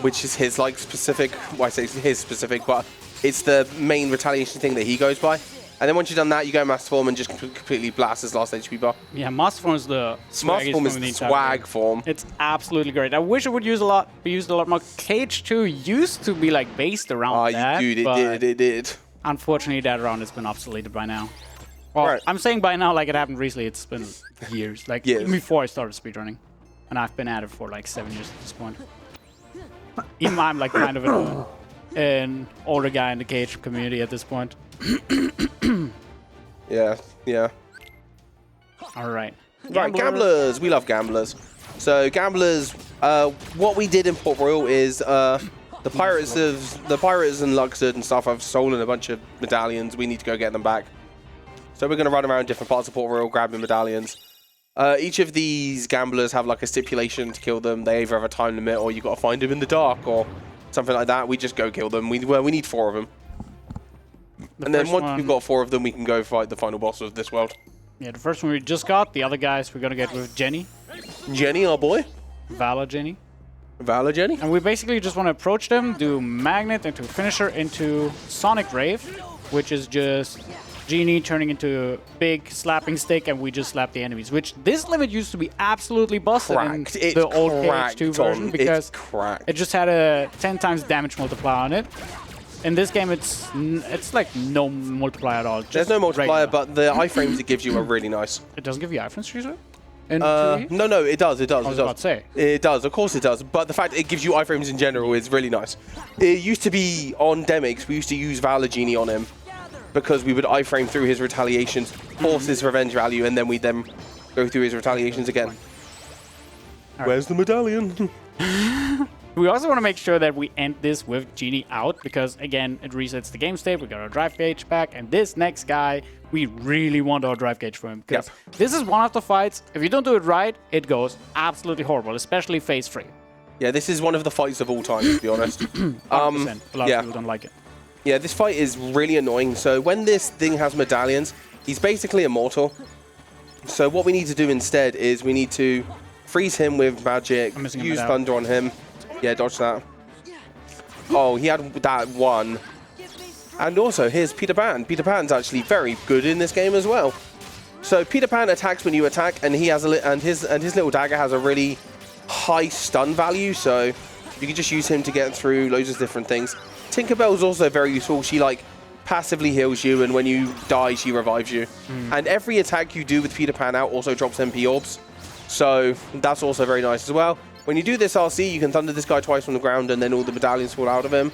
which is his like specific, well, I say his specific, but it's the main retaliation thing that he goes by. And then once you've done that, you go Master Form and just completely blast his last HP bar. Yeah, Master Form is the Master Form is the swag form. It's absolutely great. I wish it would be used a lot more. Cage 2 used to be like based around that. Dude, it did. Unfortunately, that round has been obsoleted by now. Well, Right. I'm saying by now like it happened recently. It's been years. Like even before I started speedrunning. And I've been at it for like 7 years at this point. Even I'm like kind of an older guy in the Cage community at this point. Yeah. All right. Right, gamblers. We love gamblers. So gamblers, what we did in Port Royal is the pirates and Luxord and stuff have stolen a bunch of medallions. We need to go get them back. So we're going to run around different parts of Port Royal grabbing medallions. Each of these gamblers have like a stipulation to kill them. They either have a time limit or you got to find them in the dark or something like that. We just go kill them. We need 4 of them. And then once we've got 4 of them, we can go fight the final boss of this world. Yeah, the first one we just got. The other guys we're going to get with Jenny. Jenny, our boy. Vala Jenny. Vala Jenny. And we basically just want to approach them, do Magnet into Finisher into Sonic Rave, which is just Genie turning into a big slapping stick, and we just slap the enemies. Which this limit used to be absolutely busted in the old KH2 version because it just had a 10 times damage multiplier on it. In this game, it's like no multiplier at all. There's no multiplier, but the iframes it gives you are really nice. It doesn't give you iframes, usually? No, it does. I was about to say. It does, of course it does. But the fact it gives you iframes in general is really nice. It used to be on Demix, we used to use Vala Genie on him because we would iframe through his retaliations, force his revenge value, and then we'd go through his retaliations again. Right. Where's the medallion? We also want to make sure that we end this with Genie out because, again, it resets the game state. We got our drive gauge back, and this next guy, we really want our drive gauge for him because this is one of the fights. If you don't do it right, it goes absolutely horrible, especially phase 3. Yeah, this is one of the fights of all time, to be honest. 100%. A lot of people don't like it. Yeah, this fight is really annoying. So when this thing has medallions, he's basically immortal. So what we need to do instead is we need to freeze him with magic, use thunder on him. Yeah, dodge that. Oh, he had that one. And also, here's Peter Pan. Peter Pan's actually very good in this game as well. So Peter Pan attacks when you attack, and his little dagger has a really high stun value. So you can just use him to get through loads of different things. Tinkerbell's also very useful. She like passively heals you, and when you die, she revives you. And every attack you do with Peter Pan out also drops MP orbs. So that's also very nice as well. When you do this RC, you can thunder this guy twice from the ground, and then all the medallions fall out of him.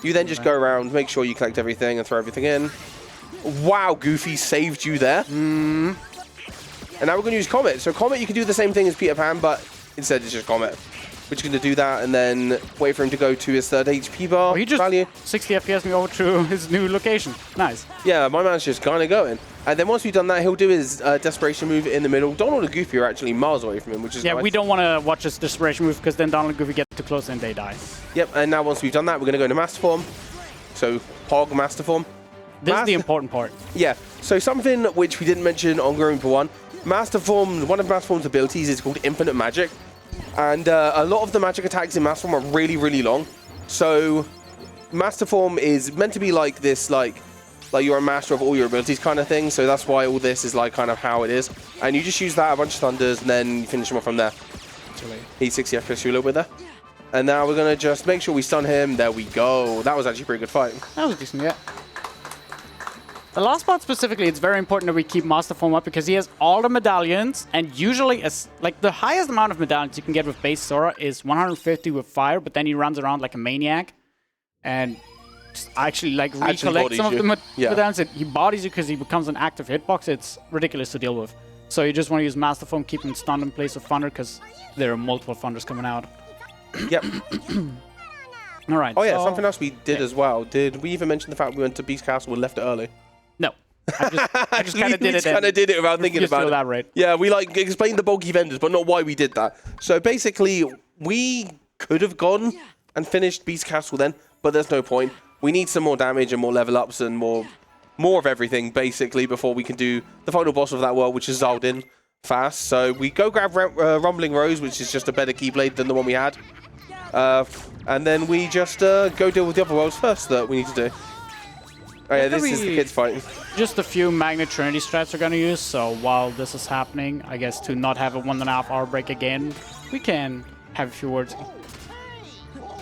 You then just go around, make sure you collect everything, and throw everything in. Wow, Goofy saved you there. And now we're going to use Comet. So Comet, you can do the same thing as Peter Pan, but instead it's just Comet. We're just going to do that, and then wait for him to go to his 3rd HP bar he just value. 60 FPS me over to his new location. Nice. Yeah, my man's just kind of going. And then once we've done that, he'll do his desperation move in the middle. Donald and Goofy are actually miles away from him, which is nice. We don't want to watch his desperation move because then Donald and Goofy get too close and they die. Yep, and now once we've done that, we're going to go into Master Form. So, Pog Master Form. This is the important part. Yeah, so something which we didn't mention on Grim Reaper 1. Master Form, one of Master Form's abilities is called Infinite Magic. And a lot of the magic attacks in Master Form are really, really long. So, Master Form is meant to be like this, like you're a master of all your abilities kind of thing. So that's why all this is like kind of how it is. And you just use that, a bunch of thunders, and then you finish him off from there. He's 60 FPS, you a little bit there. And now we're going to just make sure we stun him. There we go. That was actually a pretty good fight. That was decent, yeah. The last part specifically, it's very important that we keep Master Form up because he has all the medallions, and usually, like the highest amount of medallions you can get with base Sora is 150 with fire, but then he runs around like a maniac and just actually like recollect some of the medallions. He bodies you because he becomes an active hitbox. It's ridiculous to deal with. So you just want to use Master Form, keep him stunned in place of Thunder because there are multiple Thunders coming out. Yep. All right. Oh yeah, something else we did as well. Did we even mention the fact we went to Beast Castle and left it early? No. I just kind of did it. Kind of did it without thinking about it. Elaborate. Yeah, we like explained the bulky vendors, but not why we did that. So basically, we could have gone and finished Beast Castle then, but there's no point. We need some more damage and more level ups and more of everything basically before we can do the final boss of that world, which is Zaldin fast. So we go grab Rumbling Rose, which is just a better Keyblade than the one we had, and then we just go deal with the other worlds first that we need to do. Oh yeah, this is the kids fighting. Just a few Magnet Trinity strats we're gonna use, so while this is happening, I guess to not have a 1.5 hour break again, we can have a few words.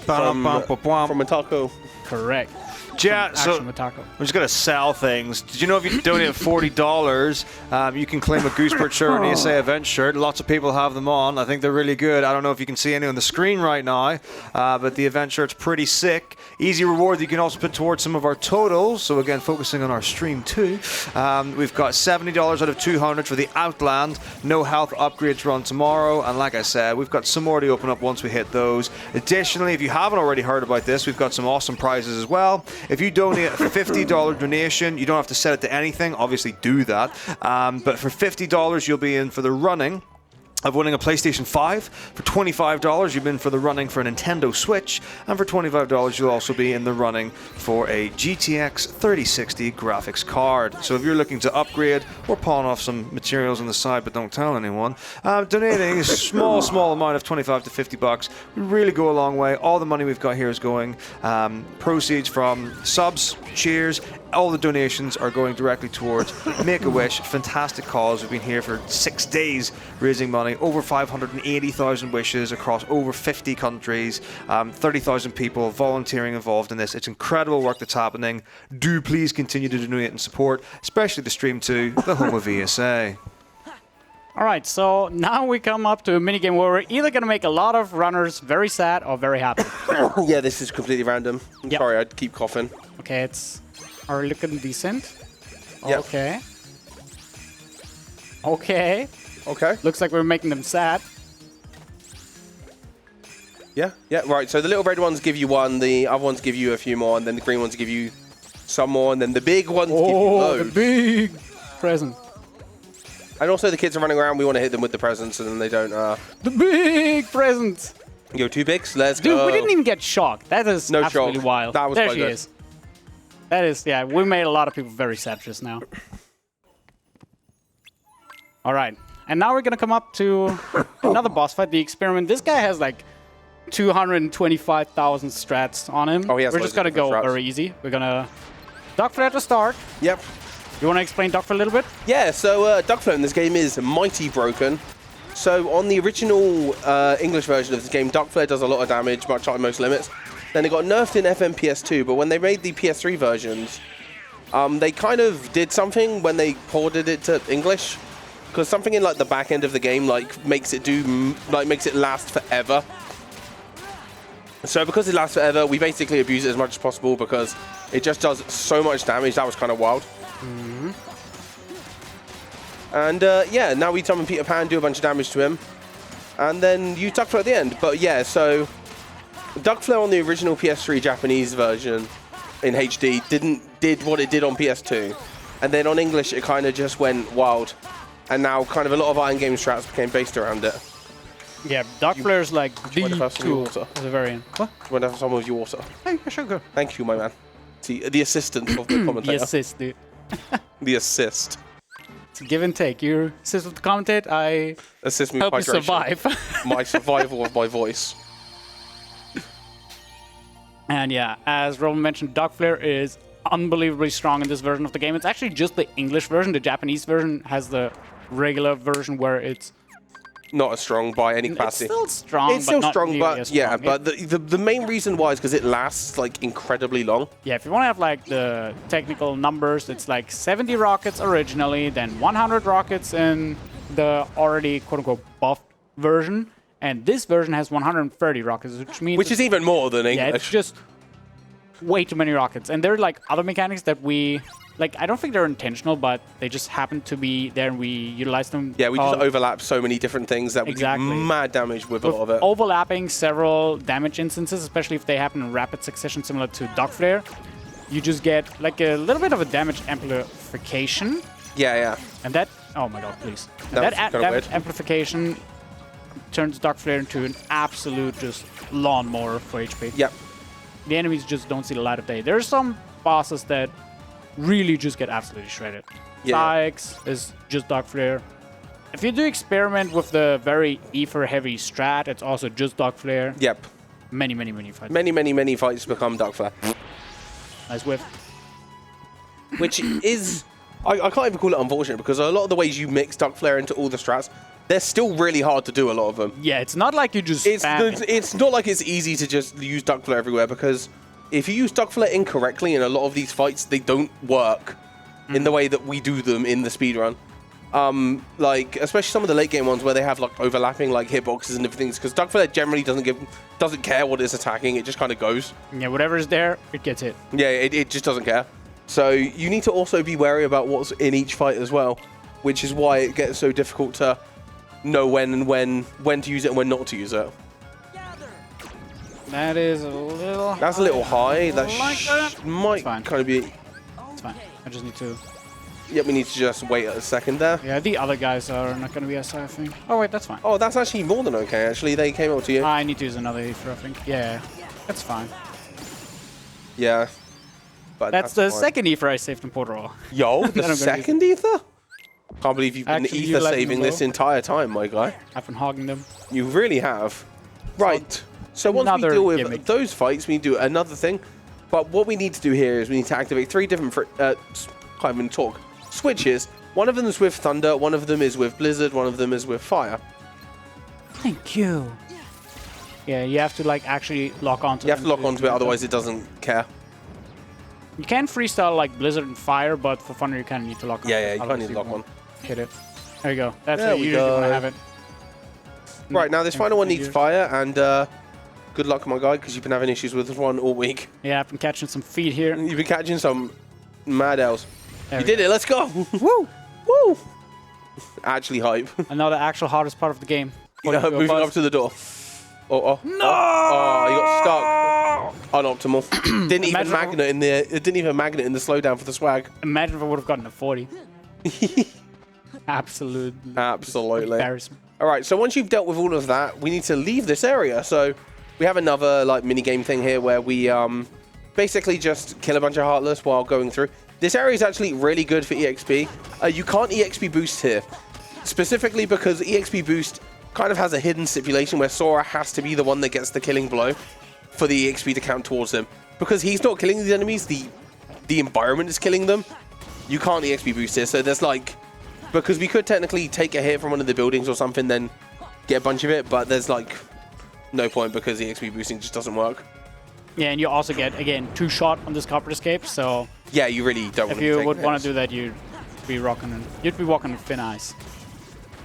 From Matako. Correct. Yeah, so I'm just going to sell things. Did you know if you donate $40, you can claim a Goosebird shirt or an ESA event shirt? Lots of people have them on. I think they're really good. I don't know if you can see any on the screen right now, but the event shirt's pretty sick. Easy reward that you can also put towards some of our totals. So again, focusing on our stream too. We've got $70 out of 200 for the Outland. No health upgrades run tomorrow. And like I said, we've got some more to open up once we hit those. Additionally, if you haven't already heard about this, we've got some awesome prizes as well. If you donate a $50 donation, you don't have to set it to anything. Obviously, do that. But for $50, you'll be in for the running of winning a PlayStation 5. For $25, you've been for the running for a Nintendo Switch. And for $25, you'll also be in the running for a GTX 3060 graphics card. So if you're looking to upgrade or pawn off some materials on the side, but don't tell anyone, donating a small amount of $25 to $50 would really go a long way. All the money we've got here is going proceeds from subs, cheers. All the donations are going directly towards Make-A-Wish. Fantastic cause. We've been here for 6 days raising money. Over 580,000 wishes across over 50 countries. 30,000 people volunteering involved in this. It's incredible work that's happening. Do please continue to donate and support, especially the stream too, the home of ESA. All right, so now we come up to a minigame where we're either going to make a lot of runners very sad or very happy. Yeah, this is completely random. I'm sorry, I'd keep coughing. Okay, are looking decent. Yep. Okay. Looks like we're making them sad. Yeah, right. So the little red ones give you one, the other ones give you a few more, and then the green ones give you some more, and then the big ones give you loads. The big present. And also the kids are running around, we want to hit them with the presents, and then they don't... The big presents! Yo, 2 bigs, let's go. Dude, we didn't even get shocked. That is absolutely wild. That was there quite she good. is. That is, yeah, we made a lot of people very sad just now. All right, and now we're gonna come up to another boss fight, the Experiment. This guy has like 225,000 strats on him. Oh, he has We're just gonna go strats. very easy. We're gonna Duckflare at the start. Yep. You wanna explain Duckflare a little bit? Yeah, so Duckflare in this game is mighty broken. So on the original English version of this game, Duckflare does a lot of damage, much like most limits. Then it got nerfed in FMPS2, but when they made the PS3 versions, they kind of did something when they ported it to English, because something in like the back end of the game makes it last forever. So because it lasts forever, we basically abuse it as much as possible because it just does so much damage. That was kind of wild. Mm-hmm. And yeah, now we summon Peter Pan, do a bunch of damage to him, and then you Duckflare at the end. But yeah, so Duckflare on the original PS3 Japanese version in HD did what it did on PS2, and then on English it kind of just went wild, and now kind of a lot of Iron Game strats became based around it. Yeah, Duckflare's like the tool as a variant. What? Want to have some of your water? Hey, sure, go. Thank you, my man. See, the assistant of the commentator. The assist, dude. The assist. It's a give and take. You assist with the commentate, I assist me help with you survive. My survival of my voice. And yeah, as Roman mentioned, Duckflare is unbelievably strong in this version of the game. It's actually just the English version. The Japanese version has the regular version where it's not as strong by any It's capacity. still strong, It's still but not strong, nearly but as yeah, strong. but the main reason why is because it lasts like incredibly long. Yeah, if you want to have like the technical numbers, it's like 70 rockets originally, then 100 rockets in the already quote-unquote buffed version, and this version has 130 rockets, which means Which is even more than English. yeah, it's just way too many rockets. And there are like other mechanics that we like. I don't think they're intentional, but they just happen to be there, and we utilize them. Yeah, we just called- overlap so many different things that we Exactly. do mad damage with a lot of it. overlapping several damage instances, especially if they happen in rapid succession, similar to Dog Flare. You just get like a little bit of a damage amplification, Yeah, yeah. and that oh my god, please! And That was that kinda damage weird. amplification turns Dog Flare into an absolute just lawnmower for HP. Yep. The enemies just don't see the light of day. There are some bosses that really just get absolutely shredded. Yeah. Sykes is just Dog Flare. If you do experiment with the very ether heavy strat, it's also just Dog Flare. Yep. Many fights. Many fights become Dark Flare. Nice whiff. Which is... I can't even call it unfortunate, because a lot of the ways you mix Dark Flare into all the strats, they're still really hard to do, a lot of them. Yeah, it's not like you just It's spam it. it's not like it's easy to just use Dark Flare everywhere, because if you use Dark Flare incorrectly in a lot of these fights, they don't work in the way that we do them in the speedrun. Like, especially some of the late game ones where they have like overlapping like hitboxes and everything, because Dark Flare generally doesn't care what it's attacking, it just kind of goes. Yeah, whatever's there, it gets hit. Yeah, it just doesn't care. So you need to also be wary about what's in each fight as well, which is why it gets so difficult to know when to use it and when not to use it. That is a little. That's a little high. That Like that? might It's fine. kind of be... It's fine. I just need to. Yep, we need to just wait a second there. Yeah, the other guys are not going to be as high, I think. Oh wait, that's fine. Oh, that's actually more than okay, actually. They came up to you. I need to use another ether, I think. Yeah, that's fine. Yeah. But That's the fine. second ether I saved in Portal. Yo, Then the I'm gonna second ether? Can't believe you've been Actually ether utilizing saving them this well. entire time, my guy. I've been hogging them. You really have. Right. So once we Another deal with gimmick. those fights, we need to do another thing. But what we need to do here is we need to activate 3 different, can't even talk, switches. One of them is with thunder, one of them is with blizzard, one of them is with fire. Thank you. Yeah, you have to like actually lock onto. You have to them lock onto it, otherwise it doesn't care. You can freestyle like blizzard and fire, but for fun you kind of need to lock on. Yeah, you can't Otherwise need to lock won't on. Hit it. There you go. That's There what we you usually want go. to have it. Right, now this final one needs Figures. fire, and good luck, my guy, because you've been having issues with this one all week. Yeah, I've been catching some feet here. You've been catching some mad elves. There You we did it, let's go! Woo! Woo! Actually hype. Another actual hardest part of the game. Yeah, moving up to the door. Oh. No! Oh, you got stuck. Unoptimal. Didn't even Imagine- magnet in the. It didn't even magnet in the slowdown for the swag. Imagine if I would have gotten a 40. Absolute Absolutely. embarrassment. All right. So once you've dealt with all of that, we need to leave this area. So we have another like mini game thing here where we basically just kill a bunch of heartless while going through. This area is actually really good for EXP. You can't EXP boost here, specifically because EXP boost kind of has a hidden stipulation where Sora has to be the one that gets the killing blow for the EXP to count towards him. Because he's not killing these enemies, the environment is killing them. You can't EXP boost here, so there's like... Because we could technically take a hit from one of the buildings or something, then get a bunch of it, but there's like no point because EXP boosting just doesn't work. Yeah, and you also get, again, 2 shot on this copper escape, so Yeah, you really don't want if to you take would want hits. to do that, you'd be walking on thin ice.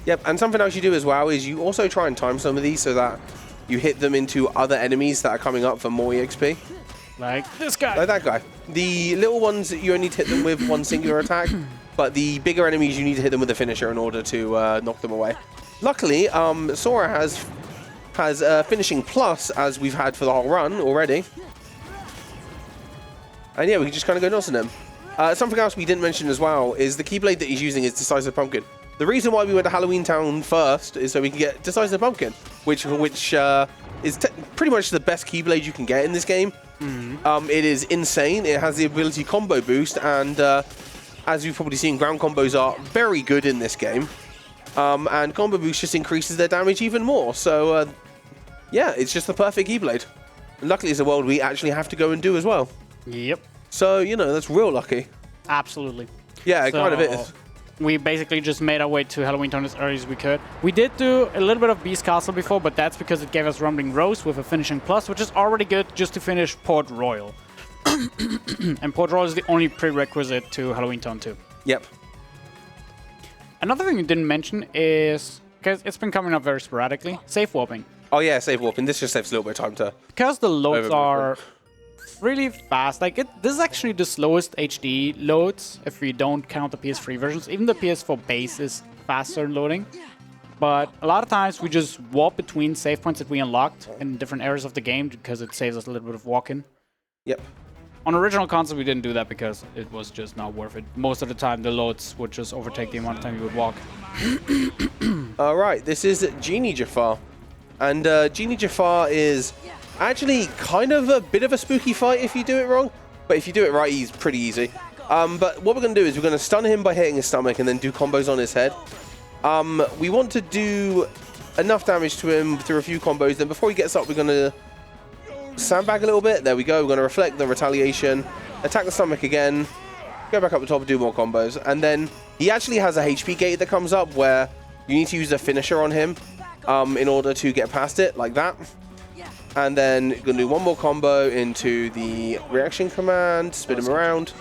Yep, and something else you do as well is you also try and time some of these so that you hit them into other enemies that are coming up for more EXP. Like this guy. Like that guy. The little ones, you only need to hit them with one singular attack, but the bigger enemies, you need to hit them with a finisher in order to knock them away. Luckily, Sora has finishing plus, as we've had for the whole run already. And yeah, we can just kind of go nuts on him. Something else we didn't mention as well is the Keyblade that he's using is Decisive Pumpkin. The reason why we went to Halloween Town first is so we can get Decisive Pumpkin, which is pretty much the best Keyblade you can get in this game. It is insane. It has the ability combo boost, and as you've probably seen, ground combos are very good in this game. And combo boost just increases their damage even more. So yeah, it's just the perfect Keyblade. And luckily, it's a world we actually have to go and do as well. Yep. So, you know, that's real lucky. Absolutely. Yeah, it kind of So, is. we basically just made our way to Halloween Town as early as we could. We did do a little bit of Beast Castle before, but that's because it gave us Rumbling Rose with a finishing plus, which is already good just to finish Port Royal. And Port Royal is the only prerequisite to Halloween Town 2. Yep. Another thing you didn't mention is, because it's been coming up very sporadically, safe warping. Oh yeah, safe warping. This just saves a little bit of time to... Because the loads Over- are really fast. Like this is actually the slowest HD loads if we don't count the PS3 versions. Even the PS4 base is faster loading. But a lot of times we just warp between save points that we unlocked in different areas of the game because it saves us a little bit of walking. Yep. On original console, we didn't do that because it was just not worth it. Most of the time, the loads would just overtake the amount of time you would walk. All right, this is Genie Jafar. And Genie Jafar is actually kind of a bit of a spooky fight if you do it wrong. But if you do it right, he's pretty easy. But what we're going to do is we're going to stun him by hitting his stomach and then do combos on his head. We want to do enough damage to him through a few combos. Then before he gets up, we're going to sandbag a little bit. There we go. We're going to reflect the retaliation, attack the stomach again, go back up the top and do more combos. And then he actually has a HP gate that comes up where you need to use a finisher on him in order to get past it, like that. And then you're going to do one more combo into the reaction command, spin him around.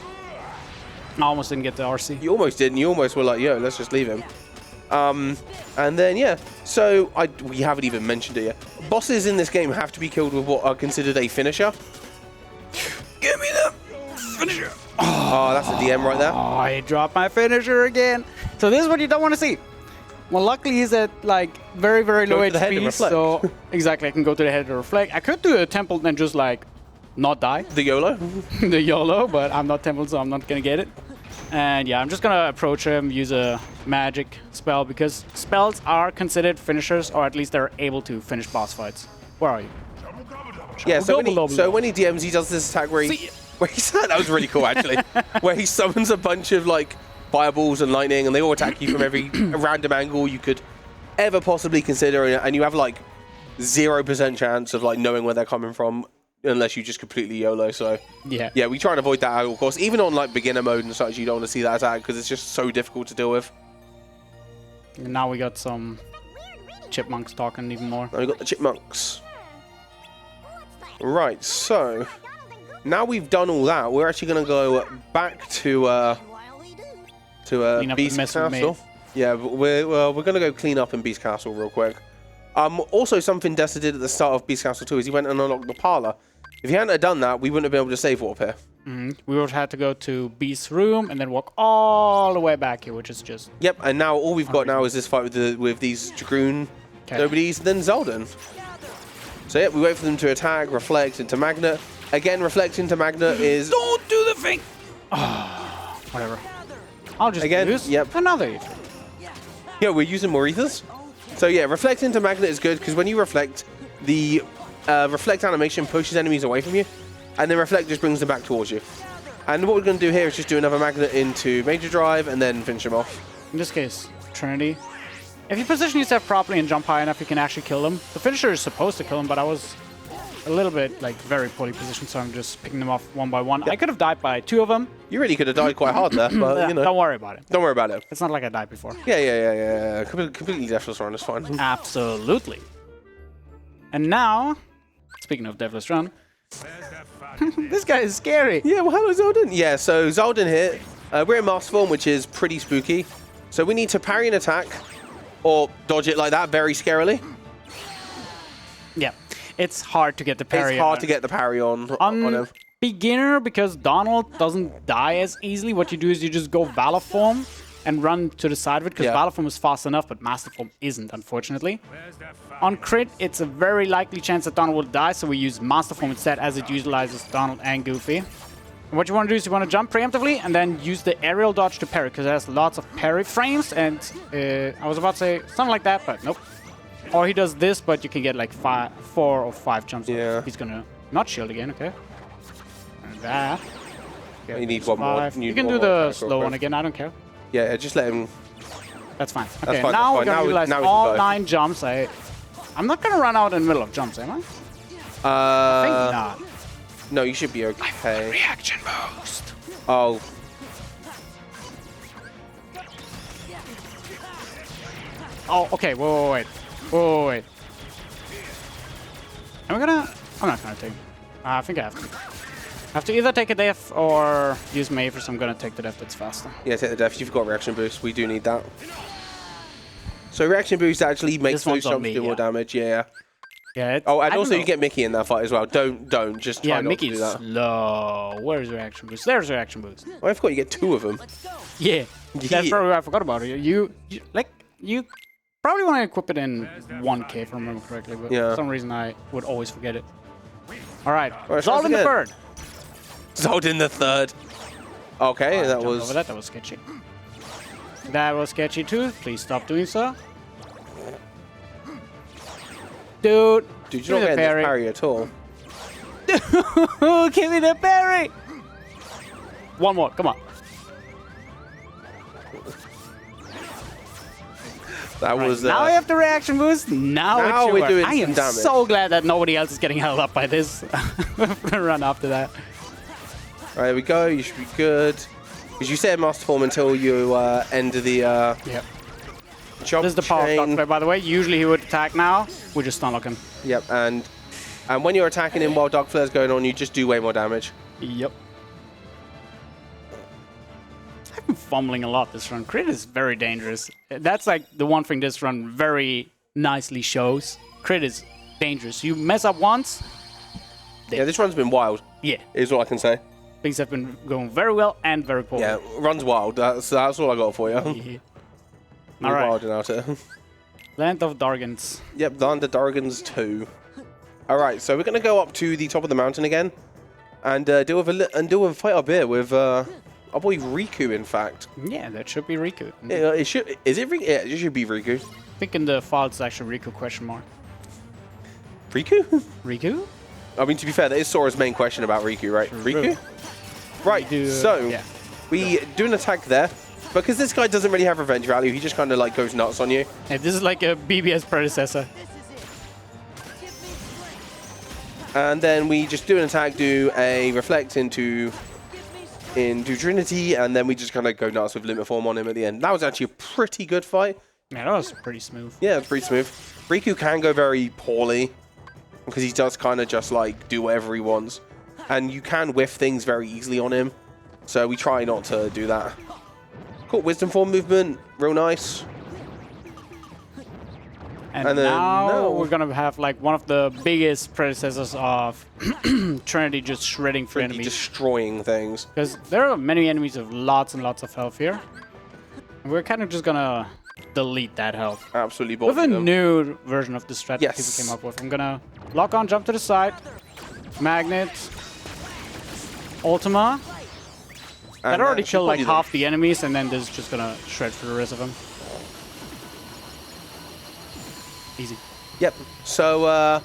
I almost didn't get the RC. You almost didn't. You almost were like, yo, let's just leave him. And then, yeah, so we haven't even mentioned it yet. Bosses in this game have to be killed with what are considered a finisher. Give me the finisher. Oh, that's a DM right there. Oh, I dropped my finisher again. So this is what you don't want to see. Well, luckily he's at like very, very low Go to the head and HP, reflect. so exactly, I can go to the head and reflect. I could do a temple and just like not die, The YOLO. the YOLO, but I'm not templed, so I'm not gonna get it. And yeah, I'm just gonna approach him, use a magic spell because spells are considered finishers, or at least they're able to finish boss fights. Where are you? Yeah, so Double. when he DMs, he does this attack where he that was really cool actually, where he summons a bunch of like fireballs and lightning, and they all attack you from every random angle you could ever possibly consider, and you have like 0% chance of like knowing where they're coming from unless you just completely YOLO. So yeah, we try and avoid that at all course. Even on like beginner mode and such, you don't want to see that attack because it's just so difficult to deal with. And now we got some chipmunks talking even more. Now we got the chipmunks. Right, so now we've done all that, we're actually going to go back to Clean up the Beast mess we made. Castle. Yeah, but we're going to go clean up in Beast Castle real quick. Also, something Dessa did at the start of Beast Castle 2 is he went and unlocked the parlor. If he hadn't have done that, we wouldn't have been able to save warp here. We would have had to go to Beast's room and then walk all the way back here, which is just... Yep, and now all we've got now is this fight with these Dragoon nobodies, then Zoldan. So yeah, we wait for them to attack, reflect into Magnet. Again, reflect into Magnet is... Don't do the thing! Oh, whatever. I'll just use another ether. Yeah, we're using more ethers. So yeah, reflect into Magnet is good because when you reflect, the reflect animation pushes enemies away from you, and then reflect just brings them back towards you. And what we're going to do here is just do another Magnet into Major Drive and then finish them off. In this case, Trinity. If you position yourself properly and jump high enough, you can actually kill them. The finisher is supposed to kill them, but I was a little bit, like, very poorly positioned, so I'm just picking them off one by one. Yep. I could have died by 2 of them. You really could have died quite hard there, but, you know. Don't worry about it. Don't worry about it. It's not like I died before. Yeah. Completely Deathless Run is fine. Absolutely. And now, speaking of Deathless Run, this guy is scary. Yeah, well, hello, Zoldan. Yeah, so Zoldan here. We're in Master Form, which is pretty spooky. So we need to parry an attack or dodge it like that very scarily. Yeah, it's hard to get the parry. It's hard to get the parry on him. Beginner, because Donald doesn't die as easily, what you do is you just go Valor Form and run to the side of it, because Valor Form is fast enough, but Master Form isn't, unfortunately. On crit, it's a very likely chance that Donald will die, so we use Master Form instead, as it utilizes Donald and Goofy. And what you want to do is you want to jump preemptively and then use the aerial dodge to parry, because it has lots of parry frames, and I was about to say something like that, but nope. Or he does this, but you can get like 4 or 5 jumps. Yeah. He's gonna not shield again, okay? And that. Okay, you need one more. You can do the slow one again, I don't care. Yeah, just let him... That's fine. That's Okay, fine, now that's we're fine. gonna utilize now all 9 jumps. I'm not gonna run out in the middle of jumps, am I? I think not. No, you should be okay. Reaction boost. Oh. Oh, okay. Wait. Wait. Am I gonna... I'm not gonna take... I think I have to. I have to either take a death or use Maeve, so I'm gonna take the death. That's faster. Yeah, take the death. You've got reaction boost. We do need that. So reaction boost actually makes those shots do more damage. Yeah. Yeah. Oh, and also you get Mickey in that fight as well. Don't. Just try not Mickey's to do that. slow. Where's reaction boost? There's reaction boost. Oh, I forgot you get 2 of them. Yeah. That's probably what I forgot about it. You probably want to equip it in 1K if I remember correctly, but for some reason I would always forget it. All right. Zald in the third. Zald in the third. Okay, that was... Over that was sketchy. That was sketchy too. Please stop doing so. Dude, you're not getting this parry at all. Give me the parry! One more, come on. That was... now I have the reaction boost. Now we're doing I am some damage. so glad that nobody else is getting held up by this run after that. All right, there we go. You should be good. Because you said master form until you end the job This is the power of Dark Flare, by the way. Usually he would attack now. We just stun lock him. Yep, and when you're attacking him while Dark Flare's going on, you just do way more damage. Yep. I've been fumbling a lot this run. Crit is very dangerous. That's like the one thing this run very nicely shows. Crit is dangerous. You mess up once. Yeah, this run's been wild. Yeah. Is what I can say. Things have been going very well and very poorly. Yeah, runs wild. That's all I got for you. Yeah. All right. Wild out it. Land of Dargans. Yep, Land of Dargans 2. All right, so we're gonna go up to the top of the mountain again, and deal with a fight up here with our boy Riku. In fact. Yeah, that should be Riku. It should. Is it Riku? Yeah, it should be Riku. I think in the file it's actually Riku question mark. Riku? Riku? I mean, to be fair, that is Sora's main question about Riku, right? True. Riku? Right, we do an attack there. Because this guy doesn't really have revenge value, he just kind of like goes nuts on you. Yeah, this is like a BBS predecessor. And then we just do an attack, do a reflect into Trinity, and then we just kind of go nuts with limit form on him at the end. That was actually a pretty good fight. Yeah, that was pretty smooth. Yeah, it's pretty smooth. Riku can go very poorly because he does kind of just like do whatever he wants. And you can whiff things very easily on him. So we try not to do that. Cool, wisdom form movement, real nice. And then now we're gonna have like one of the biggest predecessors of Trinity just shredding for enemies. Destroying things. Because there are many enemies with lots and lots of health here. And we're kind of just gonna delete that health. Absolutely with a them. new version of the strat Yes. people came up with. I'm gonna lock on, jump to the side, magnet, Ultima. That already killed like half the enemies, and then this is just gonna shred for the rest of them. Easy. Yep. So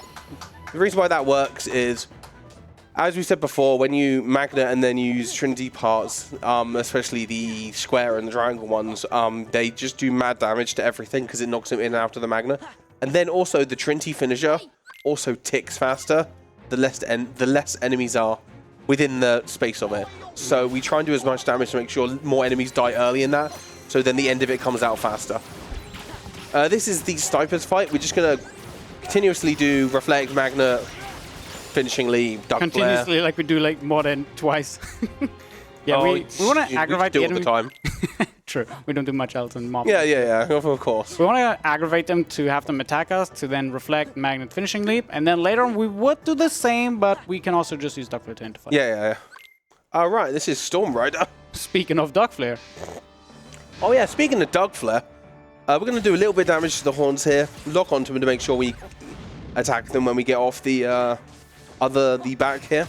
the reason why that works is, as we said before, when you magnet and then use Trinity parts, especially the square and the triangle ones, they just do mad damage to everything because it knocks them in and out of the magnet. And then also the Trinity finisher also ticks faster the less enemies are within the space of it. So we try and do as much damage to make sure more enemies die early in that, so then the end of it comes out faster. This is the Snipers fight. We're just going to continuously do Reflect, Magnet, finishing lead, Duck Continuously, Flare. like we do like more than twice. Yeah, we want to aggravate the enemy. We do it all the time. True, we don't do much else in mob. Yeah, of course. We want to aggravate them to have them attack us, to then Reflect, Magnet, Finishing Leap, and then later on we would do the same, but we can also just use Duck Flare to end the fight. Yeah. All right, this is Storm Rider. Speaking of Duck Flare. Oh yeah, speaking of Duck Flare, we're going to do a little bit of damage to the horns here. Lock onto them to make sure we attack them when we get off the back here.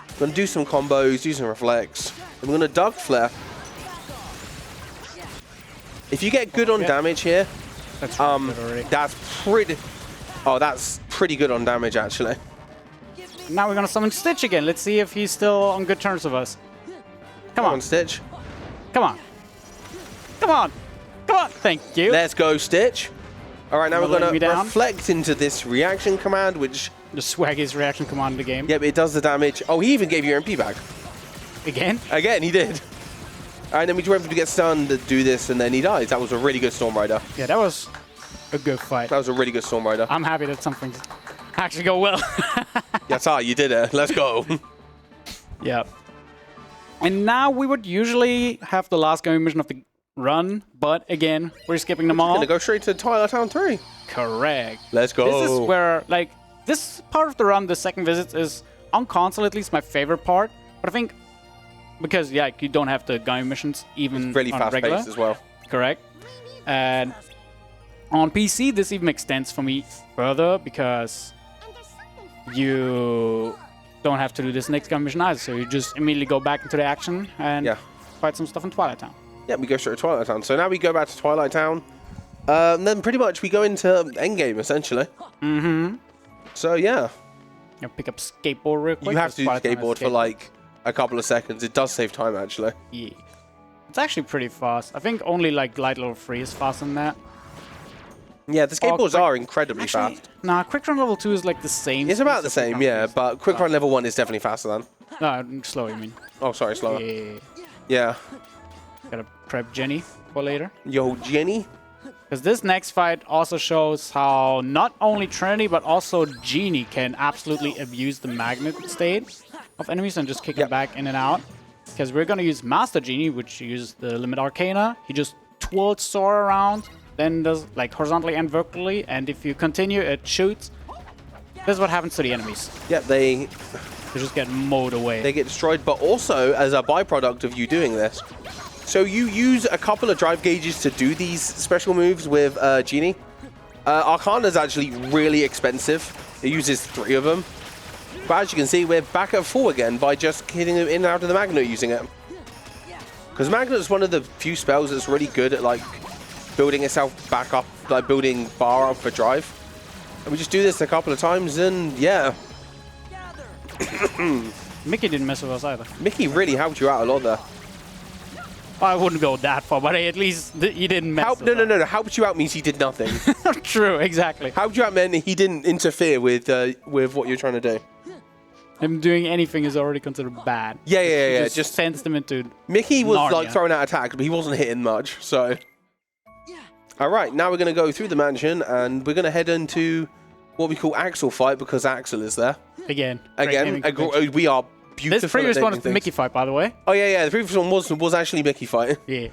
We're going to do some combos, do some reflects. And we're going to Duck Flare. If you get good on damage here, That's really good already. that's pretty good on damage actually. Now we're going to summon Stitch again. Let's see if he's still on good terms with us. Come on, Stitch. Come on. Come on. Come on. Thank you. Let's go, Stitch. All right, now we're going to down. reflect into this reaction command, which... The swaggiest reaction command in the game. Yep, it does the damage. Oh, he even gave you your MP back. Again? Again, he did. And then we wait for him to get stunned, to do this, and then he dies. That was a really good Storm Rider. Yeah, that was a good fight. That was a really good Storm Rider. I'm happy that something actually go well. Yatta, you did it. Let's go. Yeah. And now we would usually have the last game mission of the run, but again, we're skipping them all. Gonna go straight to Twilight Town 3. Correct. Let's go. This is where, like, this part of the run, the second visit, is on console at least my favorite part. But I think because, yeah, you don't have the game missions even really on fast regular. paced as well. Correct. And on PC, this even extends for me further because you don't have to do this next game mission either. So you just immediately go back into the action and fight some stuff in Twilight Town. Yeah, we go straight to Twilight Town. So now we go back to Twilight Town. Then pretty much we go into endgame, essentially. Mm-hmm. So, yeah. You pick up skateboard real quick. You have to do skateboard for, like, a couple of seconds. It does save time, actually. Yeah. It's actually pretty fast. I think only, like, light level 3 is faster than that. Yeah, the skateboards are incredibly fast. Nah, Quick Run level 2 is, like, the same. It's about the same, yeah. But Quick Run level 1 is definitely faster than. No, slow, you mean. Oh, sorry, slower. Yeah. Yeah. Gotta prep Jenny for later. Yo, Jenny. Because this next fight also shows how not only Trinity, but also Genie can absolutely abuse the magnet state of enemies and just kick them back in and out. Because we're going to use Master Genie, which uses the Limit Arcana. He just twirls Sora around, then does like horizontally and vertically, and if you continue, it shoots. This is what happens to the enemies. Yep, they just get mowed away. They get destroyed, but also as a byproduct of you doing this. So you use a couple of drive gauges to do these special moves with Genie. Arcana is actually really expensive. It uses 3 of them. But as you can see, we're back at full again by just hitting them in and out of the magnet using it. Because magnet is one of the few spells that's really good at like building itself back up, like building bar up for drive. And we just do this a couple of times and yeah. Mickey didn't mess with us either. Mickey really helped you out a lot there. I wouldn't go that far, but at least he didn't mess with No. Helped you out means he did nothing. True, exactly. Helped you out meant he didn't interfere with what you're trying to do. Him doing anything is already considered bad. Yeah. Just sends them into Mickey was Narnia. like throwing out attacks, but he wasn't hitting much, so. All right, now we're going to go through the mansion, and we're going to head into what we call Axel fight, because Axel is there. Again, we are beautiful. This previous one was the Mickey fight, by the way. Oh, yeah, the previous one was actually Mickey fight. Yeah.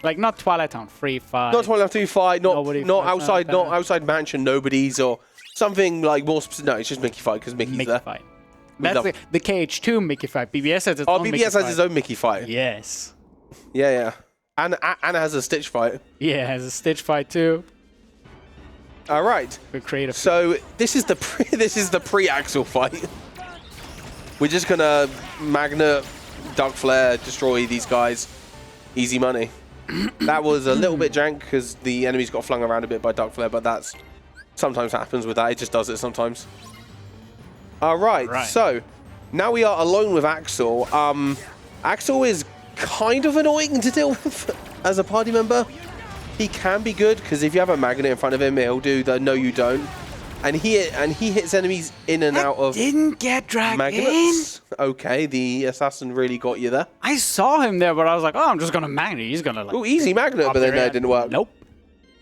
Like, not Twilight Town, free fight. Not Twilight Town fight, not outside mansion, nobodies, or something like more specific. No, it's just Mickey fight, because Mickey's there. Fight. That's the KH2 Mickey fight. BBS has its own Mickey BBS has its own Mickey fight. Yes. Yeah. And Anna has a Stitch fight. Yeah, it has a Stitch fight too. All right. We're creative. So this is the pre-Axel fight. We're just gonna magnet, duck flare, destroy these guys. Easy money. That was a little bit jank because the enemies got flung around a bit by duck flare, but that's sometimes happens with that. It just does it sometimes. All right. So now we are alone with Axel. Axel is kind of annoying to deal with as a party member. He can be good because if you have a magnet in front of him, he'll do the no you don't, and he hits enemies in and out of. Didn't get dragged magnets. Okay, the assassin really got you there. I saw him there, but I was like, oh, I'm just gonna magnet. He's gonna like. Oh, easy magnet, but then that didn't work. Nope.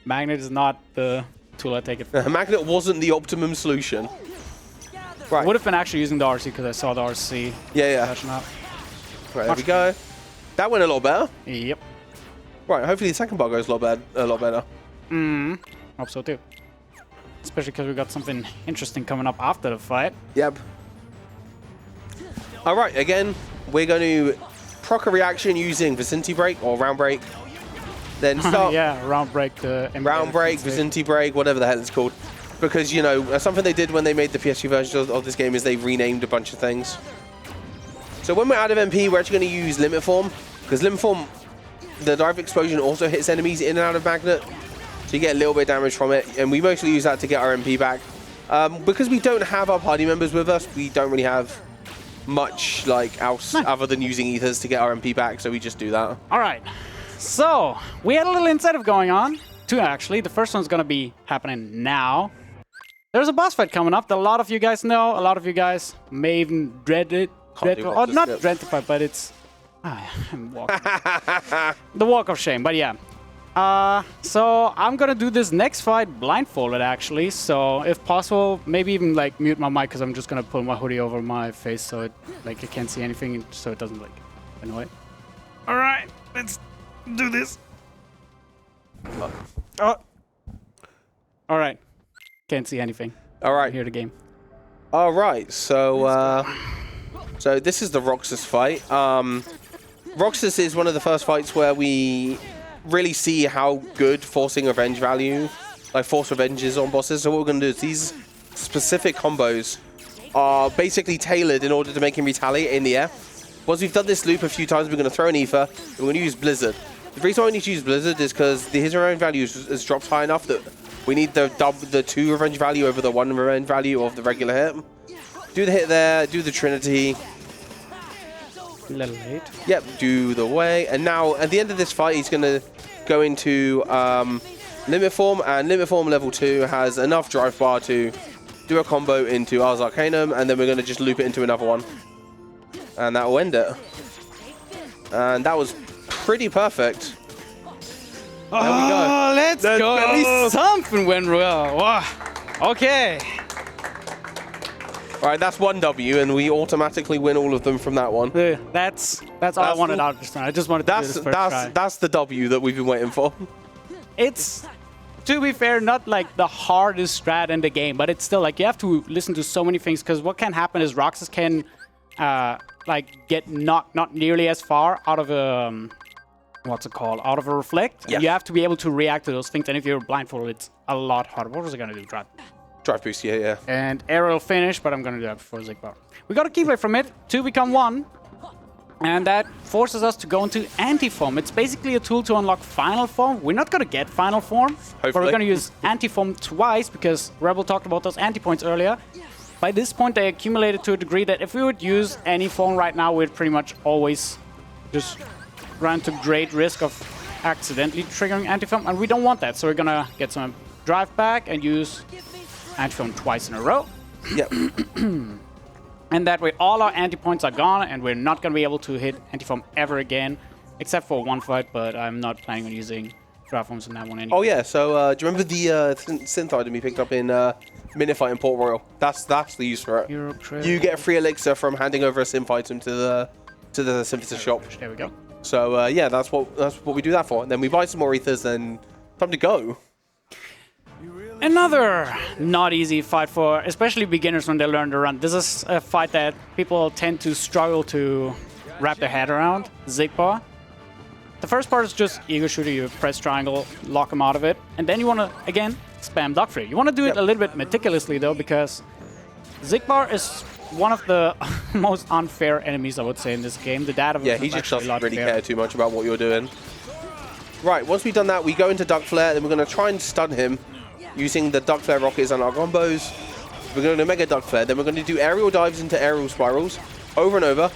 Magnet is not the tool I take it for. Magnet wasn't the optimum solution. Right. Would have been actually using the RC because I saw the RC. Yeah. Right, there we go. That went a lot better. Yep. Right, hopefully the second bar goes a lot better. Hope so too. Especially because we got something interesting coming up after the fight. Yep. All right, again, we're going to proc a reaction using Vicinity Break or Round Break. Then start. Yeah, Round Break. Round Break, Vicinity Break, whatever the hell it's called. Because, you know, something they did when they made the PS2 version of this game is they renamed a bunch of things. So when we're out of MP, we're actually going to use Limit Form. Because Limit Form, the direct explosion also hits enemies in and out of magnet. So you get a little bit of damage from it. And we mostly use that to get our MP back. Because we don't have our party members with us, we don't really have much like else other than using ethers to get our MP back. So we just do that. All right. So we had a little incentive going on. Two, actually. The first one's going to be happening now. There's a boss fight coming up that a lot of you guys know. A lot of you guys may even dread it. Or not dread the fight, but it's... I'm walking. The walk of shame, but yeah. So I'm gonna do this next fight blindfolded, actually. So if possible, maybe even like mute my mic because I'm just gonna pull my hoodie over my face so it like I can't see anything, so it doesn't like annoy. All right, let's do this. All right, can't see anything. All right. Hear the game. All right. So this is the Roxas fight. Roxas is one of the first fights where we really see how good forcing revenge value, like force revenge is on bosses. So what we're going to do is these specific combos are basically tailored in order to make him retaliate in the air. Once we've done this loop a few times, we're going to throw an Aether, and we're going to use Blizzard. The reason why we need to use Blizzard is because his revenge value is dropped high enough that we need the 2 revenge value over the 1 revenge value of the regular hit. Do the hit there, do the Trinity. A little late. Yep, do the way. And now, at the end of this fight, he's going to go into Limit Form, and Limit Form level 2 has enough drive bar to do a combo into Ars Arcanum, and then we're going to just loop it into another one. And that will end it. And that was pretty perfect. There we go. Let's go. At least something went well. Wow. Okay. All right, that's 1 W, and we automatically win all of them from that one. That's all I wanted out of this time. I just wanted to do this first try. That's the W that we've been waiting for. It's, to be fair, not like the hardest strat in the game, but it's still like you have to listen to so many things, because what can happen is Roxas can like get not nearly as far out of a what's it called, out of a reflect. Yeah. And you have to be able to react to those things, and if you're blindfolded, it's a lot harder. What was I gonna do? Drive boost, yeah. And aerial finish, but I'm gonna do that before Zigbar. We got a keyblade from it, 2 become 1. And that forces us to go into anti-form. It's basically a tool to unlock final form. We're not gonna get final form, but we're gonna use anti-form twice, because Rebel talked about those anti-points earlier. By this point, they accumulated to a degree that if we would use any form right now, we'd pretty much always just run to great risk of accidentally triggering anti-form, and we don't want that. So we're gonna get some drive back and use anti-form twice in a row. Yep. And that way all our anti-points are gone, and we're not going to be able to hit anti-form ever again, except for one fight, but I'm not planning on using drive forms in that one anymore. Oh yeah, so do you remember the synth item you picked up in Minute Fight in Port Royal? That's the use for it. You get a free elixir from handing over a synth item to the synthesis shop. There we go. So yeah, that's what we do that for. And then we buy some more ethers, then time to go. Another not easy fight for especially beginners when they learn to run. This is a fight that people tend to struggle to wrap their head around. Zigbar. The first part is just ego shooter. You press triangle, lock him out of it, and then you want to again spam duck free. You want to do it a little bit meticulously though, because Zigbar is one of the most unfair enemies, I would say, in this game. The data he just doesn't really care too much about what you're doing. Right, once we've done that, we go into Duck Flare, then we're going to try and stun him using the Duck Flare rockets and our combos. We're going to Mega Duck Flare, then we're going to do aerial dives into aerial spirals, over and over,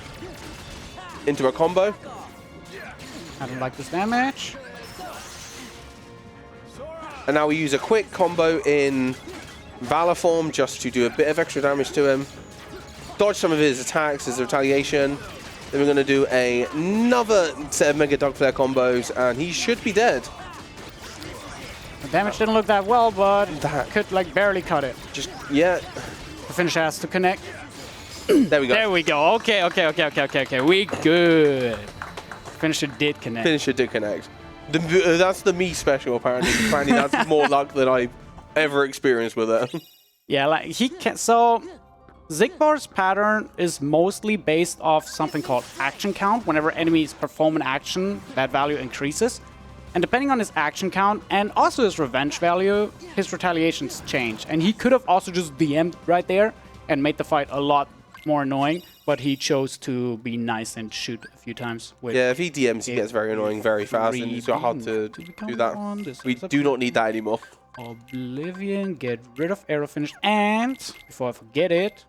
into a combo. I don't like this damage. And now we use a quick combo in Valor form just to do a bit of extra damage to him. Dodge some of his attacks as a retaliation. Then we're going to do another set of Mega Duck Flare combos, and he should be dead. The damage didn't look that well, but that could like barely cut it. Just, yeah. The finish has to connect. There we go. There we go. Okay. We good. Finisher did connect. Finisher did connect. That's the me special, apparently. Apparently that's more luck than I've ever experienced with it. Yeah, like he can. So Zigbar's pattern is mostly based off something called action count. Whenever enemies perform an action, that value increases. And depending on his action count and also his revenge value, his retaliations change. And he could have also just DM'd right there and made the fight a lot more annoying, but he chose to be nice and shoot a few times. Yeah, if he DMs, he gets very annoying very fast, and it's got hard to do that. We do not need that anymore. Oblivion, get rid of arrow finish, and before I forget it,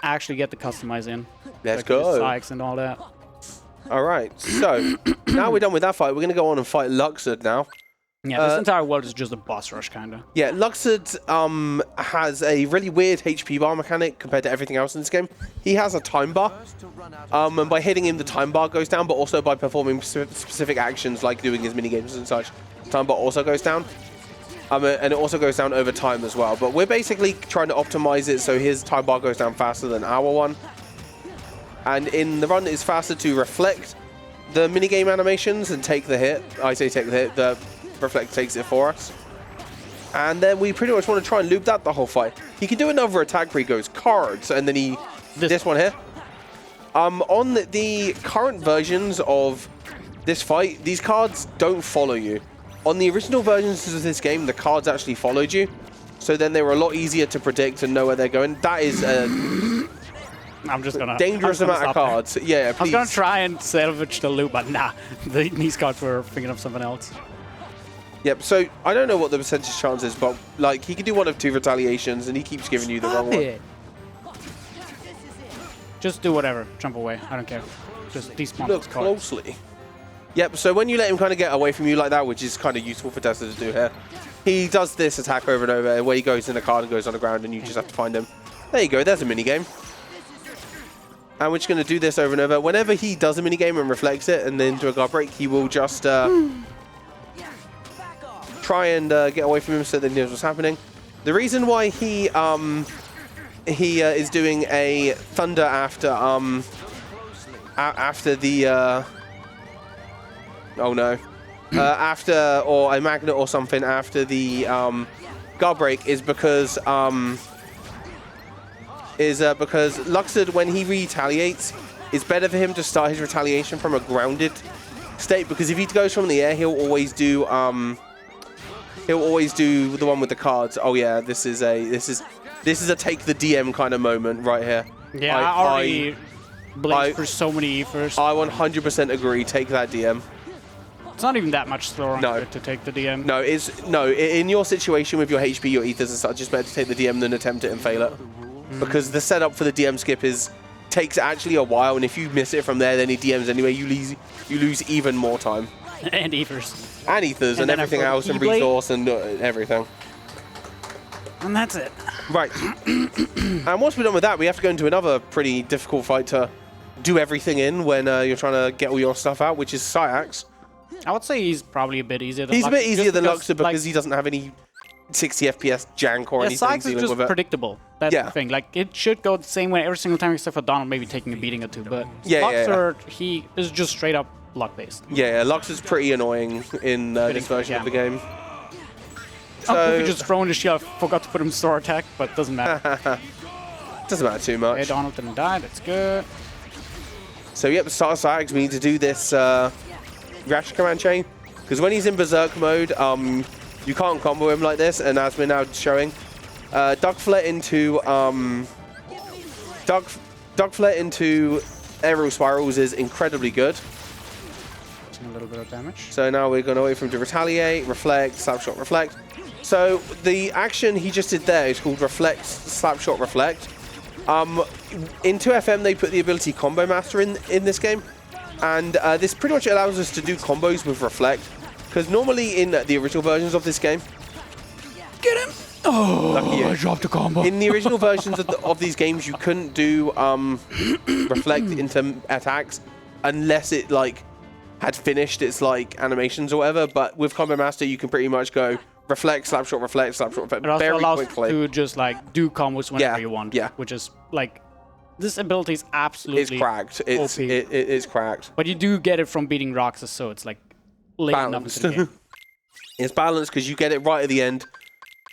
actually get the customize in. Let's go. Sykes and all that. All right, so now we're done with that fight. We're going to go on and fight Luxord now. Yeah, this entire world is just a boss rush, kind of. Yeah, Luxord has a really weird HP bar mechanic compared to everything else in this game. He has a time bar, and by hitting him, the time bar goes down, but also by performing specific actions like doing his minigames and such, time bar also goes down. And it also goes down over time as well. But we're basically trying to optimize it so his time bar goes down faster than our one. And in the run, it's faster to reflect the minigame animations and take the hit. I say take the hit, the reflect takes it for us. And then we pretty much want to try and loop that the whole fight. He can do another attack where he goes cards, and then he... This one here. On the current versions of this fight, these cards don't follow you. On the original versions of this game, the cards actually followed you. So then they were a lot easier to predict and know where they're going. That is a dangerous amount of cards. Yeah, please. I was going to try and salvage the loop, but nah. These cards were thinking of something else. Yep, so I don't know what the percentage chance is, but like he can do one of two retaliations and he keeps giving you the wrong one. Just do whatever. Jump away. I don't care. Just despawn. Look closely. Yep, so when you let him kind of get away from you like that, which is kind of useful for Tessa to do here, he does this attack over and over where he goes in a card and goes on the ground and you just have to find him. There you go, there's a minigame. And we're just going to do this over and over. Whenever he does a minigame and reflects it and then do a guard break, he will just try and get away from him so that he knows what's happening. The reason why he is doing a thunder after the after or a magnet or something after the guard break is because Luxord, when he retaliates, it's better for him to start his retaliation from a grounded state, because if he goes from the air, he'll always do the one with the cards. Oh yeah, this is a take the DM kind of moment right here. Yeah, I already blazed for so many ethers. I 100% agree. Take that DM. It's not even that much slower to take the DM. No, in your situation with your HP, your ethers and such, it's better to take the DM than attempt it and fail it. Because the setup for the DM skip takes actually a while, and if you miss it from there, then he DMs anyway, you lose even more time. And ethers. And ethers and everything else, and resource and everything. And that's it. Right. And once we're done with that, we have to go into another pretty difficult fight to do everything in when you're trying to get all your stuff out, which is Syax. I would say he's probably a bit easier than He's a bit easier than Luxord because like, he doesn't have any 60 FPS jank or anything Syax is just predictable. That's the thing. Like, it should go the same way every single time except for Donald maybe taking a beating or two. But Luxord, he is just straight up luck-based. Yeah, Luxord's pretty annoying in this version of the game. So we just thrown the shield. I forgot to put him store attack, but doesn't matter. Doesn't matter too much. Okay, Donald didn't die. That's good. So yep, start of Syax, we need to do this rash command chain, because when he's in berserk mode, you can't combo him like this. And as we're now showing, Duck Flare into aerial spirals is incredibly good. A little bit of damage. So now we're going to wait for him to retaliate, reflect, slapshot, reflect. So the action he just did there is called reflect, slapshot, reflect. In 2FM they put the ability Combo Master in this game, and this pretty much allows us to do combos with reflect, because normally in the original versions of this game, get him! Oh, lucky you. I dropped a combo. In the original versions of these games, you couldn't do reflect into attacks unless it like had finished its like animations or whatever. But with Combo Master, you can pretty much go reflect, slapshot, reflect, slapshot, reflect. It also very allows quickly to just like do combos whenever you want. Yeah. Which is like, this ability is absolutely it's cracked. It's cracked. But you do get it from beating Roxas, so it's like late enough into the game. It's balanced because you get it right at the end,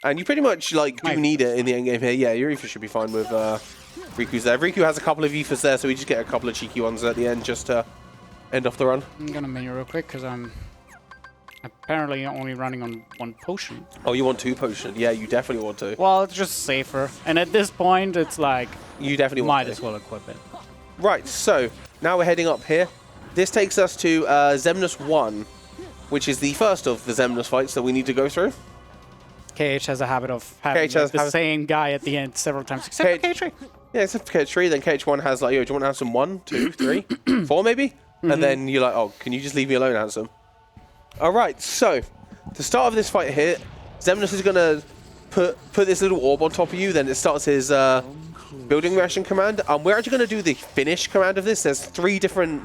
and you pretty much like do need it in the end game here. Yeah, your ether should be fine with Riku's there. Riku has a couple of ethers there, so we just get a couple of cheeky ones at the end just to end off the run. I'm gonna menu real quick because I'm apparently only running on one potion. Oh, you want 2 potions? Yeah, you definitely want to. Well, it's just safer, and at this point, it's like you definitely might as well equip it. Right, so now we're heading up here. This takes us to Xemnas 1, which is the first of the Xemnas fights that we need to go through. KH has a habit of having the same guy at the end several times, except for KH3. Yeah, except for KH3. Then KH1 has like, yo, do you want to have some 1, 2, 3, 4 maybe? And then you're like, oh, can you just leave me alone, handsome? All right, so the start of this fight here, Xemnas is going to put this little orb on top of you. Then it starts his building ration command. We're actually going to do the finish command of this. There's 3 different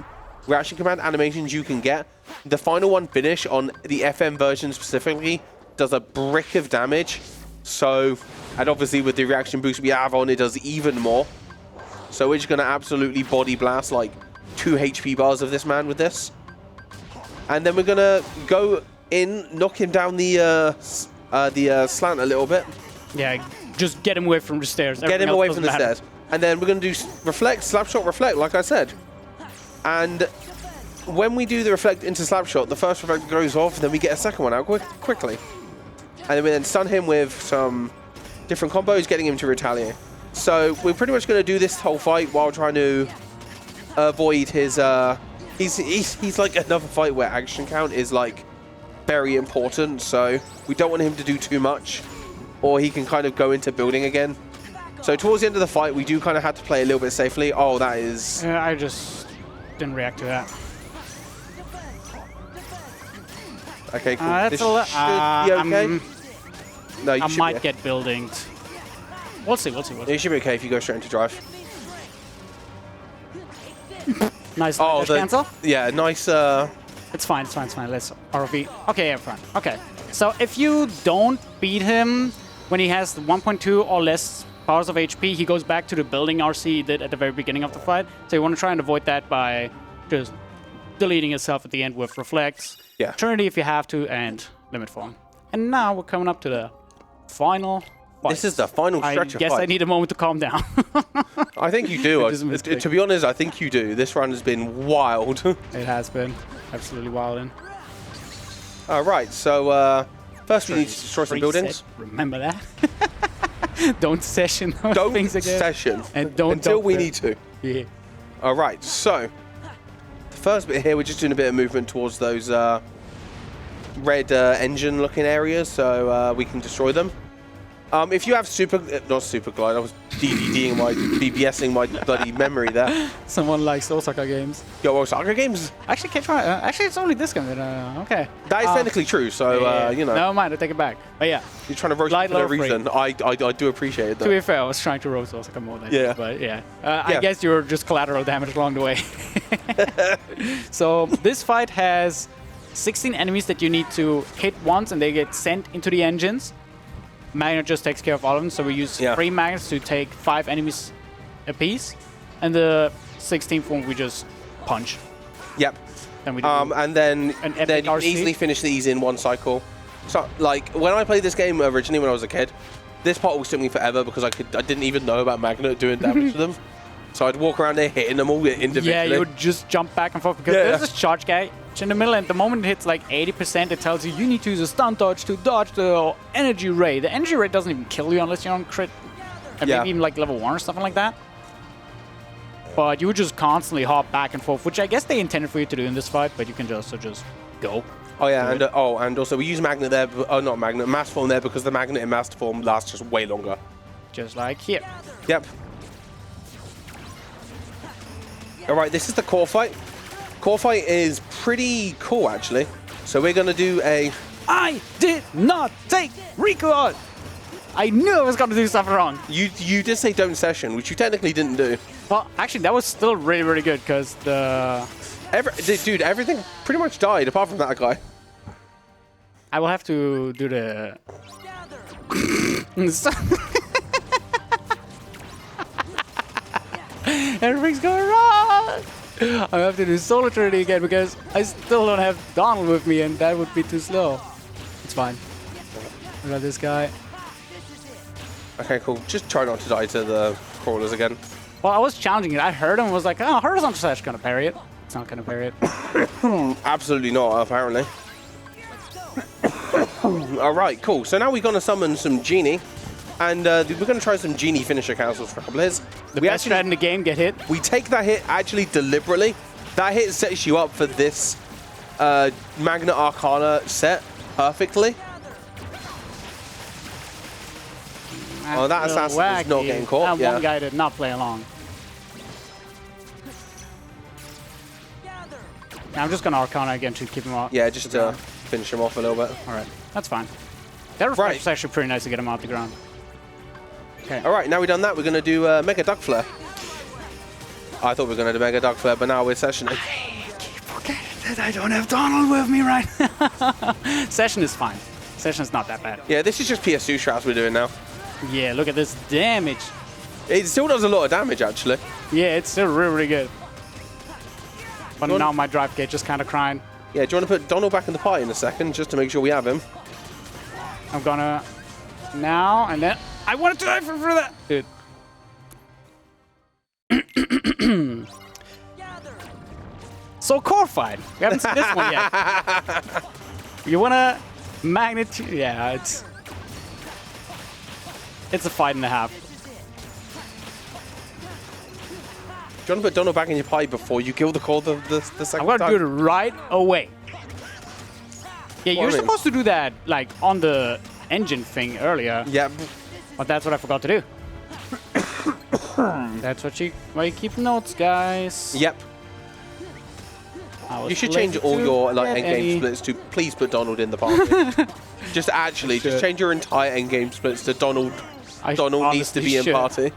reaction command animations you can get. The final one finish on the FM version specifically does a brick of damage. So, and obviously with the reaction boost we have on, it does even more. So we're just going to absolutely body blast like 2 HP bars of this man with this. And then we're going to go in, knock him down the slant a little bit. Yeah, just get him away from the stairs. Get him away from the stairs. And then we're going to do reflect, slapshot, reflect, like I said. And when we do the reflect into slapshot, the first reflect goes off, and then we get a second one out quickly. And then we then stun him with some different combos, getting him to retaliate. So we're pretty much going to do this whole fight while trying to avoid his... He's like another fight where action count is like very important, so we don't want him to do too much, or he can kind of go into building again. So towards the end of the fight, we do kind of have to play a little bit safely. Oh, that is... I just didn't react to that. Okay, cool. That's This a should be okay. No, you I should might be. get buildings. We'll see, we'll see, we'll see. It should be okay if you go straight into drive. Nice Oh, dash cancel. yeah, nice. It's fine, it's fine, it's fine. Let's RV. Okay, yeah, fine. Okay. So if you don't beat him when he has 1.2 or less powers of HP, he goes back to the building RC he did at the very beginning of the fight. So you want to try and avoid that by just deleting yourself at the end with reflects. Yeah. Eternity if you have to, and limit form. And now we're coming up to the final fight. This is the final stretch of I guess fight. I need a moment to calm down. I think you do. It is a mistake. To be honest, I think you do. This run has been wild. It has been absolutely wild. All right, so first we need to destroy some buildings. Remember that. Don't session those Don't things again. session And don't until dump we them. need to. Yeah. All right, so the first bit here, we're just doing a bit of movement towards those red engine-looking areas, so we can destroy them. If you have not super glide, I was DVDing my BBSing my bloody memory there. Someone likes Osaka games. Yo, Osaka games. Actually, can't try. Actually, it's only this game. Okay. That is technically true. So you know, Never mind. I take it back. But yeah. you're trying to roast Glide me for no low free. reason. I do appreciate it. To Though. be fair, I was trying to roast Osaka more than Yeah. But yeah. Yeah. I guess you're just collateral damage along the way. So this fight has 16 enemies that you need to hit once, and they get sent into the engines. Magnet just takes care of all of them, so we use 3 magnets to take 5 enemies apiece, and the 16th one we just punch. Yep. Then we do And then an you epic can RC. easily finish these in one cycle. So like when I played this game originally when I was a kid, this part always took me forever because I didn't even know about Magnet doing damage to them. So I'd walk around there hitting them all individually. Yeah, you would just jump back and forth because there's this charge guy in the middle, and the moment it hits like 80%, it tells you need to use a stun dodge to dodge the energy ray. The energy ray doesn't even kill you unless you're on crit, and maybe even like level 1 or something like that. But you would just constantly hop back and forth, which I guess they intended for you to do in this fight, but you can just go. Oh yeah, and and also we use Magnet there. Not Magnet, Master Form there because the Magnet in Master Form lasts just way longer. Just like here. Yep. All right, this is the core fight. Core fight is pretty cool, actually. So we're going to do a... I did not take Rico. I knew I was going to do something wrong. You did say don't session, which you technically didn't do. Well, actually, that was still really, really good because the... Dude, everything pretty much died apart from that guy. I will have to do the... Everything's going wrong! I have to do Soul Eternity again because I still don't have Donald with me, and that would be too slow. It's fine. I got this guy. Okay, cool. Just try not to die to the crawlers again. Well, I was challenging it. I heard him and was like, oh, horizontal slash gonna parry it. It's not gonna parry it. Absolutely not, apparently. All right, cool. So now we're going to summon some Genie. And we're going to try some Genie finisher cancels for a couple of hits. The best strat in the game, get hit. We take that hit actually deliberately. That hit sets you up for this Magna Arcana set perfectly. Oh, that assassin is not getting caught. That one guy did not play along. I'm just going to Arcana again to keep him off. Yeah, just to finish him off a little bit. All right, that's fine. That reflex is actually pretty nice to get him off the ground. Okay. All right, now we've done that, we're going to do Mega Duck Flare. I thought we were going to do Mega Duck Flare, but now we're sessioning. it, I don't have Donald with me right now. Session is fine. Session is not that bad. Yeah, this is just PS2 strats we're doing now. Yeah, look at this damage. It still does a lot of damage, actually. Yeah, it's still really, really good. But now my drive gauge is kind of crying. Yeah, do you want to put Donald back in the party in a second, just to make sure we have him? I'm gonna now and then. I wanted to die for that, dude. So core fight. We haven't seen this one yet. You wanna magnitude? Yeah, it's a fight and a half. Do you want to put Donald back in your party before you kill the core the second I'm gonna time? do it right away. Yeah, you're I mean- supposed to do that like on the engine thing earlier, Yeah. but that's what I forgot to do. That's why you keep notes, guys. Yep. I was You should lazy change all to your get endgame any- splits to please put Donald in the party. Just change your entire endgame splits to Donald. I Donald needs to honestly be in should. party.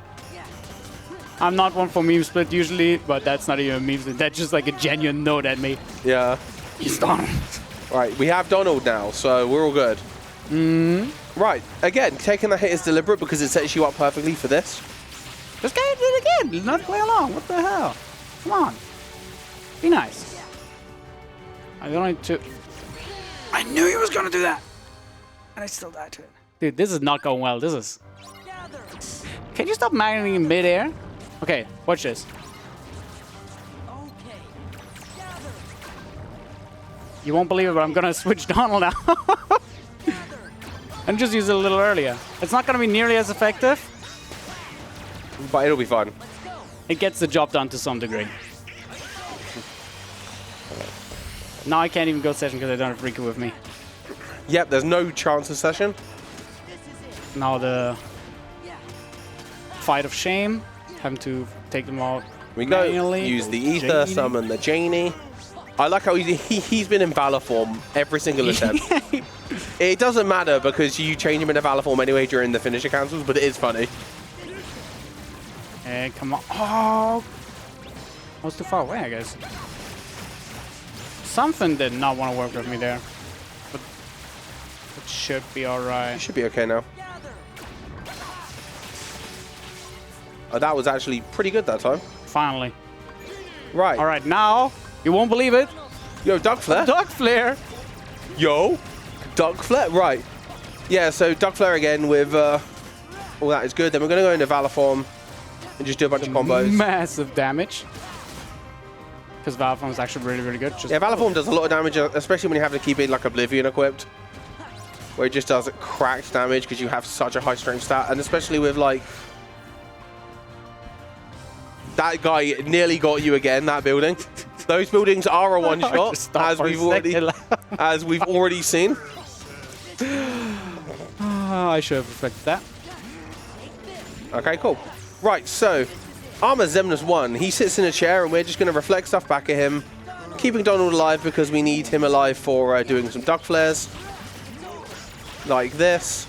I'm not one for meme split usually, but that's not even a meme split. That's just like a genuine note at me. Yeah. He's Donald. Right, we have Donald now, so we're all good. Right, again, taking the hit is deliberate because it sets you up perfectly for this. This guy did it again. Not play along. What the hell? Come on. Be nice. I don't need to. I knew he was gonna do that, and I still died to it. Dude, this is not going well. This is. Can you stop magneting in midair? Okay, watch this. You won't believe it, but I'm gonna switch Donald now. And just use it a little earlier. It's not gonna be nearly as effective. But it'll be fun. It gets the job done to some degree. Now I can't even go session because I don't have Riku with me. Yep, there's no chance of session. Now the fight of shame. Having to take them out We go, manually. use the ether, Janie. summon the Janie. I like how he's been in Valor form every single attempt. It doesn't matter because you change him into Valor form anyway during the finisher cancels, but it is funny. Hey, come on. Oh! I was too far away, I guess. Something did not want to work with me there. But it should be alright. Should be okay now. Oh, that was actually pretty good that time. Finally. Right. Alright, now, you won't believe it. Yo, Duck Flare. Duck Flare! Yo, Duck Flare. Right. Yeah, so Duck Flare again with all that is good. Then we're going to go into Valor form and just do a bunch of combos. Massive damage. Because Valor Form is actually really, really good. Just Yeah, Valor form does a lot of damage, especially when you have to keep it like Oblivion equipped. Where it just does cracked damage because you have such a high strength stat. And especially with like... That guy nearly got you again, that building. Those buildings are a one-shot, Just stop for a as we've already seen. I should have reflected that. Okay, cool. Right, so Armor Zemnis 1, he sits in a chair and we're just going to reflect stuff back at him, keeping Donald alive because we need him alive for doing some Duck Flares. Like this.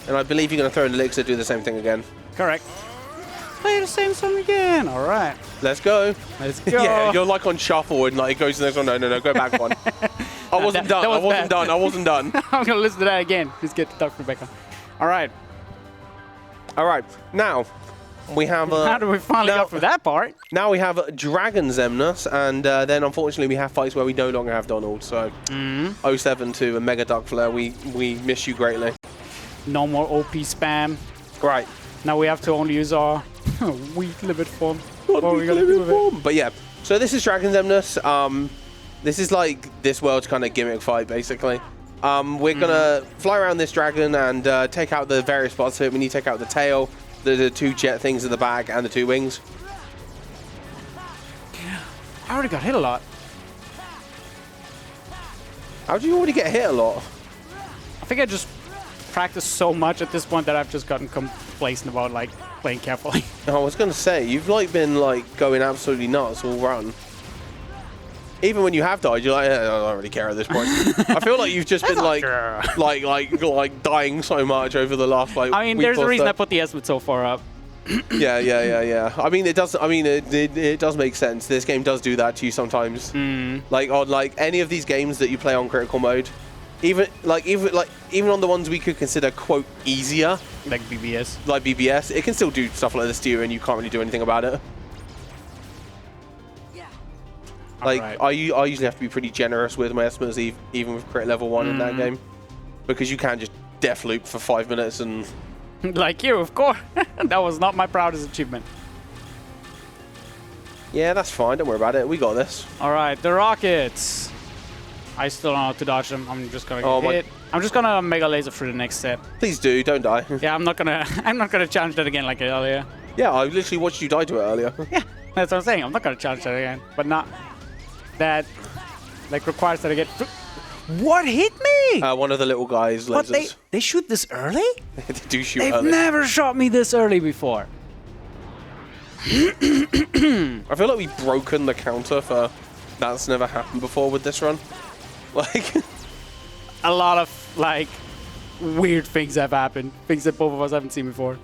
And I believe you're going to throw an elixir, do the same thing again. Correct. Play the same song again. All right. Let's go. Let's go. Yeah, you're like on shuffle and like it goes to the next one. No, go back one. I wasn't done. that I was wasn't bad. done. I wasn't done. I'm going to listen to that again. Just get the Duck Flare back on. All right. All right, now we have. How do we finally now, go for that part? Now we have Dragon Zemnis, and then unfortunately we have fights where we no longer have Donald. So 07 to a Mega Duck Flare, we miss you greatly. No more OP spam. Right. Now we have to only use our weak limit form. What are we going to do with it? But yeah, so this is Dragon Zemnis. This is like this world's kind of gimmick fight, basically. We're gonna fly around this dragon and take out the various spots of it. We need to take out the tail, the two jet things in the back, and the two wings. I already got hit a lot. How do you already get hit a lot? I think I just practiced so much at this point that I've just gotten complacent about like playing carefully. I was gonna say you've like been like going absolutely nuts all run. Even when you have died, you're like, I don't really care at this point. I feel like you've just been like dying so much over the last like. I mean, week there's a or reason so. I put the estimate so far up. Yeah. I mean, it does. I mean, it does make sense. This game does do that to you sometimes. Like on any of these games that you play on critical mode, even on the ones we could consider quote easier, like BBS. like BBS, it can still do stuff like this to you, and you can't really do anything about it. Like Alright. I usually have to be pretty generous with my estimates, even with crit level 1 in that game, because you can just death loop for 5 minutes and. Like you, of course. That was not my proudest achievement. Yeah, that's fine. Don't worry about it. We got this. All right, the rockets. I still don't know how to dodge them. I'm just gonna Oh get my- hit. I'm just gonna mega laser through the next step. Please do. Don't die. Yeah, I'm not gonna challenge that again like earlier. Yeah, I literally watched you die to it earlier. Yeah, that's what I'm saying. I'm not gonna challenge that again, but not that like requires that I get. What hit me? One of the little guys. But Lasers. they shoot this early? They do shoot They've early. never shot me this early before. I feel like we've broken the counter for that's never happened before with this run. Like, A lot of like weird things have happened. Things that both of us haven't seen before.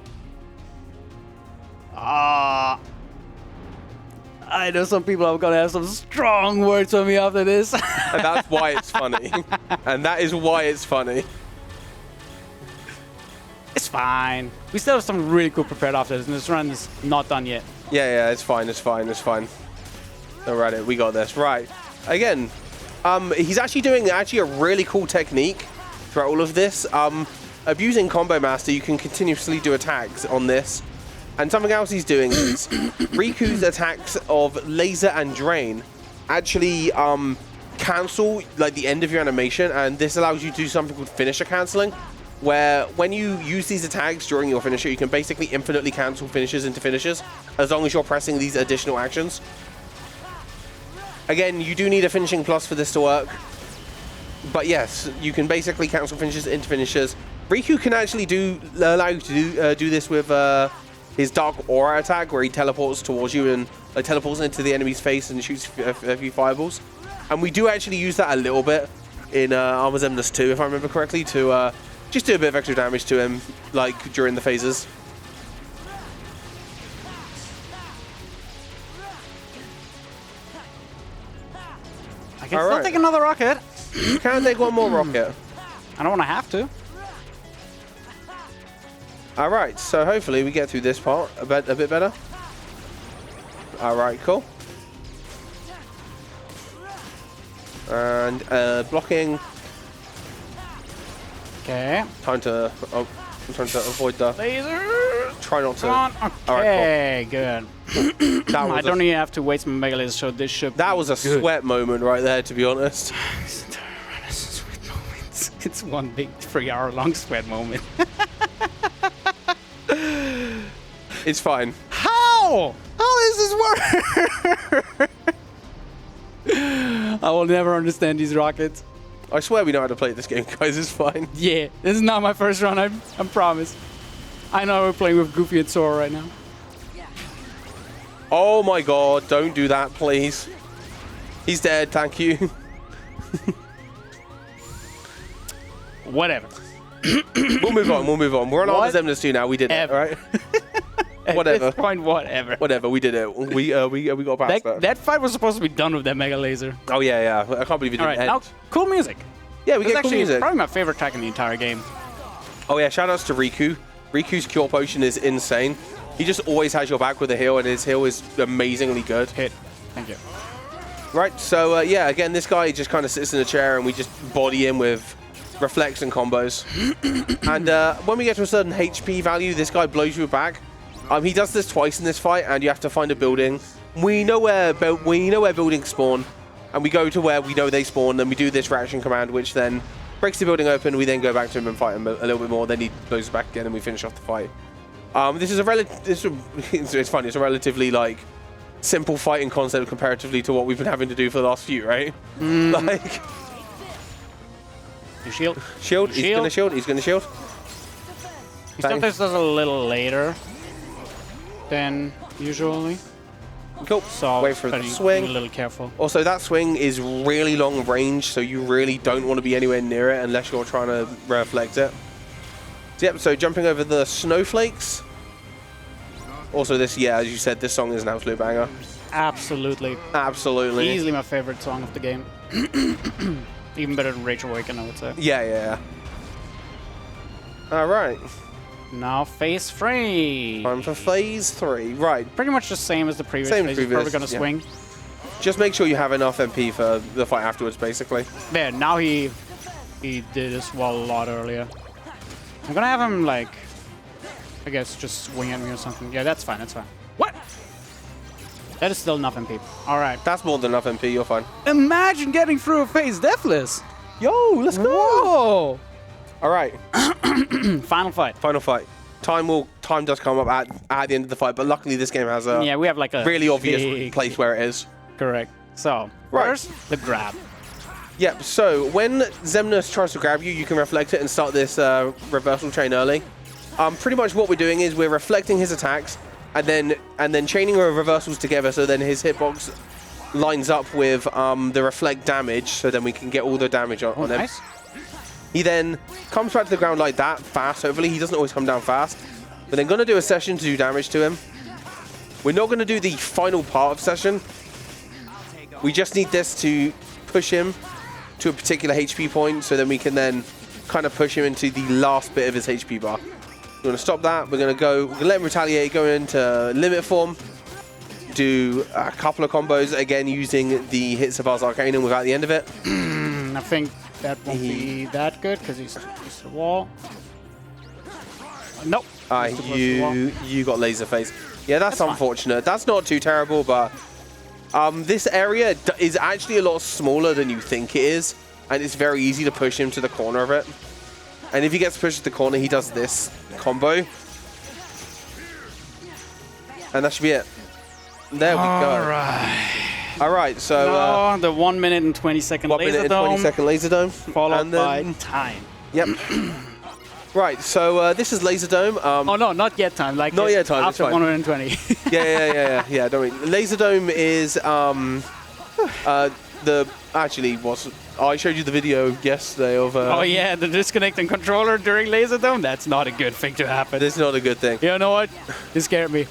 I know some people are gonna have some strong words for me after this. and that's why it's funny. And that is why it's funny. It's fine. We still have some really cool prepared after this, and this run is not done yet. Yeah, it's fine. Alright, we got this. Right. Again, he's actually doing a really cool technique throughout all of this. Abusing Combo Master, you can continuously do attacks on this. And something else he's doing is Riku's attacks of Laser and Drain actually cancel like the end of your animation, and this allows you to do something called finisher cancelling, where when you use these attacks during your finisher, you can basically infinitely cancel finishes into finishers as long as you're pressing these additional actions. Again, you do need a finishing plus for this to work, but yes, you can basically cancel finishes into finishers. Riku can actually allow you to do this with his Dark Aura attack, where he teleports towards you and teleports into the enemy's face and shoots a few fireballs. And we do actually use that a little bit in Armor's Emnus 2, if I remember correctly, to just do a bit of extra damage to him, like during the phases. I can All still right. take another rocket. You can take one more rocket. I don't want to have to. All right, so hopefully we get through this part a bit better. All right, cool. And blocking. Okay. I'm trying to avoid the. Laser. Try not to. Come on. All Okay, good. That I was don't even have to waste my mega laser, so this should. that was a good. sweat moment right there, to be honest. Sweat moments. It's one big 3-hour-long sweat moment. It's fine. How? How does this work? I will never understand these rockets. I swear we know how to play this game, guys. It's fine. Yeah, this is not my first run. I promise. I know we're playing with Goofy and Sora right now. Oh my god, don't do that, please. He's dead, thank you. Whatever. We'll move on. We're on Armor's Emnus 2 now. We did it, Ever. right? At Whatever. this point, whatever. Whatever, we did it. We got past that. That fight was supposed to be done with that mega laser. Oh yeah. I can't believe it All didn't right, end. now cool music. Yeah, we It's get cool actually music. probably my favorite track in the entire game. Oh yeah, shout outs to Riku. Riku's cure potion is insane. He just always has your back with a heal, and his heal is amazingly good. Hit. Thank you. Right, so yeah, again, this guy just kind of sits in a chair, and we just body him with reflex and combos. And when we get to a certain HP value, this guy blows you back. He does this twice in this fight, and you have to find a building. We know where buildings spawn, and we go to where we know they spawn, and we do this reaction command, which then breaks the building open. We then go back to him and fight him a little bit more. Then he blows us back again, and we finish off the fight. This is it's funny. It's a relatively like simple fighting concept comparatively to what we've been having to do for the last few, right? Like You shield. shield. He's gonna shield. He's gonna shield. He sometimes does a little later than usually. Cool. So Wait for the be swing. a little careful. Also, that swing is really long range, so you really don't want to be anywhere near it unless you're trying to reflect it. So, yep, so jumping over the snowflakes. Also, this, yeah, as you said, this song is an absolute banger. Absolutely. Absolutely. Easily my favorite song of the game. Even better than Rage Awaken, I would say. Yeah. All right. Now phase 3. Time for phase 3. Right. Pretty much the same as the previous Same phase. previous, He's probably gonna yeah. swing. Just make sure you have enough MP for the fight afterwards, basically. There, now he did his wall a lot earlier. I'm gonna have him, like, I guess just swing at me or something. Yeah, that's fine, that's fine. What? That is still enough MP. All right. That's more than enough MP. You're fine. Imagine getting through a phase deathless. Yo, let's go. Whoa. All right. Final fight. Final fight. Time does come up at the end of the fight, but luckily this game has a Yeah, we have like a really obvious big- place where it is. Correct. So, Right. first, the grab. Yep, so when Xemnas tries to grab you, you can reflect it and start this reversal chain early. Pretty much what we're doing is we're reflecting his attacks and then chaining our reversals together, so then his hitbox lines up with the reflect damage, so then we can get all the damage on him. Nice. He then comes back to the ground like that, fast. Hopefully he doesn't always come down fast. We're then going to do a session to do damage to him. We're not going to do the final part of session. We just need this to push him to a particular HP point, so then we can then kind of push him into the last bit of his HP bar. We're going to stop that. We're going to let him retaliate, go into limit form, do a couple of combos, again using the hits of Ars Arcanum without the end of it. I think that won't be that good because he's just the wall. Nope. He's too close to the wall. You got laser face. Yeah, that's fine. unfortunate. That's not too terrible, but this area is actually a lot smaller than you think it is, and it's very easy to push him to the corner of it. And if he gets pushed to the corner, he does this combo. And that should be it. There we go. All right, so No, the 1 minute and 20 second 1 laser minute and dome, 20 second laser dome, followed and then, by time. Yep. Right, so this is laser dome. Oh no, not yet time. Like Not yet time, it's After fine. 120. Yeah. Don't worry. Laser dome is the actually was I showed you the video yesterday of. Oh yeah, the disconnecting controller during laser dome. That's not a good thing to happen. This is not a good thing. You know what? It scared me.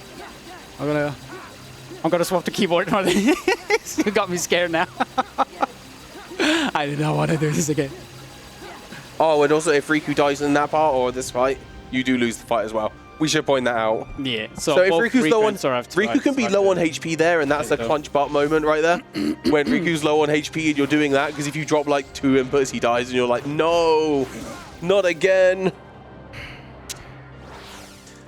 I'm gonna swap the keyboard. You got me scared now. I did not want to do this again. Oh, and also if Riku dies in that part or this fight, you do lose the fight as well. We should point that out. Yeah. So if both Riku's low on, frequencies Riku can be low on HP there, and that's a clutch butt moment right there. When Riku's low on HP and you're doing that, because if you drop like 2 inputs, he dies, and you're like, no, not again.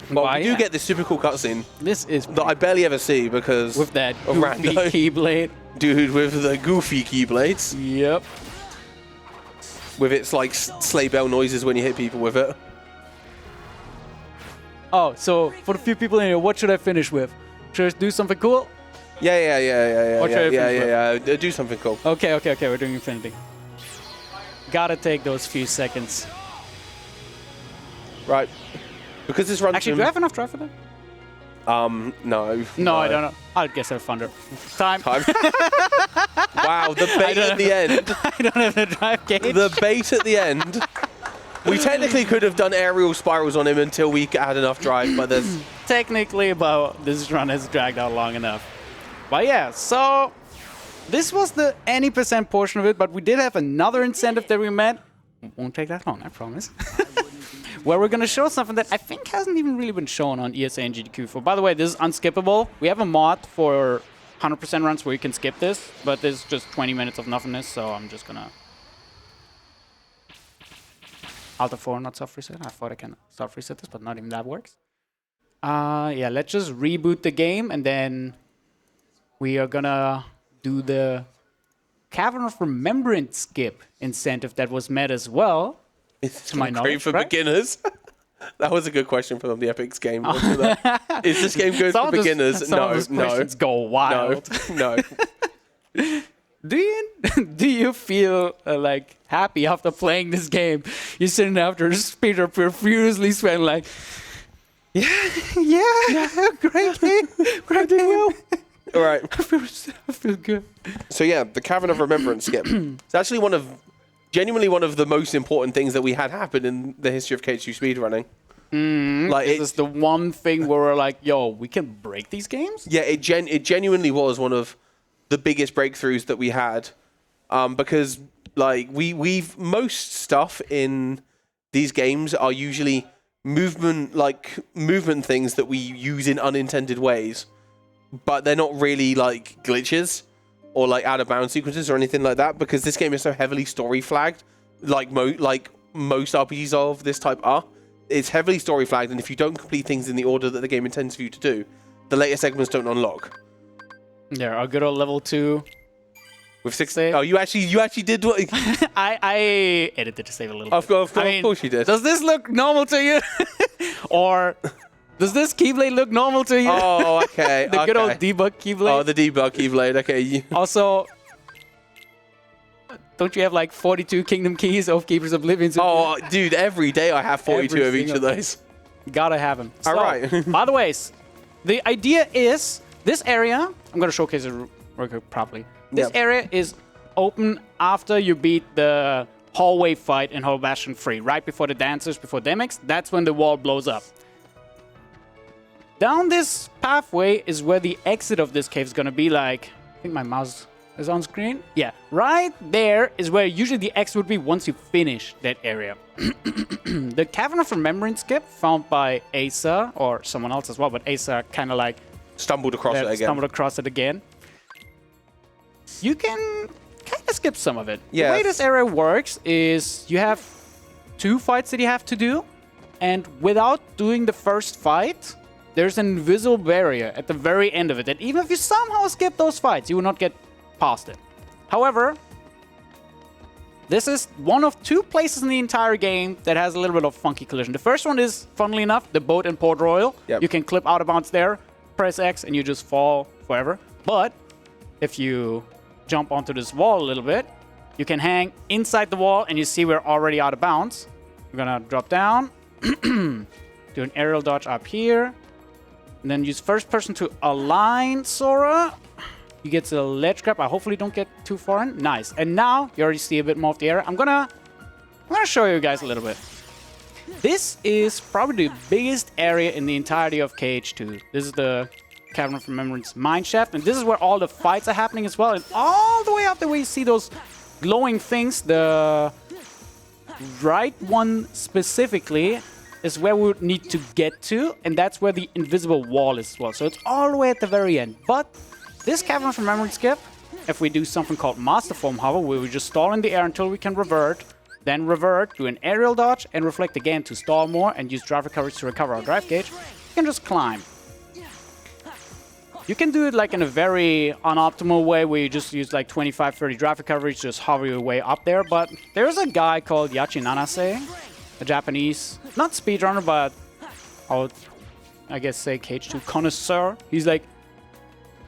But we do get this super cool cutscene This is that I barely ever see because with that of goofy Rando. keyblade. Dude with the goofy keyblades, Yep. with its like sleigh bell noises when you hit people with it. Oh, so for the few people in here, what should I finish with? Should I do something cool? Yeah. What should I finish with? Do something cool. Okay. We're doing Infinity. Gotta take those few seconds. Right. Because this runs. Actually, do I have enough drive for that? No. No, I don't know. I guess I have Thunder. Time. Wow, the bait at the end. I don't have the drive gauge. The bait at the end. We technically could have done aerial spirals on him until we had enough drive, but there's... Technically, but this run has dragged out long enough. But yeah, so this was the any percent portion of it, but we did have another incentive that we met. Won't take that long, I promise. Where we're going to show something that I think hasn't even really been shown on ESA and GDQ4. By the way, this is unskippable. We have a mod for 100% runs where you can skip this, but there's just 20 minutes of nothingness, so I'm just going to... Alt F4, not soft reset. I thought I can soft reset this, but not even that works. Yeah, let's just reboot the game, and then we are going to do the Cavern of Remembrance skip incentive that was met as well. It's my great knowledge, for right? beginners. That was a good question from the Epics game. Is this game good for beginners? Some of those questions go wild. No. Do you feel like happy after playing this game? You're sitting after a speedrun profusely sweating like, yeah, great game. All right. I feel good. So yeah, the Cavern of Remembrance skip. It's actually genuinely one of the most important things that we had happen in the history of KHU speedrunning. Like This is the one thing where we're like, yo, we can break these games? Yeah, it genuinely was one of the biggest breakthroughs that we had, because like we've most stuff in these games are usually movement things that we use in unintended ways, but they're not really like glitches or like out of bounds sequences or anything like that, because this game is so heavily story flagged, like most RPGs of this type are. It's heavily story flagged, and if you don't complete things in the order that the game intends for you to do, the later segments don't unlock. Yeah, our good old level 2. With 6 Save. Oh, you actually did what? I edited to save a little Of bit. course you did. Does this look normal to you? Or does this keyblade look normal to you? Oh, okay. The good old debug keyblade. Oh, the debug keyblade. Okay. Also, don't you have like 42 kingdom keys of Keeper's Oblivion? Oh, dude, every day I have 42 of each of those. Gotta have them. All right. By the way, the idea is this area, I'm gonna showcase it real quick properly. This area is open after you beat the hallway fight in Hollow Bastion 3, right before the dancers, before Demix. That's when the wall blows up. Down this pathway is where the exit of this cave is gonna be. Like, I think my mouse is on screen. Yeah, right there is where usually the exit would be once you finish that area. The Cavern of Remembrance skip found by Asa, or someone else as well, but Asa kind of like Stumbled across it again. You can kind of skip some of it. Yes. The way this area works is you have 2 fights that you have to do, and without doing the first fight, there's an invisible barrier at the very end of it, that even if you somehow skip those fights, you will not get past it. However, this is one of 2 places in the entire game that has a little bit of funky collision. The first one is, funnily enough, the boat in Port Royal. Yep. You can clip out of bounds there, press X, and you just fall forever. But if you jump onto this wall a little bit, you can hang inside the wall, and you see we're already out of bounds. We're gonna drop down, do an aerial dodge up here, and then use first person to align Sora. You get the ledge grab. I hopefully don't get too far in. Nice. And now you already see a bit more of the area. I'm gonna show you guys a little bit. This is probably the biggest area in the entirety of KH2. This is the Cavern of Remembrance mine shaft, and this is where all the fights are happening as well. And all the way up there, where you see those glowing things, the right one specifically is where we would need to get to, and that's where the invisible wall is as well. So it's all the way at the very end. But this Cavern of Remembrance skip, if we do something called Master Form Hover, where we just stall in the air until we can revert, then revert, do an aerial dodge, and reflect again to stall more, and use drive recovery to recover our drive gauge, you can just climb. You can do it like in a very unoptimal way, where you just use like 25-30 drive recovery to just hover your way up there. But there's a guy called Yachi Nanase, a Japanese, not speedrunner, but I guess say KH2 connoisseur. He's like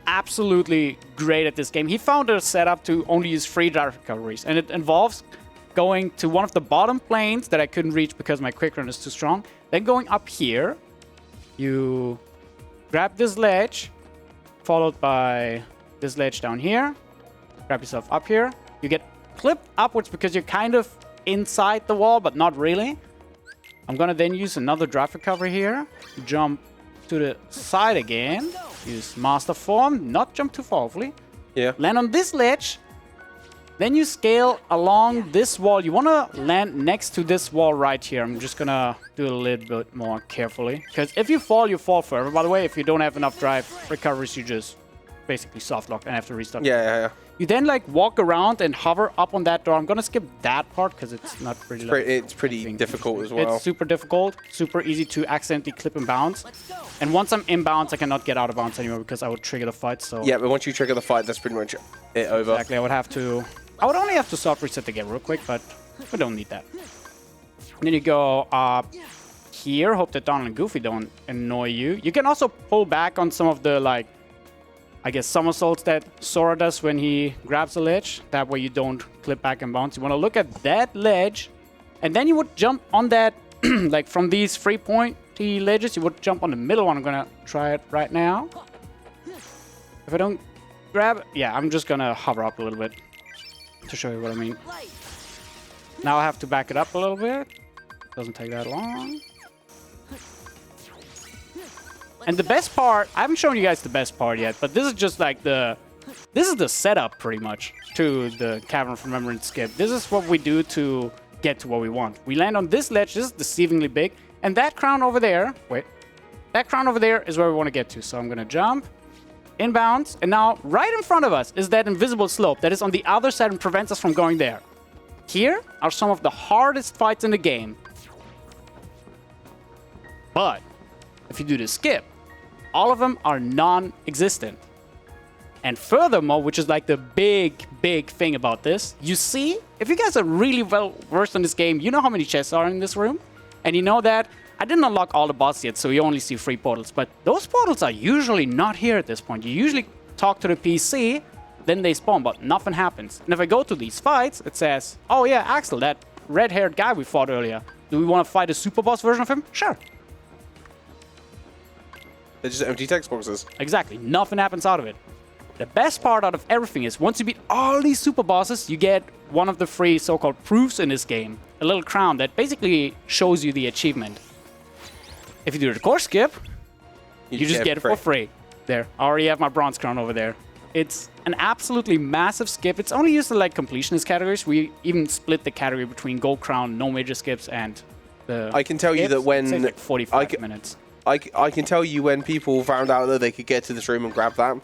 absolutely great at this game. He found a setup to only use 3 drive recoveries, and it involves going to one of the bottom planes that I couldn't reach because my quick run is too strong. Then going up here, you grab this ledge, followed by this ledge down here. Grab yourself up here. You get clipped upwards because you're kind of inside the wall, but not really. I'm gonna then use another drive recovery here. Jump to the side again. Use Master Form. Not jump too far, hopefully. Yeah. Land on this ledge. Then you scale along this wall. You want to land next to this wall right here. I'm just going to do it a little bit more carefully. Because if you fall forever. By the way, if you don't have enough drive recoveries, you just basically soft lock and have to restart. Yeah. You then like walk around and hover up on that door. I'm going to skip that part because it's not really... It's pretty difficult as well. It's super difficult. Super easy to accidentally clip and bounce. And once I'm in bounds, I cannot get out of bounds anymore because I would trigger the fight. So yeah, but once you trigger the fight, that's pretty much it over. Exactly. I would only have to soft reset the game real quick, but we don't need that. And then you go up here. Hope that Donald and Goofy don't annoy you. You can also pull back on some of the, like, I guess, somersaults that Sora does when he grabs a ledge. That way you don't clip back and bounce. You want to look at that ledge, and then you would jump on that, like from these 3 pointy ledges, you would jump on the middle one. I'm going to try it right now. If I don't grab it, yeah, I'm just going to hover up a little bit to show you what I mean. Now I have to back it up a little bit. Doesn't take that long. And the best part, I haven't shown you guys the best part yet, but this is just like this is the setup pretty much to the Cavern of Remembrance skip. This is what we do to get to what we want. We land on this ledge, this is deceivingly big, and that crown over there, that crown over there is where we want to get to. So I'm going to jump, inbounds, and now right in front of us is that invisible slope that is on the other side and prevents us from going there. Here are some of the hardest fights in the game. But if you do the skip, all of them are non-existent. And furthermore, which is like the big thing about this, you see, if you guys are really well versed in this game, you know how many chests are in this room. And you know that I didn't unlock all the bosses yet, so you only see 3 portals. But those portals are usually not here at this point. You usually talk to the PC, then they spawn, but nothing happens. And if I go to these fights, it says, oh yeah, Axel, that red-haired guy we fought earlier. Do we want to fight a super boss version of him? Sure. They're just empty text boxes. Exactly. Nothing happens out of it. The best part out of everything is once you beat all these super bosses, you get one of the 3 so-called proofs in this game. A little crown that basically shows you the achievement. If you do the core skip, you just get it for free. There. I already have my bronze crown over there. It's an absolutely massive skip. It's only used in like completionist categories. We even split the category between gold crown, no major skips, and the I can tell you that when... It's like 45 minutes. I can tell you when people found out that they could get to this room and grab that,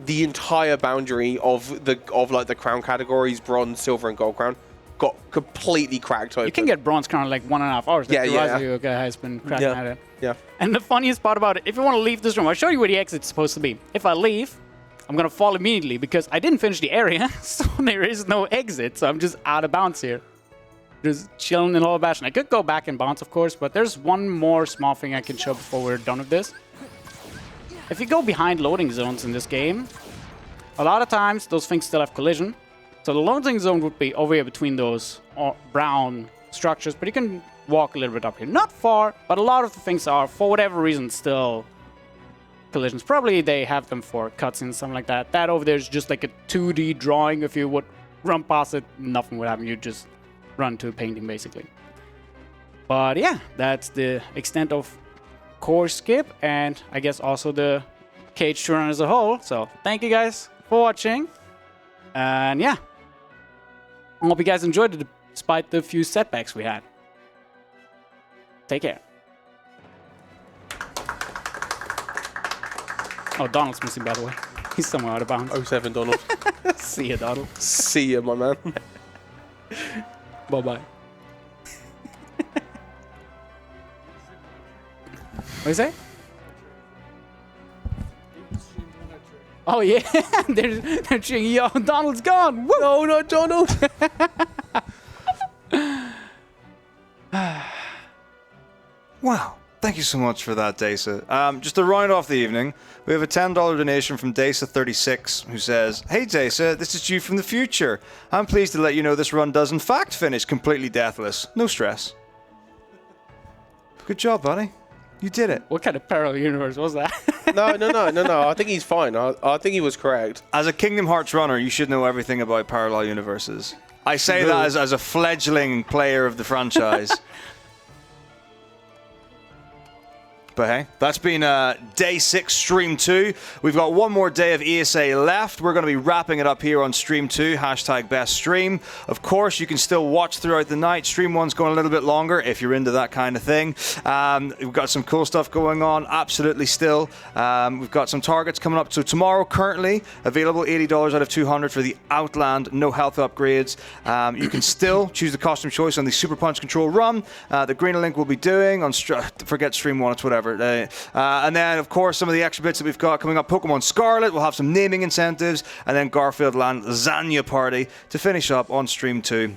the entire boundary of the crown categories, bronze, silver, and gold crown, got completely cracked open. You can get bronze crown in like 1.5 hours. Yeah, Razio guy has been cracking at it. Yeah. And the funniest part about it, if you want to leave this room, I'll show you where the exit's supposed to be. If I leave, I'm gonna fall immediately because I didn't finish the area, so there is no exit. So I'm just out of bounds here. Just chilling in Hollow Bastion. I could go back and bounce, of course, but there's one more small thing I can show before we're done with this. If you go behind loading zones in this game, a lot of times those things still have collision. So the loading zone would be over here between those brown structures, but you can walk a little bit up here. Not far, but a lot of the things are, for whatever reason, still collisions. Probably they have them for cutscenes, something like that. That over there is just like a 2D drawing. If you would run past it, nothing would happen. You just run to a painting, basically. But yeah, that's the extent of core skip, and I guess also the cage run as a whole. So thank you guys for watching, and yeah, I hope you guys enjoyed it despite the few setbacks we had. Take care. Oh, Donald's missing, by the way. He's somewhere out of bounds. 07 Donald. See ya, Donald. See ya, my man. Bye-bye. What do you say? Oh yeah, they're cheering. Yo, Donald's gone. Woo! No, not Donald. Wow. Thank you so much for that, Desa. Just to round off the evening, we have a $10 donation from desa35 who says, "Hey Desa, this is you from the future. I'm pleased to let you know this run does in fact finish completely deathless. No stress." Good job, buddy. You did it. What kind of parallel universe was that? No. I think he's fine. I think he was correct. As a Kingdom Hearts runner, you should know everything about parallel universes. I say that as a fledgling player of the franchise. But hey, that's been day 6, stream 2. We've got one more day of ESA left. We're going to be wrapping it up here on stream 2, #beststream. Of course, you can still watch throughout the night. Stream 1's going a little bit longer if you're into that kind of thing. We've got some cool stuff going on, absolutely still. We've got some targets coming up. So tomorrow, currently available $80 out of 200 for the Outland no health upgrades. You can still choose the costume choice on the Super Punch Control run. The Green Link will be doing on forget stream 1, it's whatever. And then, of course, some of the extra bits that we've got coming up. Pokemon Scarlet, we'll have some naming incentives, and then Garfield Land Lasagna Party to finish up on stream 2.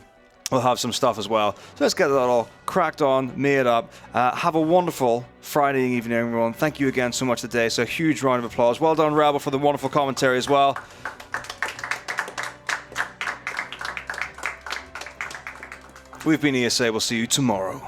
We'll have some stuff as well. So let's get that all cracked on, made up. Have a wonderful Friday evening, everyone. Thank you again so much today. So a huge round of applause. Well done, Rebel, for the wonderful commentary as well. We've been ESA. We'll see you tomorrow.